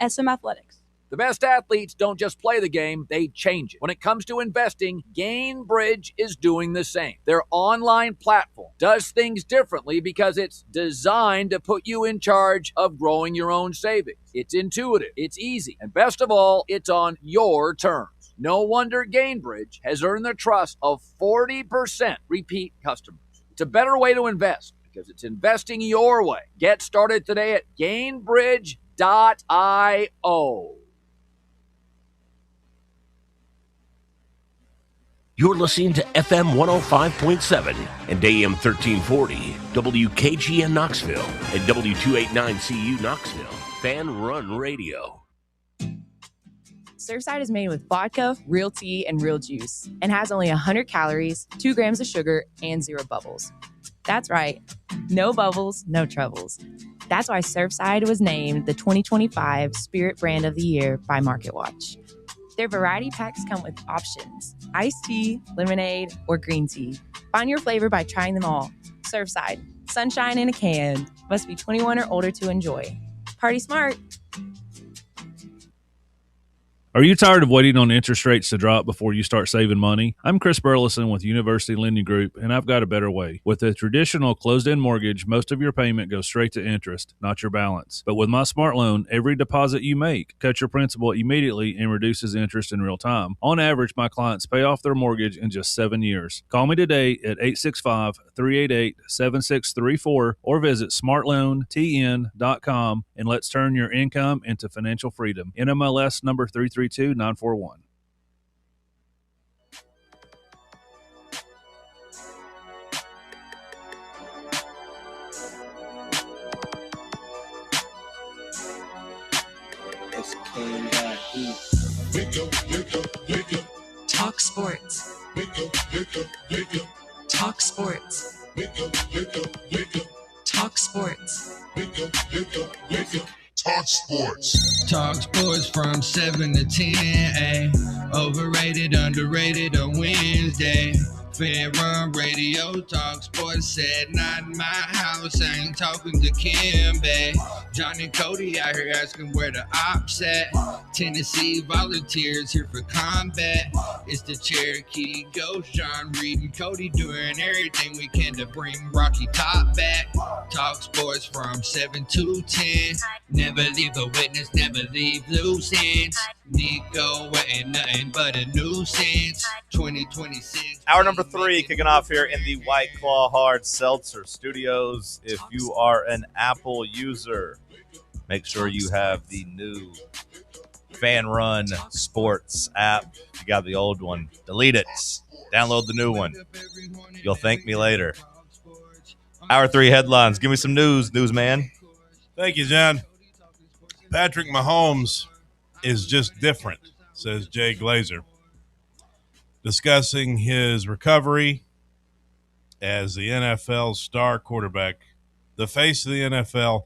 SM Athletics. The best athletes don't just play the game, they change it. When it comes to investing, Gainbridge is doing the same. Their online platform does things differently because it's designed to put you in charge of growing your own savings. It's intuitive, it's easy, and best of all, it's on your terms. No wonder Gainbridge has earned the trust of 40% repeat customers. It's a better way to invest because it's investing your way. Get started today at Gainbridge.io. You're listening to FM 105.7 and AM 1340, WKGN Knoxville, and W289CU Knoxville, Fan Run Radio. Surfside is made with vodka, real tea, and real juice, and has only 100 calories, 2 grams of sugar, and 0 bubbles. That's right. No bubbles, no troubles. That's why Surfside was named the 2025 Spirit Brand of the Year by MarketWatch. Their variety packs come with options: iced tea, lemonade, or green tea. Find your flavor by trying them all. Surfside, sunshine in a can. Must be 21 or older to enjoy. Party smart. Are you tired of waiting on interest rates to drop before you start saving money? I'm Chris Burleson with University Lending Group, and I've got a better way. With a traditional closed-end mortgage, most of your payment goes straight to interest, not your balance. But with my Smart Loan, every deposit you make cuts your principal immediately and reduces interest in real time. On average, my clients pay off their mortgage in just 7 years. Call me today at 865-388-7634 or visit smartloantn.com and let's turn your income into financial freedom. NMLS number 332-941. Talk Sports. Talk Sports. Talk Sports. Talk Sports. Talk Sports from 7 to 10. Overrated, underrated on Wednesday. Fan Run Radio, Talk Sports. Said not in my house, I ain't talking to Kimbe. Johnny Cody out here asking where the ops at. Tennessee Volunteers here for combat. It's the Cherokee Ghost, John Reed and Cody doing everything we can to bring Rocky Top back. Talk Sports from 7 to 10. Never leave a witness, never leave loose ends. Nico ain't nothing but a nuisance. 2026. Hour number 3 kicking off here in the White Claw Hard Seltzer Studios. If you are an Apple user, make sure you have the new Fan Run Sports app. If you got the old one, delete it. Download the new one. You'll thank me later. Hour 3 headlines. Give me some news, newsman. Thank you, John. Patrick Mahomes is just different, says Jay Glazer, discussing his recovery as the NFL's star quarterback. The face of the NFL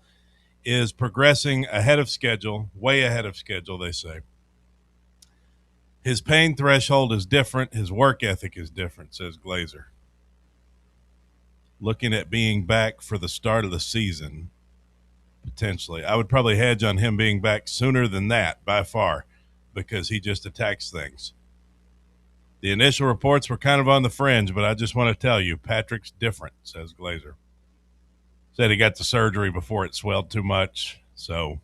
is progressing ahead of schedule, way ahead of schedule, they say. His pain threshold is different. His work ethic is different, says Glazer. Looking at being back for the start of the season, potentially. I would probably hedge on him being back sooner than that, by far, because he just attacks things. The initial reports were kind of on the fringe, but I just want to tell you, Patrick's different, says Glazer. Said he got the surgery before it swelled too much, so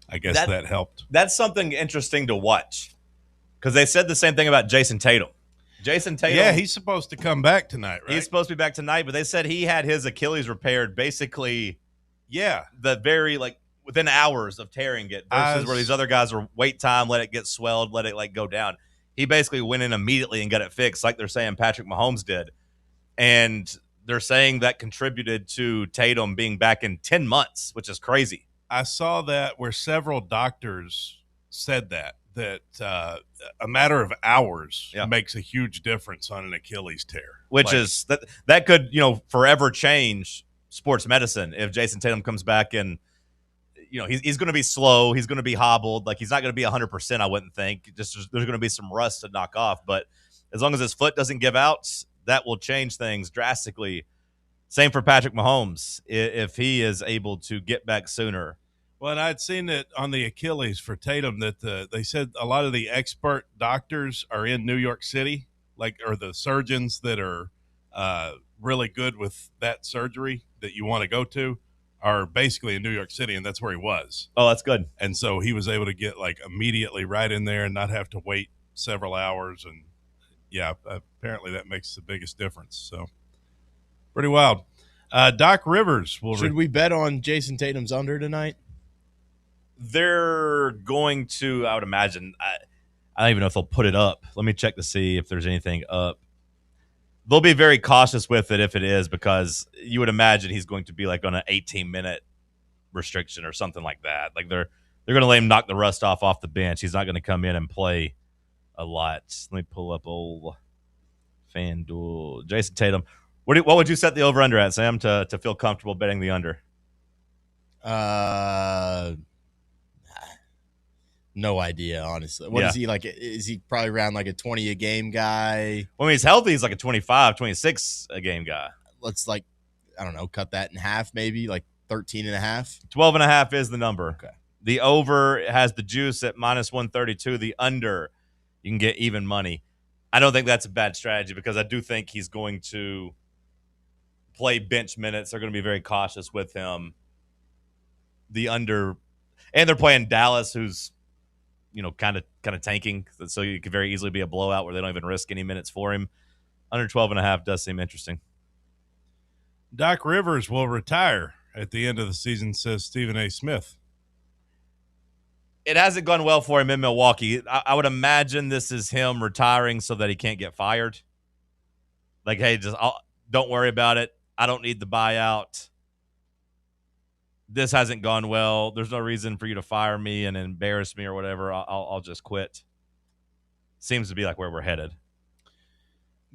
I guess that helped. That's something interesting to watch, because they said the same thing about Jason Tatum. Jason Tatum. Yeah, he's supposed to come back tonight, right? He's supposed to be back tonight, but they said he had his Achilles repaired basically, the very, within hours of tearing it versus where these other guys were wait time, let it get swelled, let it, go down. He basically went in immediately and got it fixed, like they're saying Patrick Mahomes did. And they're saying that contributed to Tatum being back in 10 months, which is crazy. I saw that where several doctors said that a matter of hours makes a huge difference on an Achilles tear. Which is that could, forever change sports medicine if Jason Tatum comes back and, he's going to be slow. He's going to be hobbled. He's not going to be 100%, I wouldn't think. Just there's going to be some rust to knock off. But as long as his foot doesn't give out, that will change things drastically. Same for Patrick Mahomes if he is able to get back sooner. Well, and I'd seen it on the Achilles for Tatum that they said a lot of the expert doctors are in New York City, or the surgeons that are really good with that surgery that you want to go to are basically in New York City, and that's where he was. Oh, that's good. And so he was able to get immediately right in there and not have to wait several hours. And apparently that makes the biggest difference. So pretty wild. Doc Rivers Should we bet on Jason Tatum's under tonight? They're going to, I would imagine. I don't even know if they'll put it up. Let me check to see if there's anything up. They'll be very cautious with it if it is, because you would imagine he's going to be like on an 18-minute restriction or something like that. Like they're going to let him knock the rust off the bench. He's not going to come in and play a lot. Let me pull up old FanDuel. Jason Tatum. What would you set the over-under at, Sam, to feel comfortable betting the under? No idea, honestly. What is he like? Is he probably around like a 20 a game guy? When he's healthy, he's like a 25, 26 a game guy. Let's I don't know, cut that in half maybe, like 13 and a half. 12 and a half is the number. Okay. The over has the juice at minus 132. The under, you can get even money. I don't think that's a bad strategy, because I do think he's going to play bench minutes. They're going to be very cautious with him. The under, and they're playing Dallas, who's kind of tanking, so it could very easily be a blowout where they don't even risk any minutes for him. Under 12 and a half does seem interesting. Doc Rivers will retire at the end of the season, says Stephen A. Smith. It hasn't gone well for him in Milwaukee. I would imagine this is him retiring so that he can't get fired. Like, hey, don't worry about it. I don't need the buyout. This hasn't gone well. There's no reason for you to fire me and embarrass me or whatever. I'll just quit. Seems to be like where we're headed.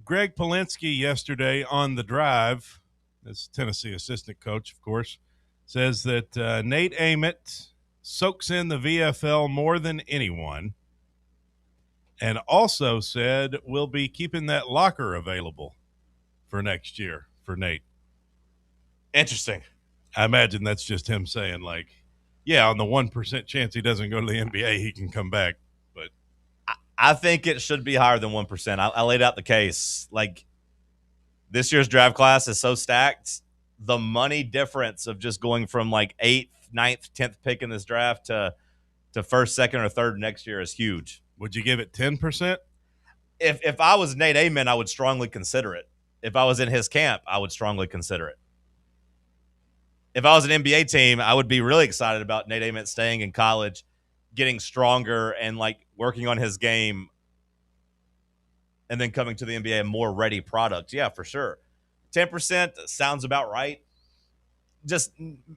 Greg Polinsky yesterday on The Drive, this Tennessee assistant coach, of course, says that Nate Ament soaks in the VFL more than anyone, and also said we'll be keeping that locker available for next year for Nate. Interesting. I imagine that's just him saying, like, yeah, on the 1% chance he doesn't go to the NBA, he can come back. But I think it should be higher than 1%. I laid out the case. Like, this year's draft class is so stacked. The money difference of just going from like 8th, 9th, 10th pick in this draft to first, second, or third next year is huge. Would you give it 10%? If I was Nate Ament, I would strongly consider it. If I was in his camp, I would strongly consider it. If I was an NBA team, I would be really excited about Nate Ament staying in college, getting stronger, and like working on his game, and then coming to the NBA a more ready product. Yeah, for sure. 10% sounds about right. Just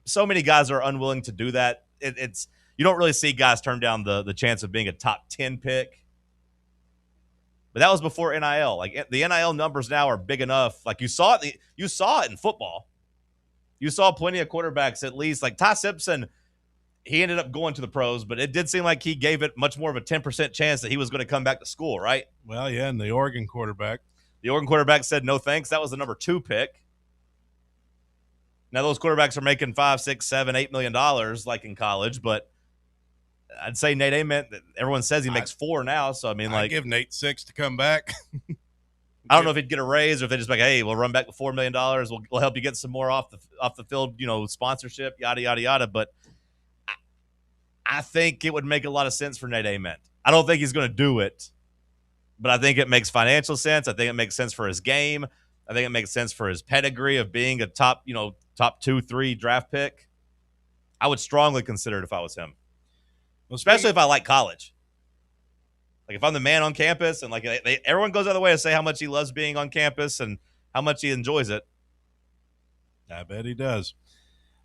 so many guys are unwilling to do that. It's you don't really see guys turn down the chance of being a top 10 pick. But that was before NIL. Like, the NIL numbers now are big enough. Like, you saw it in football. You saw plenty of quarterbacks, at least. Like Ty Simpson, he ended up going to the pros, but it did seem like he gave it much more of a 10% chance that he was going to come back to school, right? Well, yeah, and the Oregon quarterback. The Oregon quarterback said no thanks. That was the number 2 pick. Now those quarterbacks are making $5, $6, $7, $8 million like in college, but I'd say Nate Ament, everyone says he makes 4 now, so I mean, I'd give Nate 6 to come back. I don't know if he'd get a raise or if they just like, hey, we'll run back with $4 million. We'll help you get some more off the field, sponsorship, yada, yada, yada. But I think it would make a lot of sense for Nate Ament. I don't think he's going to do it, but I think it makes financial sense. I think it makes sense for his game. I think it makes sense for his pedigree of being a top 2, 3 draft pick. I would strongly consider it if I was him, especially if I like college. Like, if I'm the man on campus and like everyone goes out of the way to say how much he loves being on campus and how much he enjoys it. I bet he does.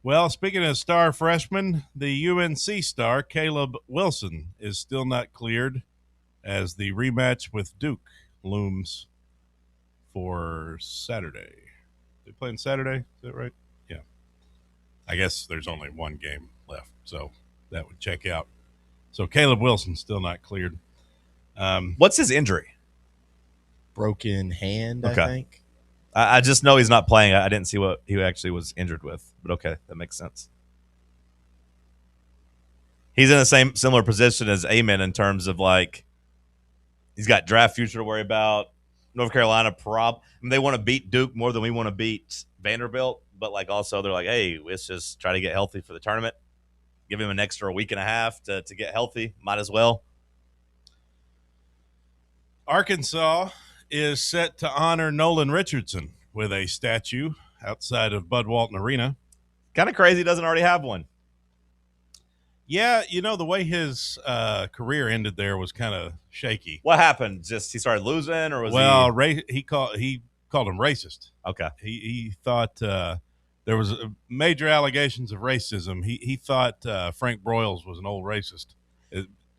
Well, speaking of star freshmen, the UNC star Caleb Wilson is still not cleared as the rematch with Duke looms for Saturday. They playing Saturday? Is that right? Yeah. I guess there's only one game left, so that would check out. So Caleb Wilson's still not cleared. What's his injury? Broken hand, okay. I think. I just know he's not playing. I didn't see what he actually was injured with, but okay, that makes sense. He's in the similar position as Ament in terms of like he's got draft future to worry about. North Carolina they want to beat Duke more than we want to beat Vanderbilt, but like also they're like, hey, let's just try to get healthy for the tournament. Give him an extra week and a half to get healthy. Might as well. Arkansas is set to honor Nolan Richardson with a statue outside of Bud Walton Arena. Kind of crazy he doesn't already have one. Yeah, the way his career ended there was kind of shaky. What happened? Just he started losing, or was he called him racist. Okay. He thought there was major allegations of racism. He thought Frank Broyles was an old racist.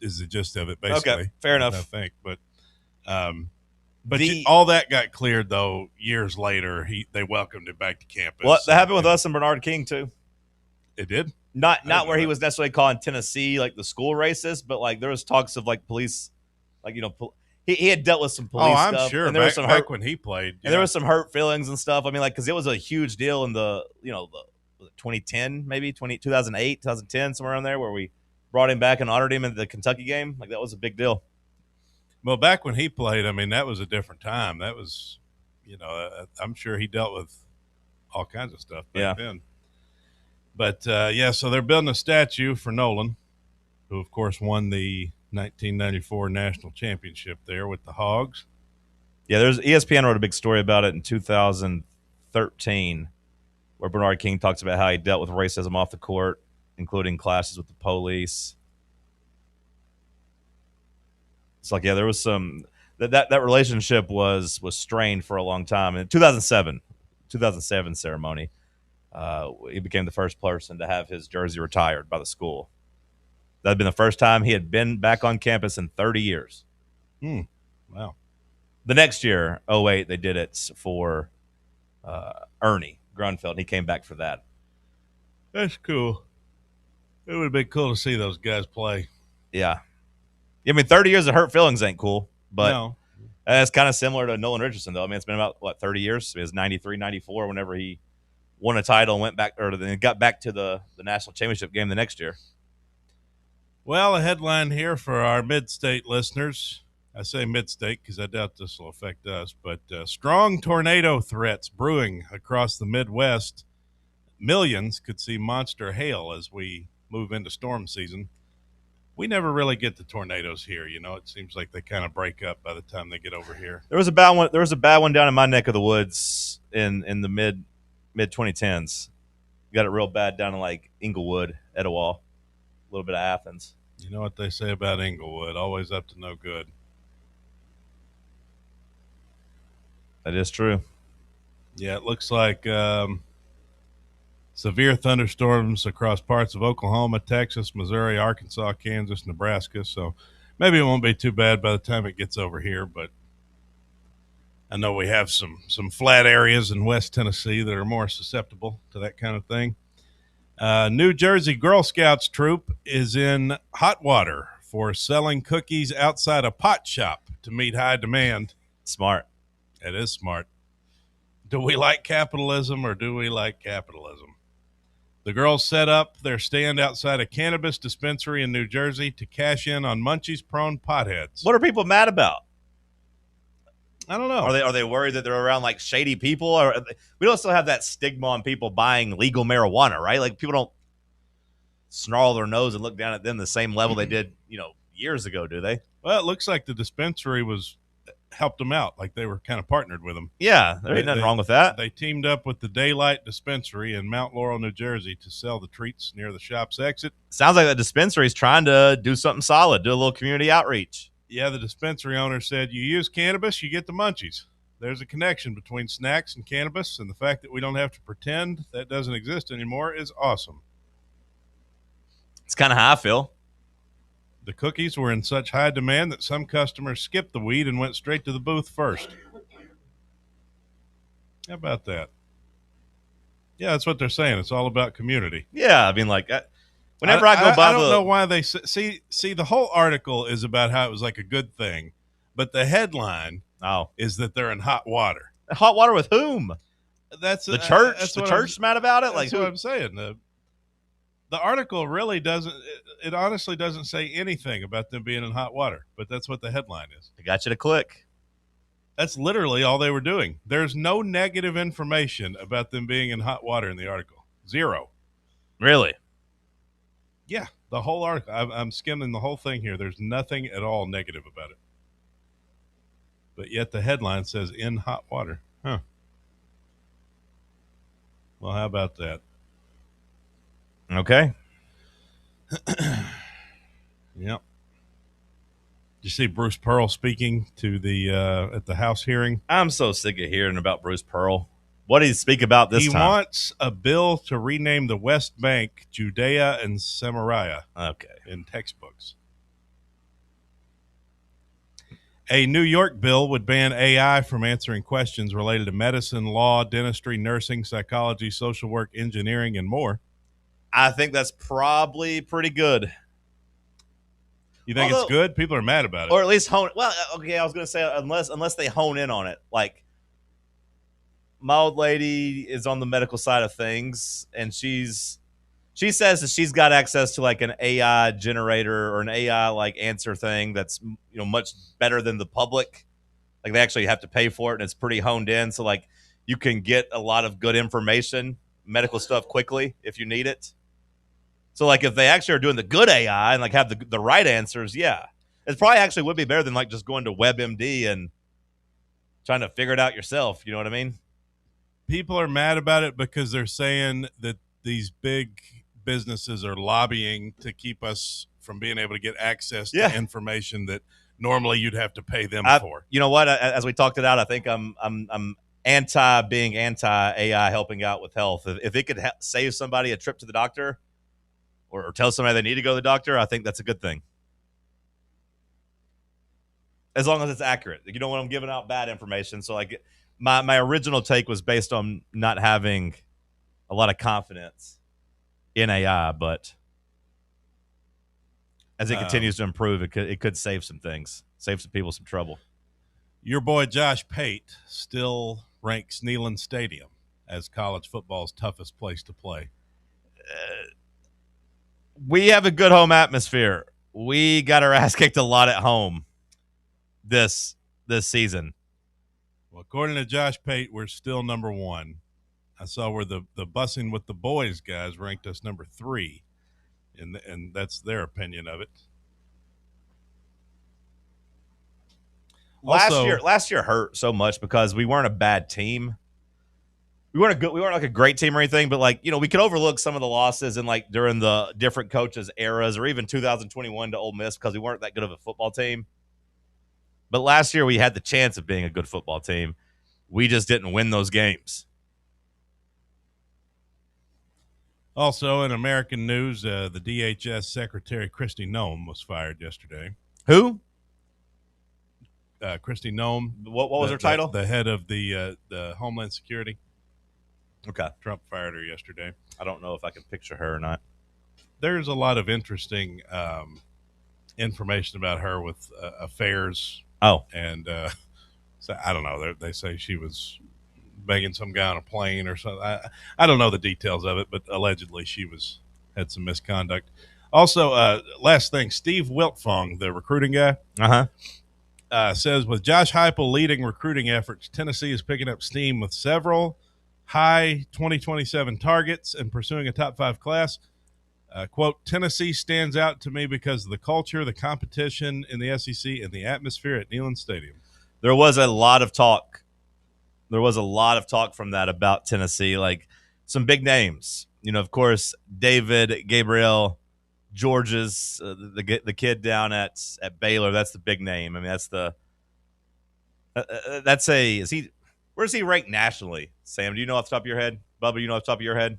Is the gist of it, basically. Okay, fair enough. I think, but all that got cleared though years later. They welcomed him back to campus. Well, that happened with us and Bernard King too. It did. Not where he was necessarily calling Tennessee like the school racist, but like there was talks of like police, like he had dealt with some police. I'm stuff, sure. And there was some back when he played, and there was some hurt feelings and stuff. I mean, like because it was a huge deal in the 2010 maybe 2008 2010 somewhere around there where we brought him back and honored him in the Kentucky game. Like that was a big deal. Well, back when he played, I mean that was a different time. That was, I'm sure he dealt with all kinds of stuff back then. But, so they're building a statue for Nolan, who, of course, won the 1994 national championship there with the Hogs. Yeah, there's ESPN wrote a big story about it in 2013 where Bernard King talks about how he dealt with racism off the court, including clashes with the police. It's like, there was some that relationship was strained for a long time. In 2007 ceremony, he became the first person to have his jersey retired by the school. That had been the first time he had been back on campus in 30 years. Wow. The next year, 2008, they did it for Ernie Grunfeld. He came back for that. That's cool. It would have been cool to see those guys play. Yeah. I mean, 30 years of hurt feelings ain't cool, but no. It's kind of similar to Nolan Richardson, though. I mean, it's been about, 30 years? It was 93, 94 whenever he won a title and went back, or then got back to the national championship game the next year. Well, a headline here for our mid-state listeners. I say mid-state because I doubt this will affect us, but strong tornado threats brewing across the Midwest. Millions could see monster hail as we move into storm season. We never really get the tornadoes here. It seems like they kind of break up by the time they get over here. There was a bad one. There was a bad one down in my neck of the woods in the mid 2010s. Got it real bad down in like Inglewood, Etowah, a little bit of Athens. You know what they say about Inglewood? Always up to no good. That is true. Yeah, it looks like severe thunderstorms across parts of Oklahoma, Texas, Missouri, Arkansas, Kansas, Nebraska. So maybe it won't be too bad by the time it gets over here, but I know we have some flat areas in West Tennessee that are more susceptible to that kind of thing. New Jersey Girl Scouts troop is in hot water for selling cookies outside a pot shop to meet high demand. Smart. It is smart. Do we like capitalism or do we like capitalism? The girls set up their stand outside a cannabis dispensary in New Jersey to cash in on munchies-prone potheads. What are people mad about? I don't know. Are they worried that they're around like shady people? Or we don't still have that stigma on people buying legal marijuana, right? Like people don't snarl their nose and look down at them the same level they did, years ago, do they? Well, it looks like the dispensary helped them out, like they were kind of partnered with them. Yeah, there ain't nothing wrong with that. They teamed up with the Daylight Dispensary in Mount Laurel, New Jersey to sell the treats near the shop's exit. Sounds like the dispensary is trying to do something solid, do a little community outreach. Yeah, the dispensary owner said, you use cannabis, you get the munchies. There's a connection between snacks and cannabis, and the fact that we don't have to pretend that doesn't exist anymore is awesome. It's kind of how I feel. The cookies were in such high demand that some customers skipped the weed and went straight to the booth first. How about that? Yeah, that's what they're saying. It's all about community. Yeah, I mean, like, whenever I go by I don't know why they see the whole article is about how it was like a good thing, but the headline is that they're in hot water. Hot water with whom? That's the church. That's the church mad about it. That's what I'm saying. The article really doesn't. It honestly doesn't say anything about them being in hot water, but that's what the headline is. I got you to click. That's literally all they were doing. There's no negative information about them being in hot water in the article. Zero. Really? Yeah, the whole article. I'm skimming the whole thing here. There's nothing at all negative about it. But yet the headline says in hot water. Huh. Well, how about that? Okay. Yep. Did you see Bruce Pearl speaking to the at the House hearing? I'm so sick of hearing about Bruce Pearl. What did he speak about this He time? wants a bill to rename the West Bank Judea and Samaria. Okay. In textbooks. A New York bill would ban AI from answering questions related to medicine, law, dentistry, nursing, psychology, social work, engineering, and more. I think that's probably pretty good. You think it's good? People are mad about it. Or at least hone. Well, okay, I was going to say unless they hone in on it. Like, my old lady is on the medical side of things, and she says that she's got access to like an AI generator or an AI like answer thing that's much better than the public. Like, they actually have to pay for it, and it's pretty honed in. So like you can get a lot of good information, medical stuff quickly if you need it. So like if they actually are doing the good AI and like have the right answers, yeah, it probably actually would be better than like just going to WebMD and trying to figure it out yourself. You know what I mean? People are mad about it because they're saying that these big businesses are lobbying to keep us from being able to get access to information that normally you'd have to pay them for. You know what? As we talked it out, I think I'm being anti AI helping out with health. If it could save somebody a trip to the doctor or tell somebody they need to go to the doctor, I think that's a good thing. As long as it's accurate. You don't want them giving out bad information. So like my original take was based on not having a lot of confidence in AI, but as it continues to improve, it could save some things, save some people some trouble. Your boy Josh Pate still ranks Neyland Stadium as college football's toughest place to play. We have a good home atmosphere. We got our ass kicked a lot at home this season. Well, according to Josh Pate, we're still number one. I saw where the Bussing with the Boys guys ranked us number 3, and that's their opinion of it. Last year hurt so much because we weren't a bad team. We weren't like a great team or anything, but like, we could overlook some of the losses and like during the different coaches' eras or even 2021 to Ole Miss because we weren't that good of a football team. But last year we had the chance of being a good football team. We just didn't win those games. Also, in American news, the DHS Secretary Kristi Noem was fired yesterday. Who? Kristi Noem. What was her title? The head of the Homeland Security. Okay. Trump fired her yesterday. I don't know if I can picture her or not. There's a lot of interesting information about her with affairs. Oh. And so I don't know. They say she was banging some guy on a plane or something. I don't know the details of it, but allegedly she had some misconduct. Also, last thing, Steve Wiltfong, the recruiting guy, says with Josh Heupel leading recruiting efforts, Tennessee is picking up steam with several high 2027 targets and pursuing a top 5 class. Quote, Tennessee stands out to me because of the culture, the competition in the SEC, and the atmosphere at Neyland Stadium. There was a lot of talk. From that about Tennessee, like some big names. Of course, David Gabriel Georges, the kid down at Baylor. That's the big name. I mean, where's he ranked nationally? Sam, do you know off the top of your head? Bubba, you know off the top of your head?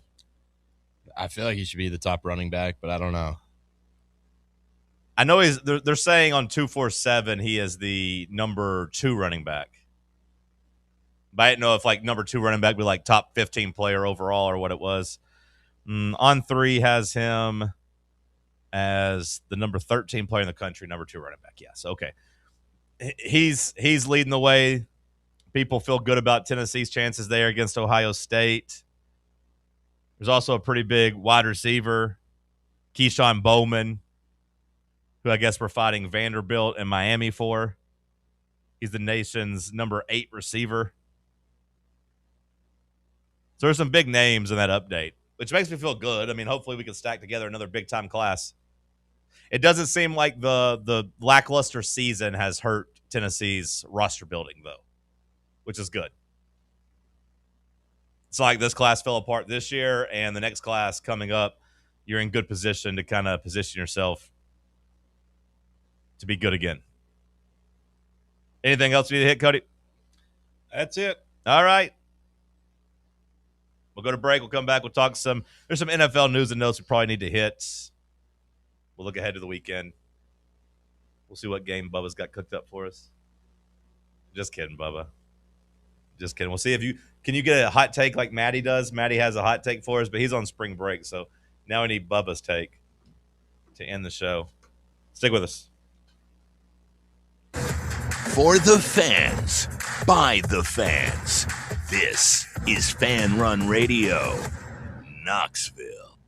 I feel like he should be the top running back, but I don't know. I know they're saying on 247 he is the number 2 running back. But I didn't know if like number 2 running back would be like top 15 player overall or what it was. On 3 has him as the number 13 player in the country, number 2 running back. Yes, okay. He's leading the way. People feel good about Tennessee's chances there against Ohio State. There's also a pretty big wide receiver, Keyshawn Bowman, who I guess we're fighting Vanderbilt and Miami for. He's the nation's number 8 receiver. So there's some big names in that update, which makes me feel good. I mean, hopefully we can stack together another big-time class. It doesn't seem like the lackluster season has hurt Tennessee's roster building, though, which is good. It's not like this class fell apart this year and the next class coming up you're in good position to kind of position yourself to be good again. Anything else you need to hit, Cody? That's it. All right. We'll go to break. We'll come back. We'll talk there's some NFL news and notes we probably need to hit. We'll look ahead to the weekend. We'll see what game Bubba's got cooked up for us. Just kidding, Bubba. Just kidding. We'll see if can you get a hot take like Maddie does. Maddie has a hot take for us, but he's on spring break, so now we need Bubba's take to end the show. Stick with us. For the fans, by the fans, this is Fan Run Radio, Knoxville.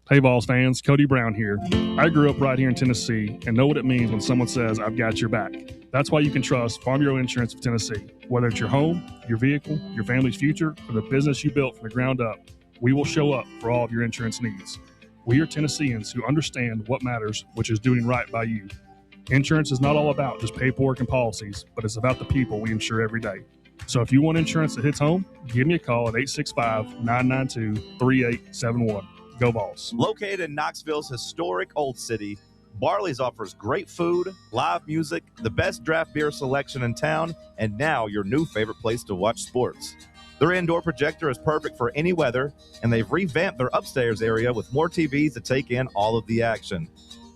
Hey, Vols fans, Cody Brown here. I grew up right here in Tennessee and know what it means when someone says, I've got your back. That's why you can trust Farm Bureau Insurance of Tennessee. Whether it's your home, your vehicle, your family's future, or the business you built from the ground up, we will show up for all of your insurance needs. We are Tennesseans who understand what matters, which is doing right by you. Insurance is not all about just paperwork and policies, but it's about the people we insure every day. So if you want insurance that hits home, give me a call at 865-992-3871. Go Vols. Located in Knoxville's historic Old City, Barley's offers great food, live music, the best draft beer selection in town, and now your new favorite place to watch sports. Their indoor projector is perfect for any weather, and they've revamped their upstairs area with more TVs to take in all of the action.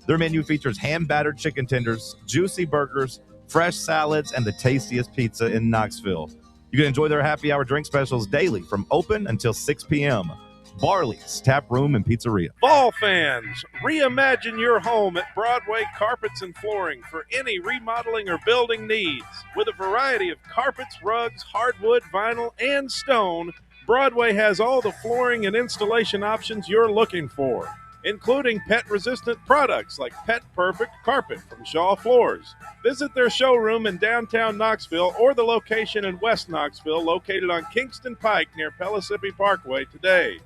Their menu features hand-battered chicken tenders, juicy burgers, fresh salads, and the tastiest pizza in Knoxville. You can enjoy their happy hour drink specials daily from open until 6 p.m. Barley's Tap Room and Pizzeria. Ball fans, reimagine your home at Broadway Carpets and Flooring for any remodeling or building needs. With a variety of carpets, rugs, hardwood, vinyl, and stone, Broadway has all the flooring and installation options you're looking for, including pet-resistant products like Pet Perfect Carpet from Shaw Floors. Visit their showroom in downtown Knoxville or the location in West Knoxville located on Kingston Pike near Pellissippi Parkway today.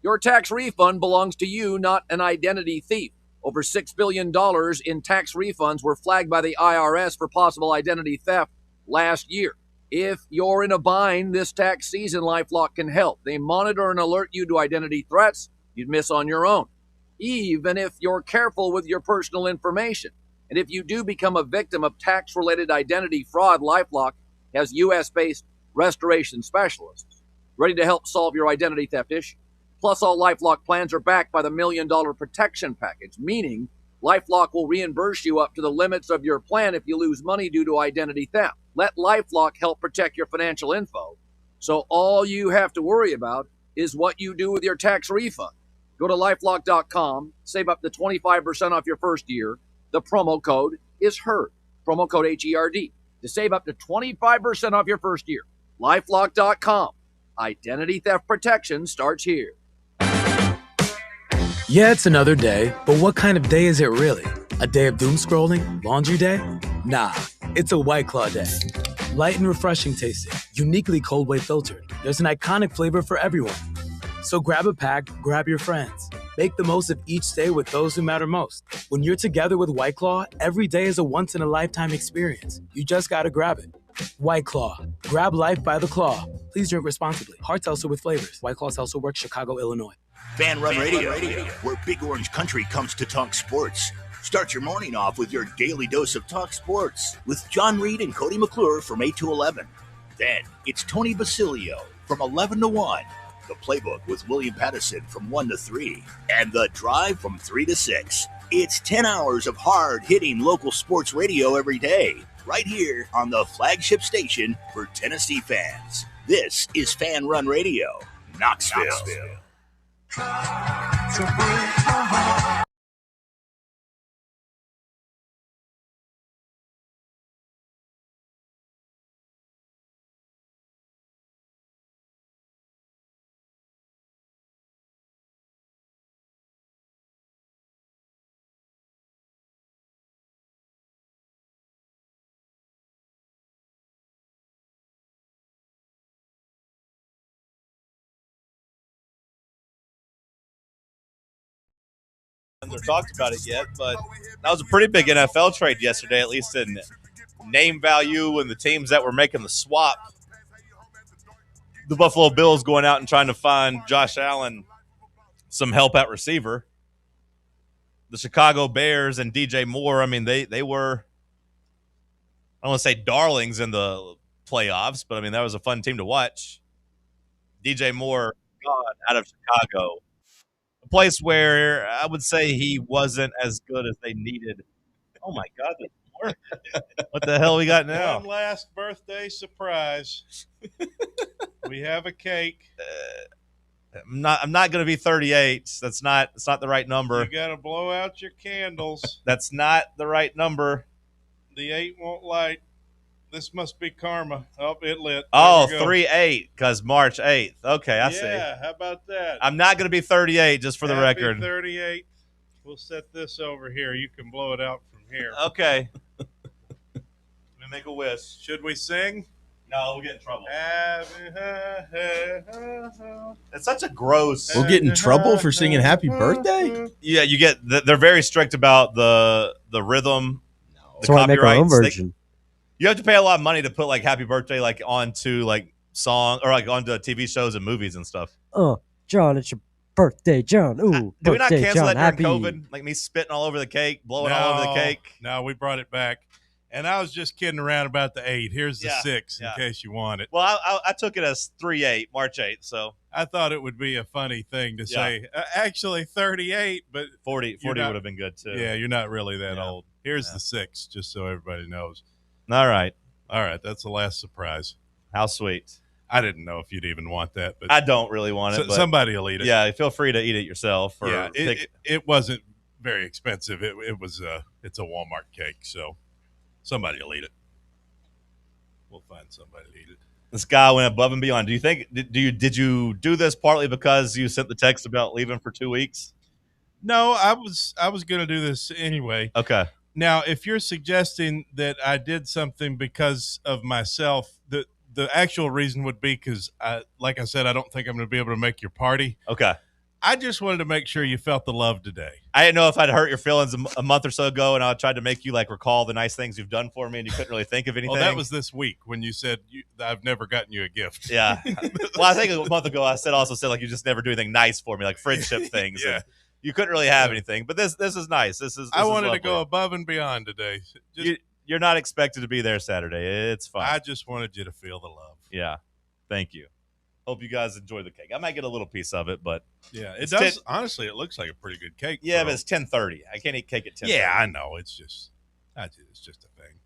Your tax refund belongs to you, not an identity thief. Over $6 billion in tax refunds were flagged by the IRS for possible identity theft last year. If you're in a bind this tax season, LifeLock can help. They monitor and alert you to identity threats you'd miss on your own, even if you're careful with your personal information. And if you do become a victim of tax-related identity fraud, LifeLock has U.S.-based restoration specialists ready to help solve your identity theft issue. Plus, all LifeLock plans are backed by the $1 Million Protection Package, meaning LifeLock will reimburse you up to the limits of your plan if you lose money due to identity theft. Let LifeLock help protect your financial info, so all you have to worry about is what you do with your tax refund. Go to LifeLock.com, save up to 25% off your first year. The promo code is HERD, promo code HERD, to save up to 25% off your first year. LifeLock.com. Identity theft protection starts here. Yeah, it's another day, but what kind of day is it really? A day of doom scrolling? Laundry day? Nah, it's a White Claw day. Light and refreshing tasting, uniquely cold way filtered. There's an iconic flavor for everyone. So grab a pack, grab your friends. Make the most of each day with those who matter most. When you're together with White Claw, every day is a once-in-a-lifetime experience. You just gotta grab it. White Claw. Grab life by the claw. Please drink responsibly. Hard seltzer with flavors. White Claw Seltzer Works, Chicago, Illinois. Fan Run Radio, where Big Orange Country comes to talk sports. Start your morning off with your daily dose of talk sports with John Reed and Cody McClure from 8 to 11. Then it's Tony Basilio from 11 to 1. The Playbook with William Pattison from 1 to 3. And The Drive from 3 to 6. It's 10 hours of hard-hitting local sports radio every day, right here on the flagship station for Tennessee fans. This is Fan Run Radio, Knoxville. Talked about it yet, but that was a pretty big NFL trade yesterday, at least in name value and the teams that were making the swap. the Buffalo Bills going out and trying to find Josh Allen some help at receiver. The Chicago Bears and DJ Moore, I mean, they were, I don't want to say darlings in the playoffs, but I mean, that was a fun team to watch. DJ Moore gone out of Chicago, a place where I would say he wasn't as good as they needed. Oh my God, there's more. What the hell we got now? One last birthday surprise. We have a cake. I'm not going to be 38. It's not the right number. You got to blow out your candles. That's not the right number. The 8 won't light. This must be karma. Oh, it lit. Oh, 3-8 because March 8th. Okay, I see. Yeah, how about that? I'm not going to be 38, just for the Happy record. 38. We'll set this over here. You can blow it out from here. Okay. Let me make a wish. Should we sing? No, we'll get in trouble. It's such a gross. We'll get in trouble for singing Happy Birthday? Yeah, you get. They're very strict about the rhythm. The So I make our own version. You have to pay a lot of money to put like Happy Birthday like onto like song or like onto TV shows and movies and stuff. John, it's your birthday, John. Ooh, Did we not birthday, cancel John. that during Happy. COVID? Like me spitting all over the cake, blowing all over the cake. No, we brought it back. And I was just kidding around about the 8. Here's the 6 in case you want it. Well, I took it as 3-8, March 8th. So I thought it would be a funny thing to say. Actually, 38, but 40 would have been good too. Yeah, you're not really that old. Here's the 6, just so everybody knows. All right. That's the last surprise. How sweet. I didn't know if you'd even want that, but I don't really want it. But somebody will eat it. Yeah, feel free to eat it yourself. Or yeah, it wasn't very expensive. It's a Walmart cake, so somebody will eat it. We'll find somebody to eat it. This guy went above and beyond. Do you think did you do this partly because you sent the text about leaving for 2 weeks? No, I was going to do this anyway. Okay. Now, if you're suggesting that I did something because of myself, the actual reason would be because, like I said, I don't think I'm going to be able to make your party. Okay. I just wanted to make sure you felt the love today. I didn't know if I'd hurt your feelings a month or so ago, and I tried to make you like recall the nice things you've done for me, and you couldn't really think of anything. Well, that was this week when you said I've never gotten you a gift. Yeah. Well, I think a month ago I also said like you just never do anything nice for me, like friendship things. Yeah. You couldn't really have anything, but this is nice. This I wanted lovely. to go above and beyond today. You're not expected to be there Saturday. It's fine. I just wanted you to feel the love. Yeah. Thank you. Hope you guys enjoy the cake. I might get a little piece of it, but yeah, it does. Honestly, it looks like a pretty good cake. Yeah, but it's 10:30. I can't eat cake at 10:30. Yeah, I know. It's just a thing.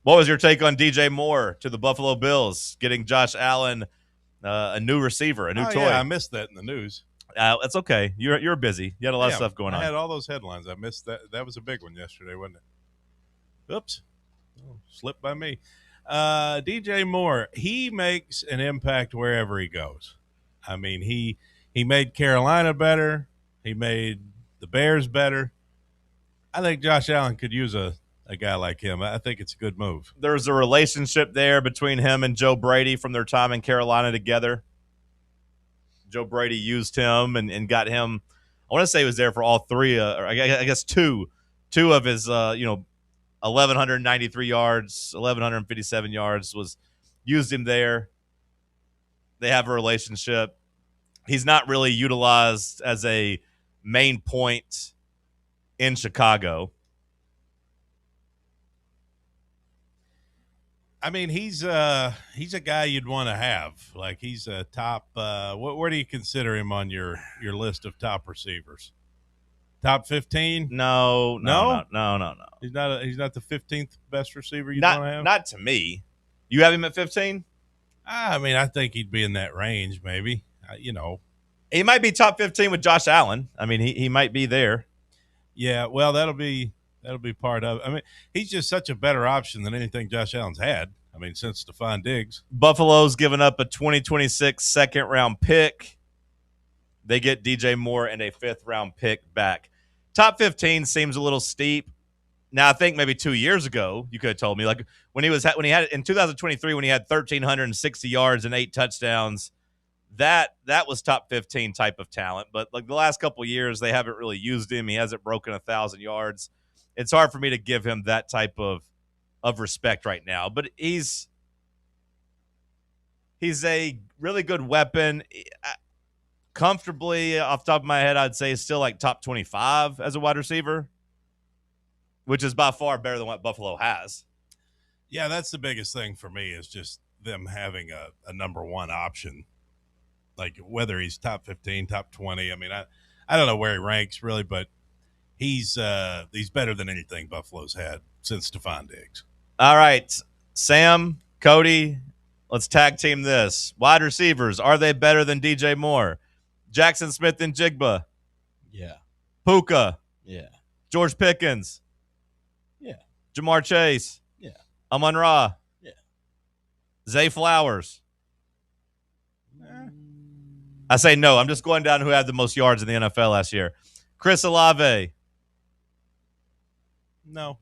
What was your take on DJ Moore to the Buffalo Bills getting Josh Allen a new receiver, a new toy? Yeah, I missed that in the news. That's okay. You're busy. You had a lot of stuff going on. I had all those headlines. I missed that. That was a big one yesterday, wasn't it? Oops. Slipped by me. DJ Moore, he makes an impact wherever he goes. I mean, he made Carolina better. He made the Bears better. I think Josh Allen could use a guy like him. I think it's a good move. There's a relationship there between him and Joe Brady from their time in Carolina together. Joe Brady used him and got him. I want to say he was there for all three, or I guess two of his, 1,193 yards, 1,157 yards was used him there. They have a relationship. He's not really utilized as a main point in Chicago. I mean, he's a guy you'd want to have. Like he's a top. Where do you consider him on your list of top receivers? Top 15? No. He's not the 15th best receiver you want to have. Not to me. You have him at 15? I mean, I think he'd be in that range, maybe. He might be top 15 with Josh Allen. I mean, he might be there. Yeah, well, that'll be part of it. I mean, he's just such a better option than anything Josh Allen's had. I mean, since Stephon Diggs. Buffalo's given up a 2026 second-round pick. They get DJ Moore and a fifth-round pick back. Top 15 seems a little steep. Now, I think maybe 2 years ago you could have told me, like when he had in 2023 when he had 1,360 yards and 8 touchdowns, that was top 15 type of talent. But like the last couple of years, they haven't really used him. He hasn't broken 1,000 yards. It's hard for me to give him that type of respect right now. But he's He's a really good weapon. Comfortably, off the top of my head, I'd say he's still like top 25 as a wide receiver, which is by far better than what Buffalo has. Yeah, that's the biggest thing for me is just them having a number one option. Like whether he's top 15, top 20. I mean, I don't know where he ranks really, but he's better than anything Buffalo's had since Stephon Diggs. All right, Sam, Cody, let's tag team this. Wide receivers, are they better than DJ Moore? Jackson Smith and Jigba. Yeah. Puka. Yeah. George Pickens. Yeah. Jamar Chase. Yeah. Amon-Ra. Yeah. Zay Flowers. I say no. I'm just going down who had the most yards in the NFL last year. Chris Olave. No.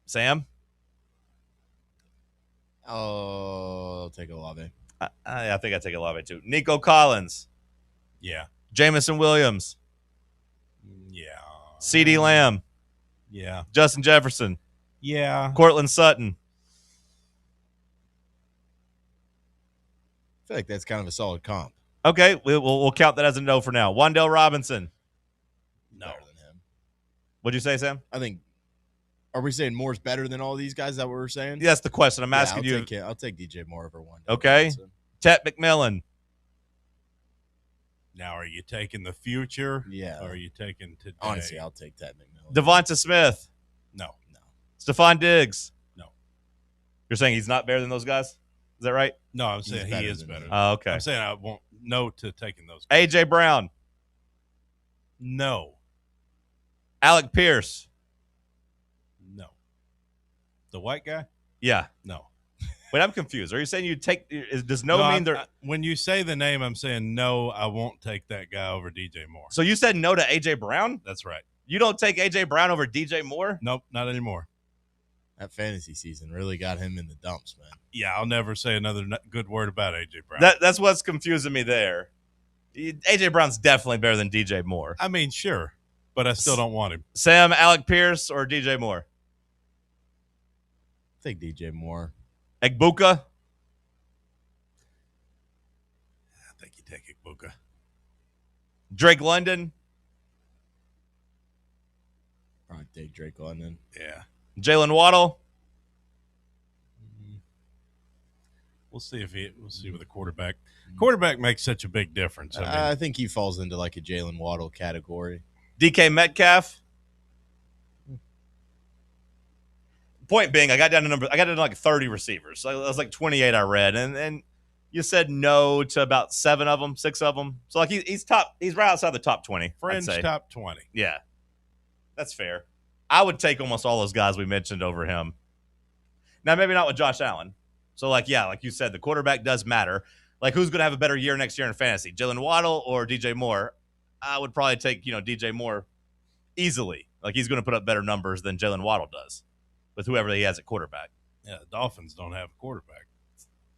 Sam? Oh, I'll take Olave. I think I take Olave too. Nico Collins. Yeah. Jamison Williams. Yeah. CeeDee Lamb. Yeah. Justin Jefferson. Yeah. Cortland Sutton. I feel like that's kind of a solid comp. Okay, we'll count that as a no for now. Wan'Dale Robinson. No. Better than him. What'd you say, Sam? I think. Are we saying Moore's better than all these guys? Is that what we're saying? Yeah, that's the question. I'm asking you. I'll take DJ Moore over one. Okay. Tet McMillan. Now, are you taking the future? Yeah. Or are you taking today? Honestly, I'll take Tet McMillan. Devonta Smith. No. Stephon Diggs. No. You're saying he's not better than those guys? Is that right? No, I'm saying he is better. Oh, okay. I'm saying I won't no to taking those guys. A.J. Brown. No. Alec Pierce. No. The white guy? Yeah. No. Wait, I'm confused. Are you saying you take – does no mean they're – when you say the name, I'm saying no, I won't take that guy over DJ Moore. So you said no to A.J. Brown? That's right. You don't take A.J. Brown over DJ Moore? Nope, not anymore. That fantasy season really got him in the dumps, man. Yeah, I'll never say another good word about A.J. Brown. That's what's confusing me there. A.J. Brown's definitely better than DJ Moore. I mean, sure, but I still don't want him. Sam, Alec Pierce, or DJ Moore? Take DJ Moore. Egbuka? I think you take Egbuka. Drake London? Probably take Drake London. Yeah. Jalen Waddle? We'll see with the quarterback. Quarterback makes such a big difference. I think he falls into like a Jalen Waddle category. DK Metcalf? Point being, I got down to like 30 receivers. So it was like 28 I read. And you said no to about 6 of them. So like he's right outside the top 20. Fringe top 20. Yeah. That's fair. I would take almost all those guys we mentioned over him. Now, maybe not with Josh Allen. So, like you said, the quarterback does matter. Like, who's going to have a better year next year in fantasy, Jalen Waddle or DJ Moore? I would probably take, DJ Moore easily. Like, he's going to put up better numbers than Jalen Waddle does with whoever he has at quarterback. Yeah, the Dolphins don't have a quarterback.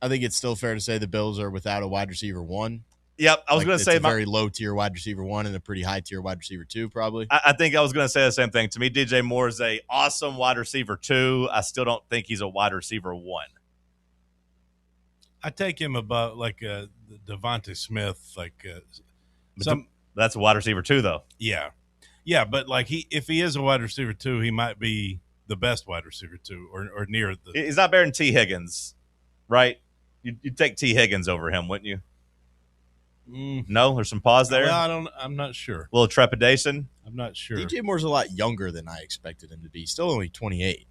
I think it's still fair to say the Bills are without a wide receiver 1. Yep, I was going to say a very low tier wide receiver 1 and a pretty high tier wide receiver 2, probably. I think I was going to say the same thing. To me, DJ Moore is a awesome wide receiver 2. I still don't think he's a wide receiver 1. I take him above like Devonta Smith, that's a wide receiver 2, though. Yeah, but like if he is a wide receiver 2, he might be the best wide receiver 2 or near the. He's not better than T. Higgins, right? You'd take T. Higgins over him, wouldn't you? No, there's some pause there. Well, I'm not sure. A little trepidation. I'm not sure. DJ Moore's a lot younger than I expected him to be. Still only 28.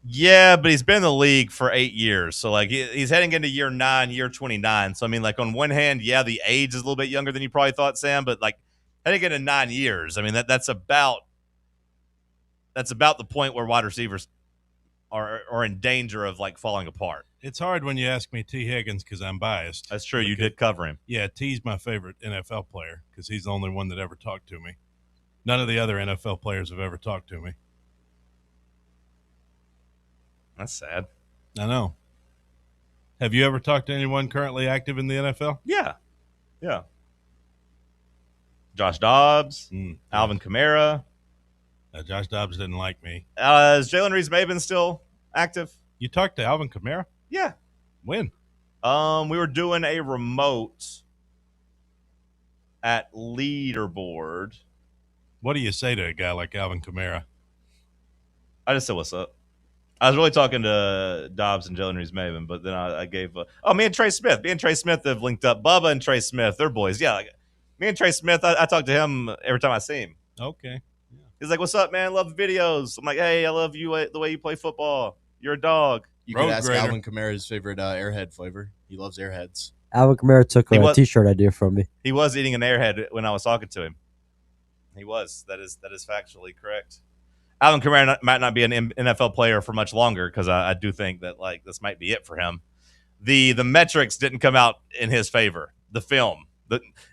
Yeah, but he's been in the league for 8 years. So, like, he's heading into year 9, year 29. So, I mean, like, on one hand, yeah, the age is a little bit younger than you probably thought, Sam. But, like, heading into 9 years, I mean, that's about the point where wide receivers are in danger of, like, falling apart. It's hard when you ask me T. Higgins because I'm biased. That's true. You did cover him. Yeah, T's my favorite NFL player because he's the only one that ever talked to me. None of the other NFL players have ever talked to me. That's sad. I know. Have you ever talked to anyone currently active in the NFL? Yeah. Josh Dobbs, Alvin Kamara. Josh Dobbs didn't like me. Is Jalen Reeves-Maybin still active? You talked to Alvin Kamara? Yeah. When? We were doing a remote at leaderboard. What do you say to a guy like Alvin Kamara? I just said, what's up? I was really talking to Dobbs and Jalen Reeves-Maven, but then I gave me and Trey Smith. Me and Trey Smith have linked up. Bubba and Trey Smith, they're boys. Yeah, me and Trey Smith, I talk to him every time I see him. Okay. He's like, what's up, man? Love the videos. I'm like, hey, I love you the way you play football. You're a dog. You could ask Alvin Kamara's favorite Airhead flavor. He loves Airheads. Alvin Kamara took a T-shirt idea from me. He was eating an Airhead when I was talking to him. He was. That is factually correct. Alvin Kamara might not be an NFL player for much longer because I do think that this might be it for him. The metrics didn't come out in his favor. The film,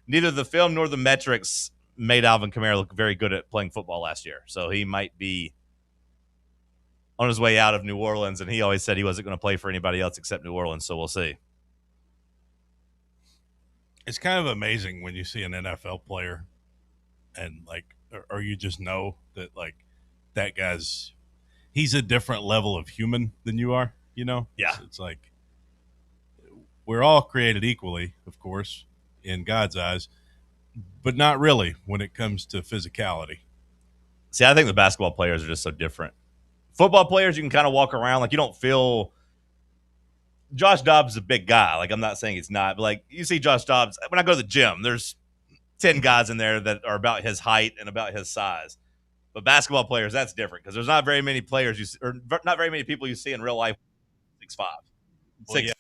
neither the film nor the metrics made Alvin Kamara look very good at playing football last year. So he might be on his way out of New Orleans, and he always said he wasn't going to play for anybody else except New Orleans. So we'll see. It's kind of amazing when you see an NFL player and or you just know that that he's a different level of human than you are, Yeah. It's like we're all created equally, of course, in God's eyes, but not really when it comes to physicality. See, I think the basketball players are just so different. Football players, you can kind of walk around you don't feel. Josh Dobbs is a big guy. I'm not saying he's not, but you see Josh Dobbs. When I go to the gym, there's 10 guys in there that are about his height and about his size. But basketball players, that's different because there's not very many players not very many people you see in real life 6'5". Well, yeah,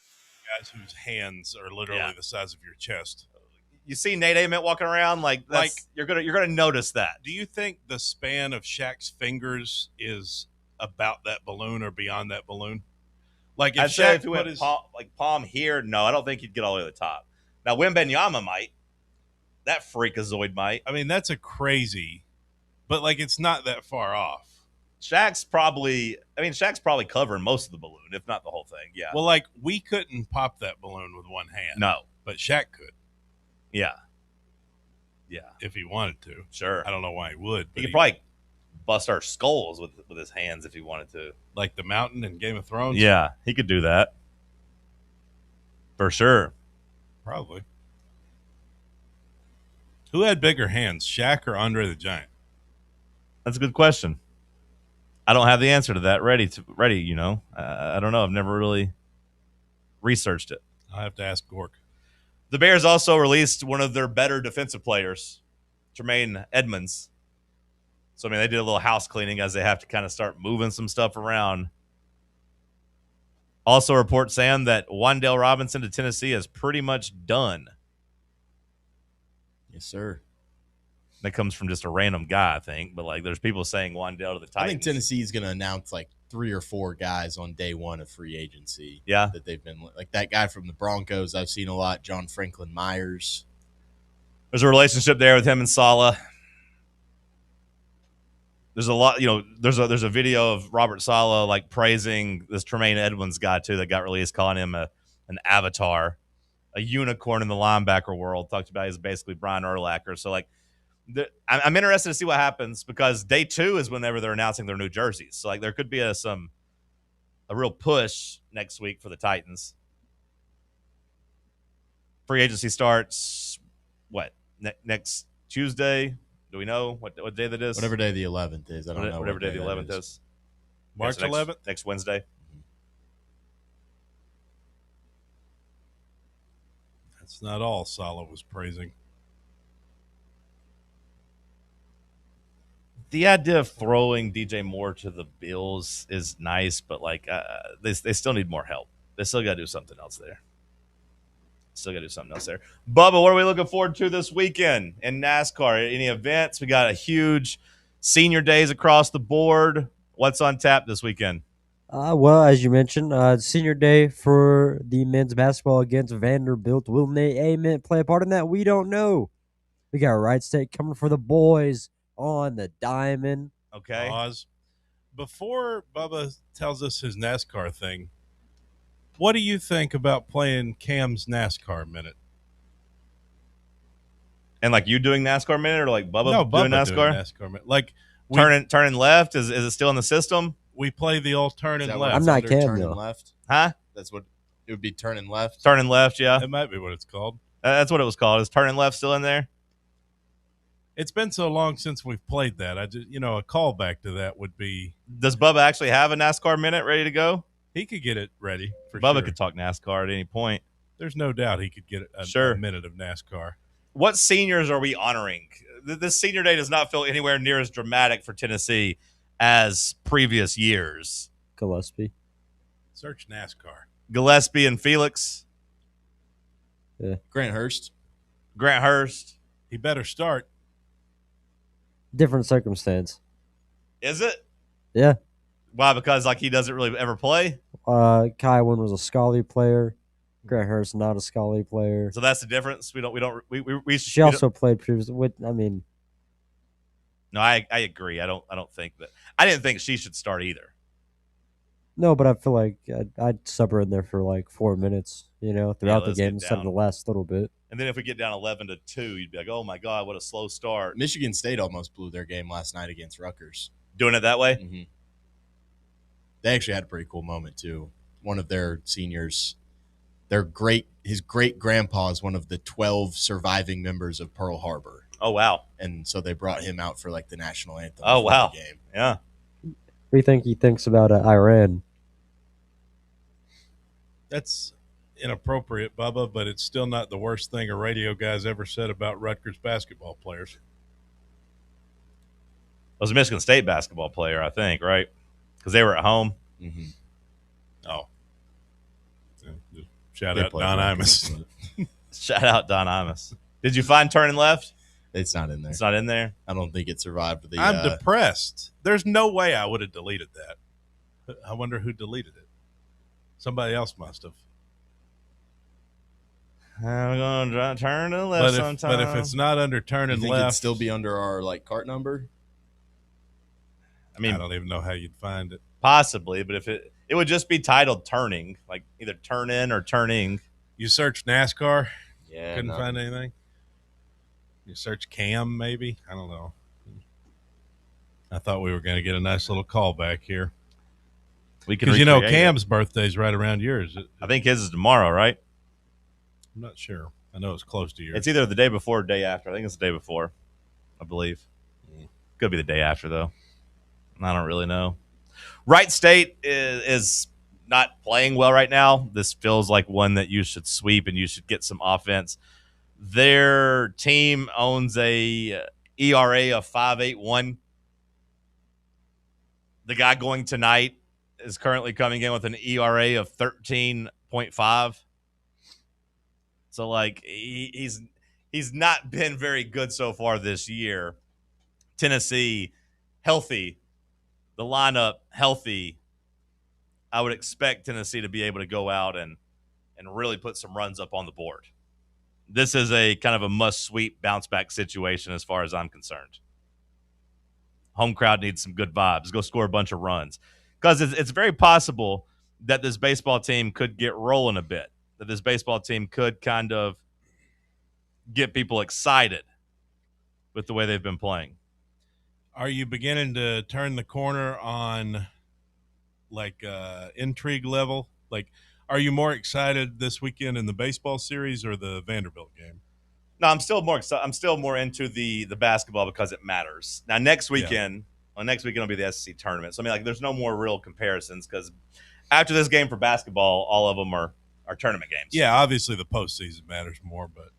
guys whose hands are literally the size of your chest. You see Nate Ament walking around you're gonna notice that. Do you think the span of Shaq's fingers is about that balloon or beyond that balloon? If I'd Shaq say if he went palm here, no, I don't think he'd get all the way to the top. Now Wembanyama might. That freakazoid might. I mean, that's a crazy, but it's not that far off. Shaq's probably covering most of the balloon, if not the whole thing. Yeah. Well, we couldn't pop that balloon with one hand. No. But Shaq could. Yeah. Yeah. If he wanted to. Sure. I don't know why he would. He could probably bust our skulls with his hands if he wanted to. Like the mountain in Game of Thrones? Yeah, he could do that. For sure. Probably. Who had bigger hands, Shaq or Andre the Giant? That's a good question. I don't have the answer to that ready. I don't know. I've never really researched it. I'll have to ask Gork. The Bears also released one of their better defensive players, Tremaine Edmonds. So, they did a little house cleaning as they have to kind of start moving some stuff around. Also report, Sam, that Wan'Dale Robinson to Tennessee is pretty much done. Yes, sir. That comes from just a random guy, I think. But, there's people saying Wan'Dale to the Titans. I think Tennessee's going to announce, 3 or 4 guys on day one of free agency. Yeah. That they've been that guy from the Broncos I've seen a lot, John Franklin Myers. There's a relationship there with him and Saleh. There's a lot, there's a video of Robert Saleh praising this Tremaine Edmonds guy too that got released, calling him an avatar, a unicorn in the linebacker world. Talked about he's basically Brian Urlacher. So I'm interested to see what happens because day 2 is whenever they're announcing their new jerseys. So there could be a real push next week for the Titans. Free agency starts next Tuesday. Do we know what day that is? Whatever day the 11th is. I don't know. Whatever day the 11th is. March 11th? Next Wednesday. That's not all Saleh was praising. The idea of throwing DJ Moore to the Bills is nice, but they still need more help. They still got to do something else there. Bubba, what are we looking forward to this weekend in NASCAR? Any events? We got a huge senior days across the board. What's on tap this weekend? Well, as you mentioned, senior day for the men's basketball against Vanderbilt. Will Nate Ament play a part in that? We don't know. We got Wright State coming for the boys on the diamond. Okay. Pause. Before Bubba tells us his NASCAR thing, what do you think about playing Cam's NASCAR minute? And you doing NASCAR minute or Bubba, no, doing Bubba NASCAR? Doing NASCAR minute. Turning left? Is it still in the system? We play the all turn and left. I'm not Cam though. Left? Huh? That's what. It would be turning left. Turning left, yeah. That might be what it's called. That's what it was called. Is turning left still in there? It's been so long since we've played that. I just, a callback to that would be. Does Bubba actually have a NASCAR minute ready to go? He could get it ready for Bubba sure. could talk NASCAR at any point. There's no doubt he could get a minute of NASCAR. What seniors are we honoring? This senior day does not feel anywhere near as dramatic for Tennessee as previous years. Gillespie. Search NASCAR. Gillespie and Felix. Yeah. Grant Hurst. He better start. Different circumstance. Is it? Yeah. Why? Because he doesn't really ever play? Kai Wynn was a Scully player. Grant Hurst not a Scully player. So that's the difference. She also played previously. No, I agree. I don't think that. I didn't think she should start either. No, but I feel like I'd sub her in there for 4 minutes, throughout the game instead of the last little bit. And then if we get down 11-2, you'd be like, oh my God, what a slow start. Michigan State almost blew their game last night against Rutgers. Doing it that way? Mm-hmm. They actually had a pretty cool moment too. One of their seniors, his great grandpa is one of the 12 surviving members of Pearl Harbor. Oh wow! And so they brought him out for the national anthem. Oh wow! The game. Yeah. What do you think he thinks about Iran? That's inappropriate, Bubba, but it's still not the worst thing a radio guy's ever said about Rutgers basketball players. It was a Michigan State basketball player, I think, right? Because they were at home. Mm-hmm. Oh. Yeah, shout out Don Imus. Shout out Don Imus. Did you find turning left? It's not in there. It's not in there? I don't think it survived. I'm depressed. There's no way I would have deleted that. I wonder who deleted it. Somebody else must have. I'm going to turn to the left sometime. But if it's not under turn and left. It'd still be under our cart number? I don't even know how you'd find it. Possibly, but if it would just be titled turning, either turn in or turning. You search NASCAR? Yeah. Couldn't find anything? You search Cam, maybe? I don't know. I thought we were going to get a nice little callback here. Because Cam's birthday's right around yours. I think his is tomorrow, right? I'm not sure. I know it's close to yours. It's either the day before or day after. I think it's the day before, I believe. Could be the day after, though. I don't really know. Wright State is not playing well right now. This feels like one that you should sweep and you should get some offense. Their team owns a ERA of 5.81. The guy going tonight is currently coming in with an ERA of 13.5. So, he's not been very good so far this year. Tennessee, healthy. The lineup, healthy. I would expect Tennessee to be able to go out and really put some runs up on the board. This is a kind of a must-sweep bounce-back situation as far as I'm concerned. Home crowd needs some good vibes. Go score a bunch of runs. Because it's very possible that this baseball team could get rolling a bit, that this baseball team could kind of get people excited with the way they've been playing. Are you beginning to turn the corner on intrigue level? Are you more excited this weekend in the baseball series or the Vanderbilt game? No, I'm still more excited. I'm still more into the basketball because it matters. Now next weekend will be the SEC tournament. So there's no more real comparisons because after this game for basketball, all of them are tournament games. Yeah, obviously the postseason matters more, but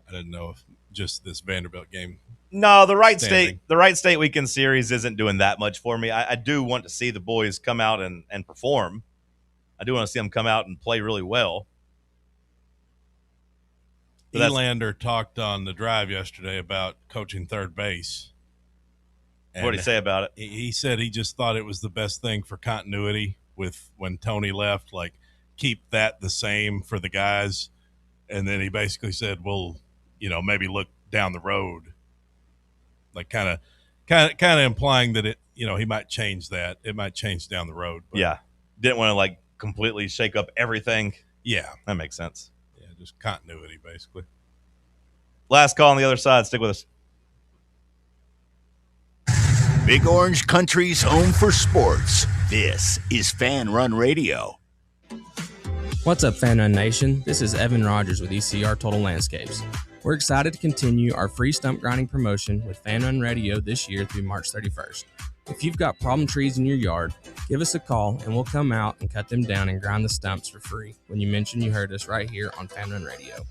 I didn't know if just this Vanderbilt game. No, the Wright State weekend series isn't doing that much for me. I do want to see the boys come out and perform. I do want to see them come out and play really well. Elander talked on the drive yesterday about coaching third base. What did he say about it? He said he just thought it was the best thing for continuity with when Tony left, keep that the same for the guys. And then he basically said, well, maybe look down the road. Kind of implying that it, he might change that. It might change down the road. But yeah. Didn't want to completely shake up everything. Yeah. That makes sense. Yeah. Just continuity basically. Last call on the other side. Stick with us. Big Orange Country's home for sports. This is Fan Run Radio. What's up, Fan Run Nation? This is Evan Rogers with ECR Total Landscapes. We're excited to continue our free stump grinding promotion with Fan Run Radio this year through March 31st. If you've got problem trees in your yard, give us a call and we'll come out and cut them down and grind the stumps for free when you mention you heard us right here on Fan Run Radio.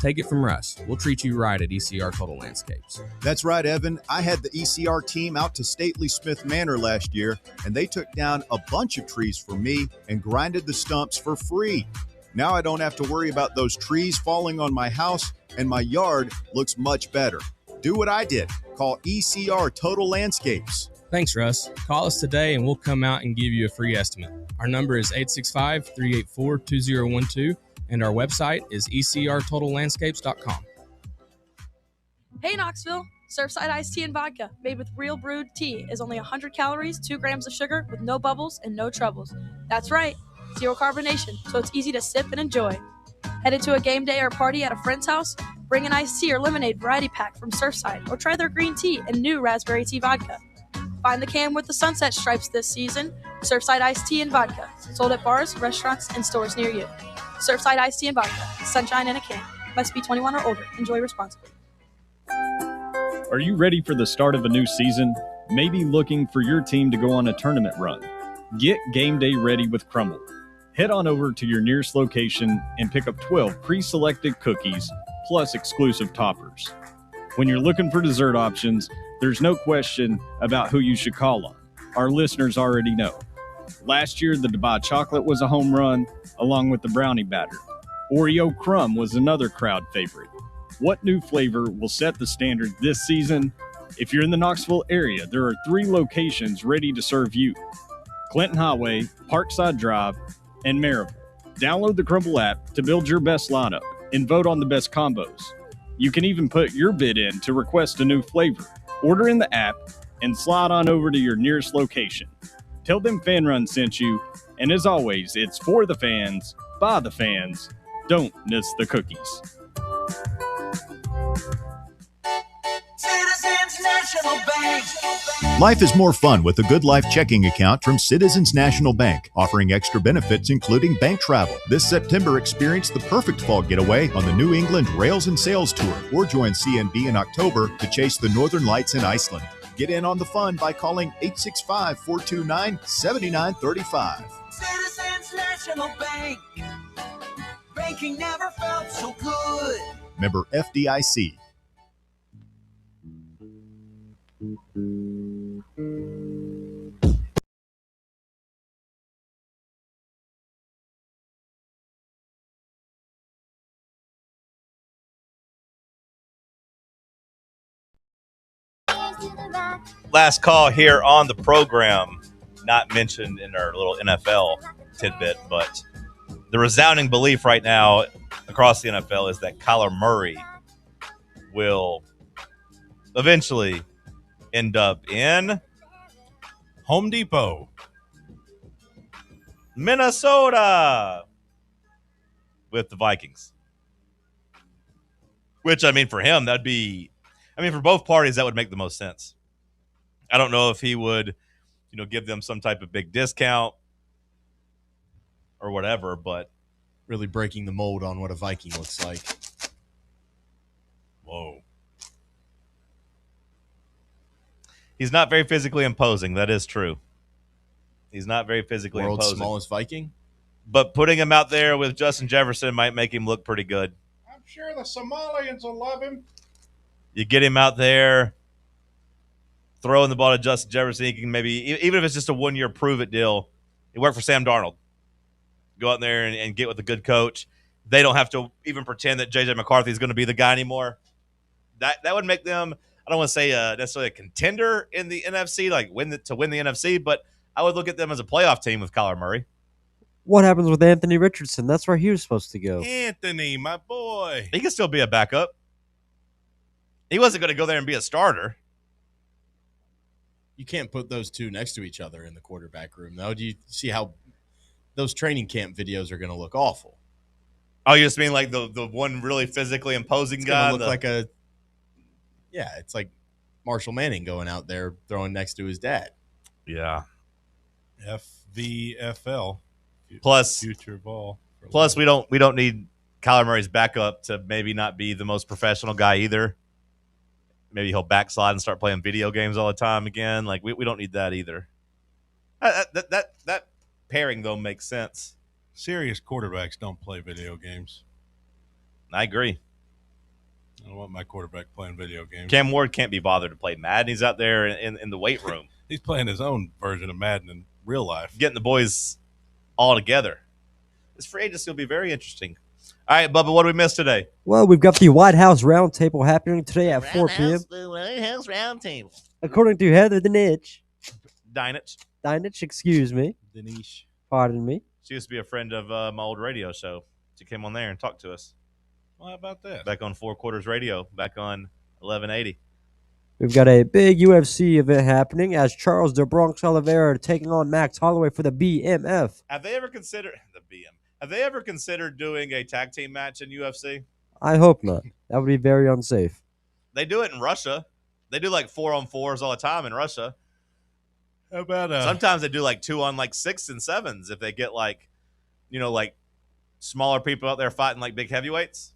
Take it from Russ. We'll treat you right at ECR Total Landscapes. That's right, Evan. I had the ECR team out to Stately Smith Manor last year, and they took down a bunch of trees for me and grinded the stumps for free. Now I don't have to worry about those trees falling on my house, and my yard looks much better. Do what I did. Call ECR Total Landscapes. Thanks, Russ. Call us today and we'll come out and give you a free estimate. Our number is 865-384-2012. And our website is ecrtotallandscapes.com. Hey Knoxville, Surfside iced tea and vodka made with real brewed tea is only 100 calories, 2 grams of sugar with no bubbles and no troubles. That's right, zero carbonation, so it's easy to sip and enjoy. Headed to a game day or party at a friend's house? Bring an iced tea or lemonade variety pack from Surfside or try their green tea and new raspberry tea vodka. Find the can with the sunset stripes this season. Surfside iced tea and vodka, sold at bars, restaurants, and stores near you. Surfside iced tea and vodka, sunshine in a can. Must be 21 or older. Enjoy responsibly. Are you ready for the start of a new season? Maybe looking for your team to go on a tournament run? Get game day ready with Crumble. Head on over to your nearest location and pick up 12 pre-selected cookies plus exclusive toppers. When you're looking for dessert options, there's no question about who you should call on. Our listeners already know. Last year, the Dubai chocolate was a home run, along with the brownie batter. Oreo crumb was another crowd favorite. What new flavor will set the standard this season? If you're in the Knoxville area, there are 3 locations ready to serve you: Clinton Highway, Parkside Drive, and Maryville. Download the Crumble app to build your best lineup and vote on the best combos. You can even put your bid in to request a new flavor. Order in the app and slide on over to your nearest location. Tell them Fan Run sent you, and as always, it's for the fans, by the fans. Don't miss the cookies. Citizens National Bank. Life is more fun with a Good Life checking account from Citizens National Bank, offering extra benefits including bank travel. This September, experience the perfect fall getaway on the New England Rails and Sails Tour, or join CNB in October to chase the Northern Lights in Iceland. Get in on the fun by calling 865-429-7935. Citizens National Bank. Banking never felt so good. Member FDIC. Last call here on the program, not mentioned in our little NFL tidbit, but the resounding belief right now across the NFL is that Kyler Murray will eventually end up in Home Depot, Minnesota, with the Vikings. Which, I mean, for him, that'd be, I mean, for both parties, that would make the most sense. I don't know if he would, give them some type of big discount or whatever, but really breaking the mold on what a Viking looks like. Whoa. He's not very physically imposing. That is true. He's not very physically World's imposing. smallest Viking? But putting him out there with Justin Jefferson might make him look pretty good. I'm sure the Somalians will love him. You get him out there, throwing the ball to Justin Jefferson. He can maybe, even if it's just a 1-year prove-it deal, it worked for Sam Darnold. Go out there and get with a good coach. They don't have to even pretend that J.J. McCarthy is going to be the guy anymore. That would make them, I don't want to say necessarily a contender in the NFC, like to win the NFC, but I would look at them as a playoff team with Kyler Murray. What happens with Anthony Richardson? That's where he was supposed to go. Anthony, my boy. He can still be a backup. He wasn't going to go there and be a starter. You can't put those two next to each other in the quarterback room, though. Do you see how those training camp videos are going to look awful? Oh, you just mean like the one really physically imposing guy? Look like it's like Marshall Manning going out there throwing next to his dad. Yeah. FVFL. Plus, future ball. Plus, we don't need Kyler Murray's backup to maybe not be the most professional guy either. Maybe he'll backslide and start playing video games all the time again. Like we don't need that either. That pairing though makes sense. Serious quarterbacks don't play video games. I agree. I don't want my quarterback playing video games. Cam Ward can't be bothered to play Madden. He's out there in the weight room. He's playing his own version of Madden in real life. Getting the boys all together. This free agency will be very interesting. All right, Bubba, what do we miss today? Well, we've got the White House Roundtable happening today at 4 p.m. The White House Roundtable. According to Heather Dinich, excuse me. Dinesh. Pardon me. She used to be a friend of my old radio show. She came on there and talked to us. Well, how about that? Back on Four Quarters Radio, back on 1180. We've got a big UFC event happening as Charles de Bronx Oliveira taking on Max Holloway for the BMF. Have they ever considered doing a tag team match in UFC? I hope not. That would be very unsafe. They do it in Russia. They do like 4-on-4s all the time in Russia. How about sometimes they do like 2-on-6 and 7s if they get like smaller people out there fighting like big heavyweights.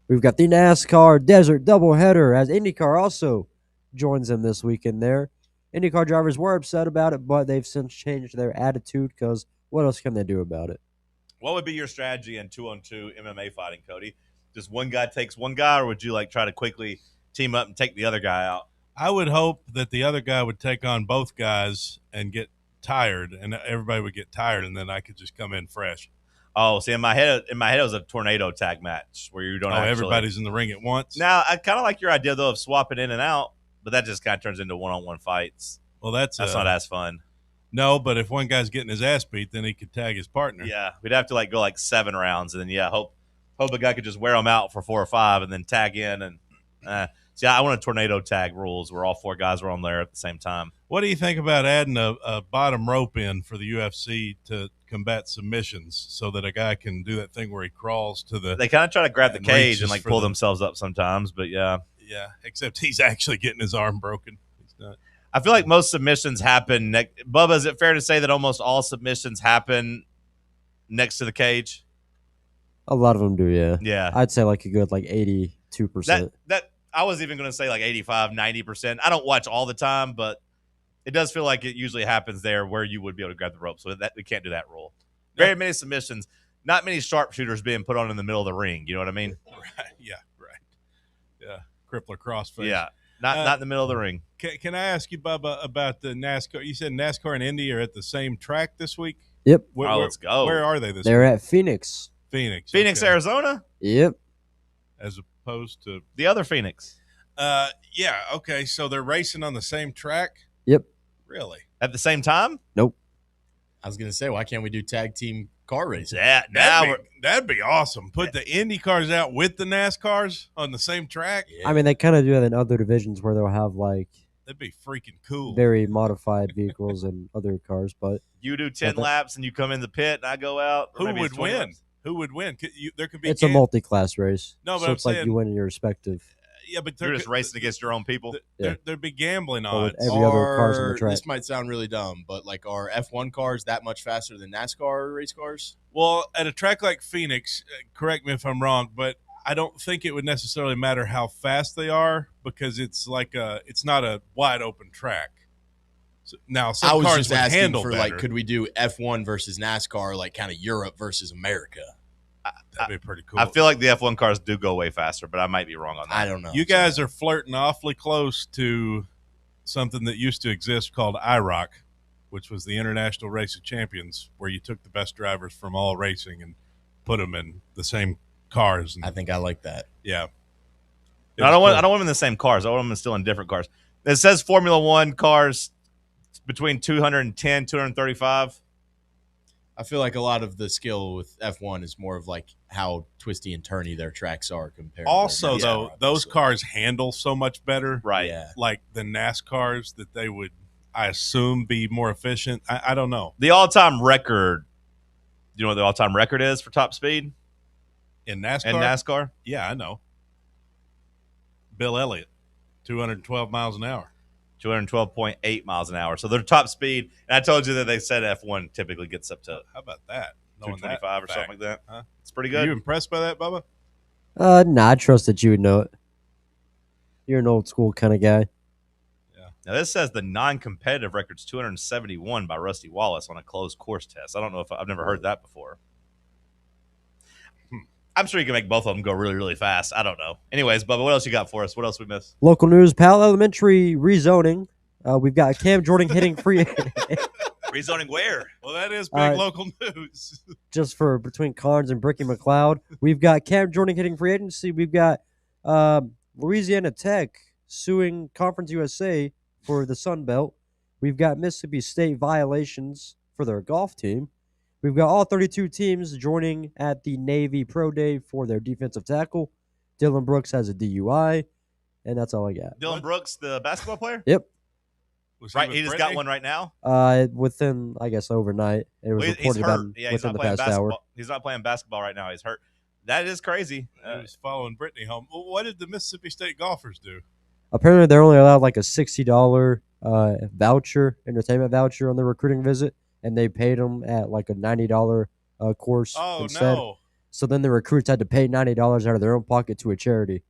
We've got the NASCAR Desert doubleheader as IndyCar also joins them this weekend there. IndyCar drivers were upset about it, but they've since changed their attitude because what else can they do about it? What would be your strategy in 2-on-2 MMA fighting, Cody? Just one guy takes one guy, or would you try to quickly team up and take the other guy out? I would hope that the other guy would take on both guys and get tired, and everybody would get tired, and then I could just come in fresh. Oh, see, in my head, it was a tornado tag match where you don't. Everybody's in the ring at once. Now, I kind of like your idea though of swapping in and out, but that just kind of turns into one-on-one fights. Well, that's not as fun. No, but if one guy's getting his ass beat, then he could tag his partner. Yeah, we'd have to go 7 rounds, and then hope a guy could just wear them out for 4 or 5, and then tag in. And see, I want a tornado tag rules where all 4 guys were on there at the same time. What do you think about adding a bottom rope in for the UFC to combat submissions so that a guy can do that thing where he crawls to the... They kind of try to grab the cage and pull themselves up sometimes, but yeah. Yeah, except he's actually getting his arm broken. He's not. I feel like most submissions happen... Bubba, is it fair to say that almost all submissions happen next to the cage? A lot of them do, yeah. Yeah. I'd say a good 82%. That I was even going to say 85, 90%. I don't watch all the time, but it does feel like it usually happens there where you would be able to grab the rope. So that we can't do that rule. Very many submissions, not many sharpshooters being put on in the middle of the ring. You know what I mean? Right. Yeah, right. Yeah, crippler crossface. Yeah, not in the middle of the ring. Can I ask you, Bubba, about the NASCAR? You said NASCAR and Indy are at the same track this week? Yep. Let's go. Where are they this They're week? at Phoenix. Phoenix, Arizona? Yep. As opposed to the other Phoenix. Yeah, okay. So they're racing on the same track? Yep. Really? At the same time? Nope. I was going to say, why can't we do tag team car racing? That'd be awesome. Put the Indy cars out with the NASCARs on the same track. I mean, they kind of do that in other divisions where they'll have that'd be freaking cool. Very modified vehicles and other cars, but you do 10 laps and you come in the pit and I go out. Who would win? Who would win? There could be. It's a multi-class race. No, but so I'm it's saying, you win in your respective. Yeah, but you're just racing against your own people. There'd be gambling odds. Every other car's on the track. This might sound really dumb, but are F1 cars that much faster than NASCAR race cars? Well, at a track like Phoenix, correct me if I'm wrong, but I don't think it would necessarily matter how fast they are because it's it's not a wide open track. So now, some I was cars just would asking handle for better. could we do F1 versus NASCAR, kind of Europe versus America? That'd be pretty cool. I feel like the F1 cars do go way faster, but I might be wrong on that. I don't know. You guys are flirting awfully close to something that used to exist called IROC, which was the International Race of Champions, where you took the best drivers from all racing and put them in the same cars. I think I like that. Yeah. I don't want them in the same cars. I want them still in different cars. It says Formula One cars between 210, 235. I feel like a lot of the skill with F1 is more of how twisty and turny their tracks are compared. Also, to though, those cars handle so much better, right? Yeah. Like the NASCARs, that they would, I assume, be more efficient. I don't know. The all-time record. Do you know what the all-time record is for top speed in NASCAR? In NASCAR, yeah, I know. Bill Elliott, 212 miles an hour. 212.8 miles an hour. So their top speed, and I told you that they said F1 typically gets up to. How about that? knowing 225 or that something like that. Huh? It's pretty Are good. you impressed by that, Bubba? Nah, I trust that you would know it. You're an old school kind of guy. Now, this says the non-competitive record's 271 by Rusty Wallace on a closed course test. I don't know if I've never heard that before. I'm sure you can make both of them go really, really fast. I don't know. Anyways, Bubba, what else you got for us? What else we missed? Local news, Powell Elementary rezoning. We've got Cam Jordan hitting free. Rezoning where? Well, that is big local news. Just for between Carnes and Bricky McLeod. We've got Cam Jordan hitting free agency. We've got Louisiana Tech suing Conference USA for the Sun Belt. We've got Mississippi State violations for their golf team. We've got all 32 teams joining at the Navy Pro Day for their defensive tackle. Dylan Brooks has a DUI, and that's all I got. Dylan Brooks, the basketball player? Yep. Right, he just got one right now? Within, I guess, overnight. It was He's reported hurt. about Yeah, he's within not the playing past hour. basketball. He's not playing basketball right now. He's hurt. That is crazy. He was following Britney home. Well, what did the Mississippi State golfers do? Apparently, they're only allowed like a $60 entertainment voucher on their recruiting visit, and they paid them at like a $90 course instead. No. So then the recruits had to pay $90 out of their own pocket to a charity.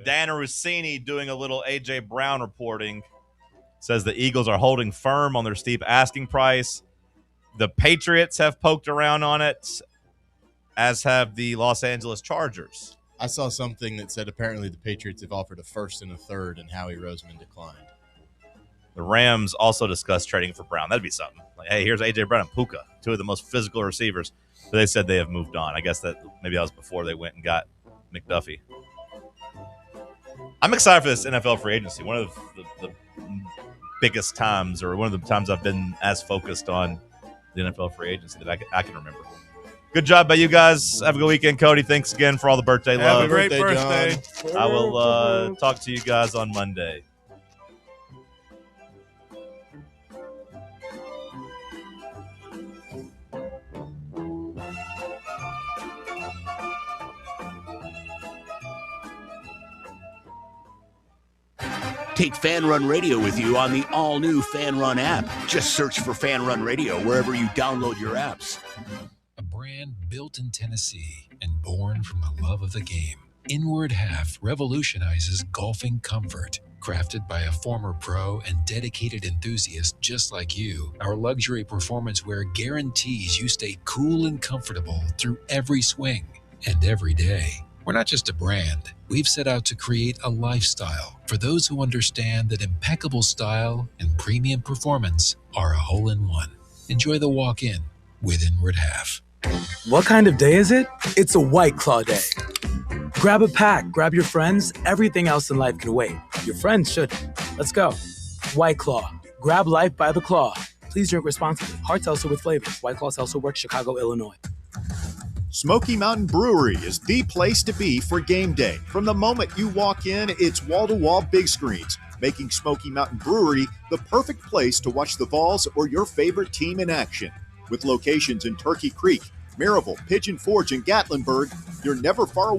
Dan Rossini doing a little A.J. Brown reporting. Says the Eagles are holding firm on their steep asking price. The Patriots have poked around on it, as have the Los Angeles Chargers. I saw something that said apparently the Patriots have offered a first and a third, and Howie Roseman declined. The Rams also discussed trading for Brown. That'd be something. Like, hey, here's A.J. Brown and Puka, two of the most physical receivers. But they said they have moved on. I guess that maybe that was before they went and got McDuffie. I'm excited for this NFL free agency. One of the biggest times, or one of the times I've been as focused on the NFL free agency that I can remember. Good job by you guys. Have a good weekend, Cody. Thanks again for all the birthday love. Have a great birthday. I will talk to you guys on Monday. Take Fan Run Radio with you on the all-new Fan Run app. Just search for Fan Run Radio wherever you download your apps. A brand built in Tennessee and born from a love of the game. Inward Half revolutionizes golfing comfort. Crafted by a former pro and dedicated enthusiast just like you, our luxury performance wear guarantees you stay cool and comfortable through every swing and every day. We're not just a brand. We've set out to create a lifestyle for those who understand that impeccable style and premium performance are a hole-in-one. Enjoy the walk-in with Inward Half. What kind of day is it? It's a White Claw day. Grab a pack, grab your friends. Everything else in life can wait. Your friends shouldn't. Let's go. White Claw. Grab life by the claw. Please drink responsibly. Hard seltzer with flavor. White Claw Seltzer Works, Chicago, Illinois. Smoky Mountain Brewery is the place to be for game day. From the moment you walk in, it's wall-to-wall big screens, making Smoky Mountain Brewery the perfect place to watch the Vols or your favorite team in action. With locations in Turkey Creek, Maryville, Pigeon Forge, and Gatlinburg, you're never far away.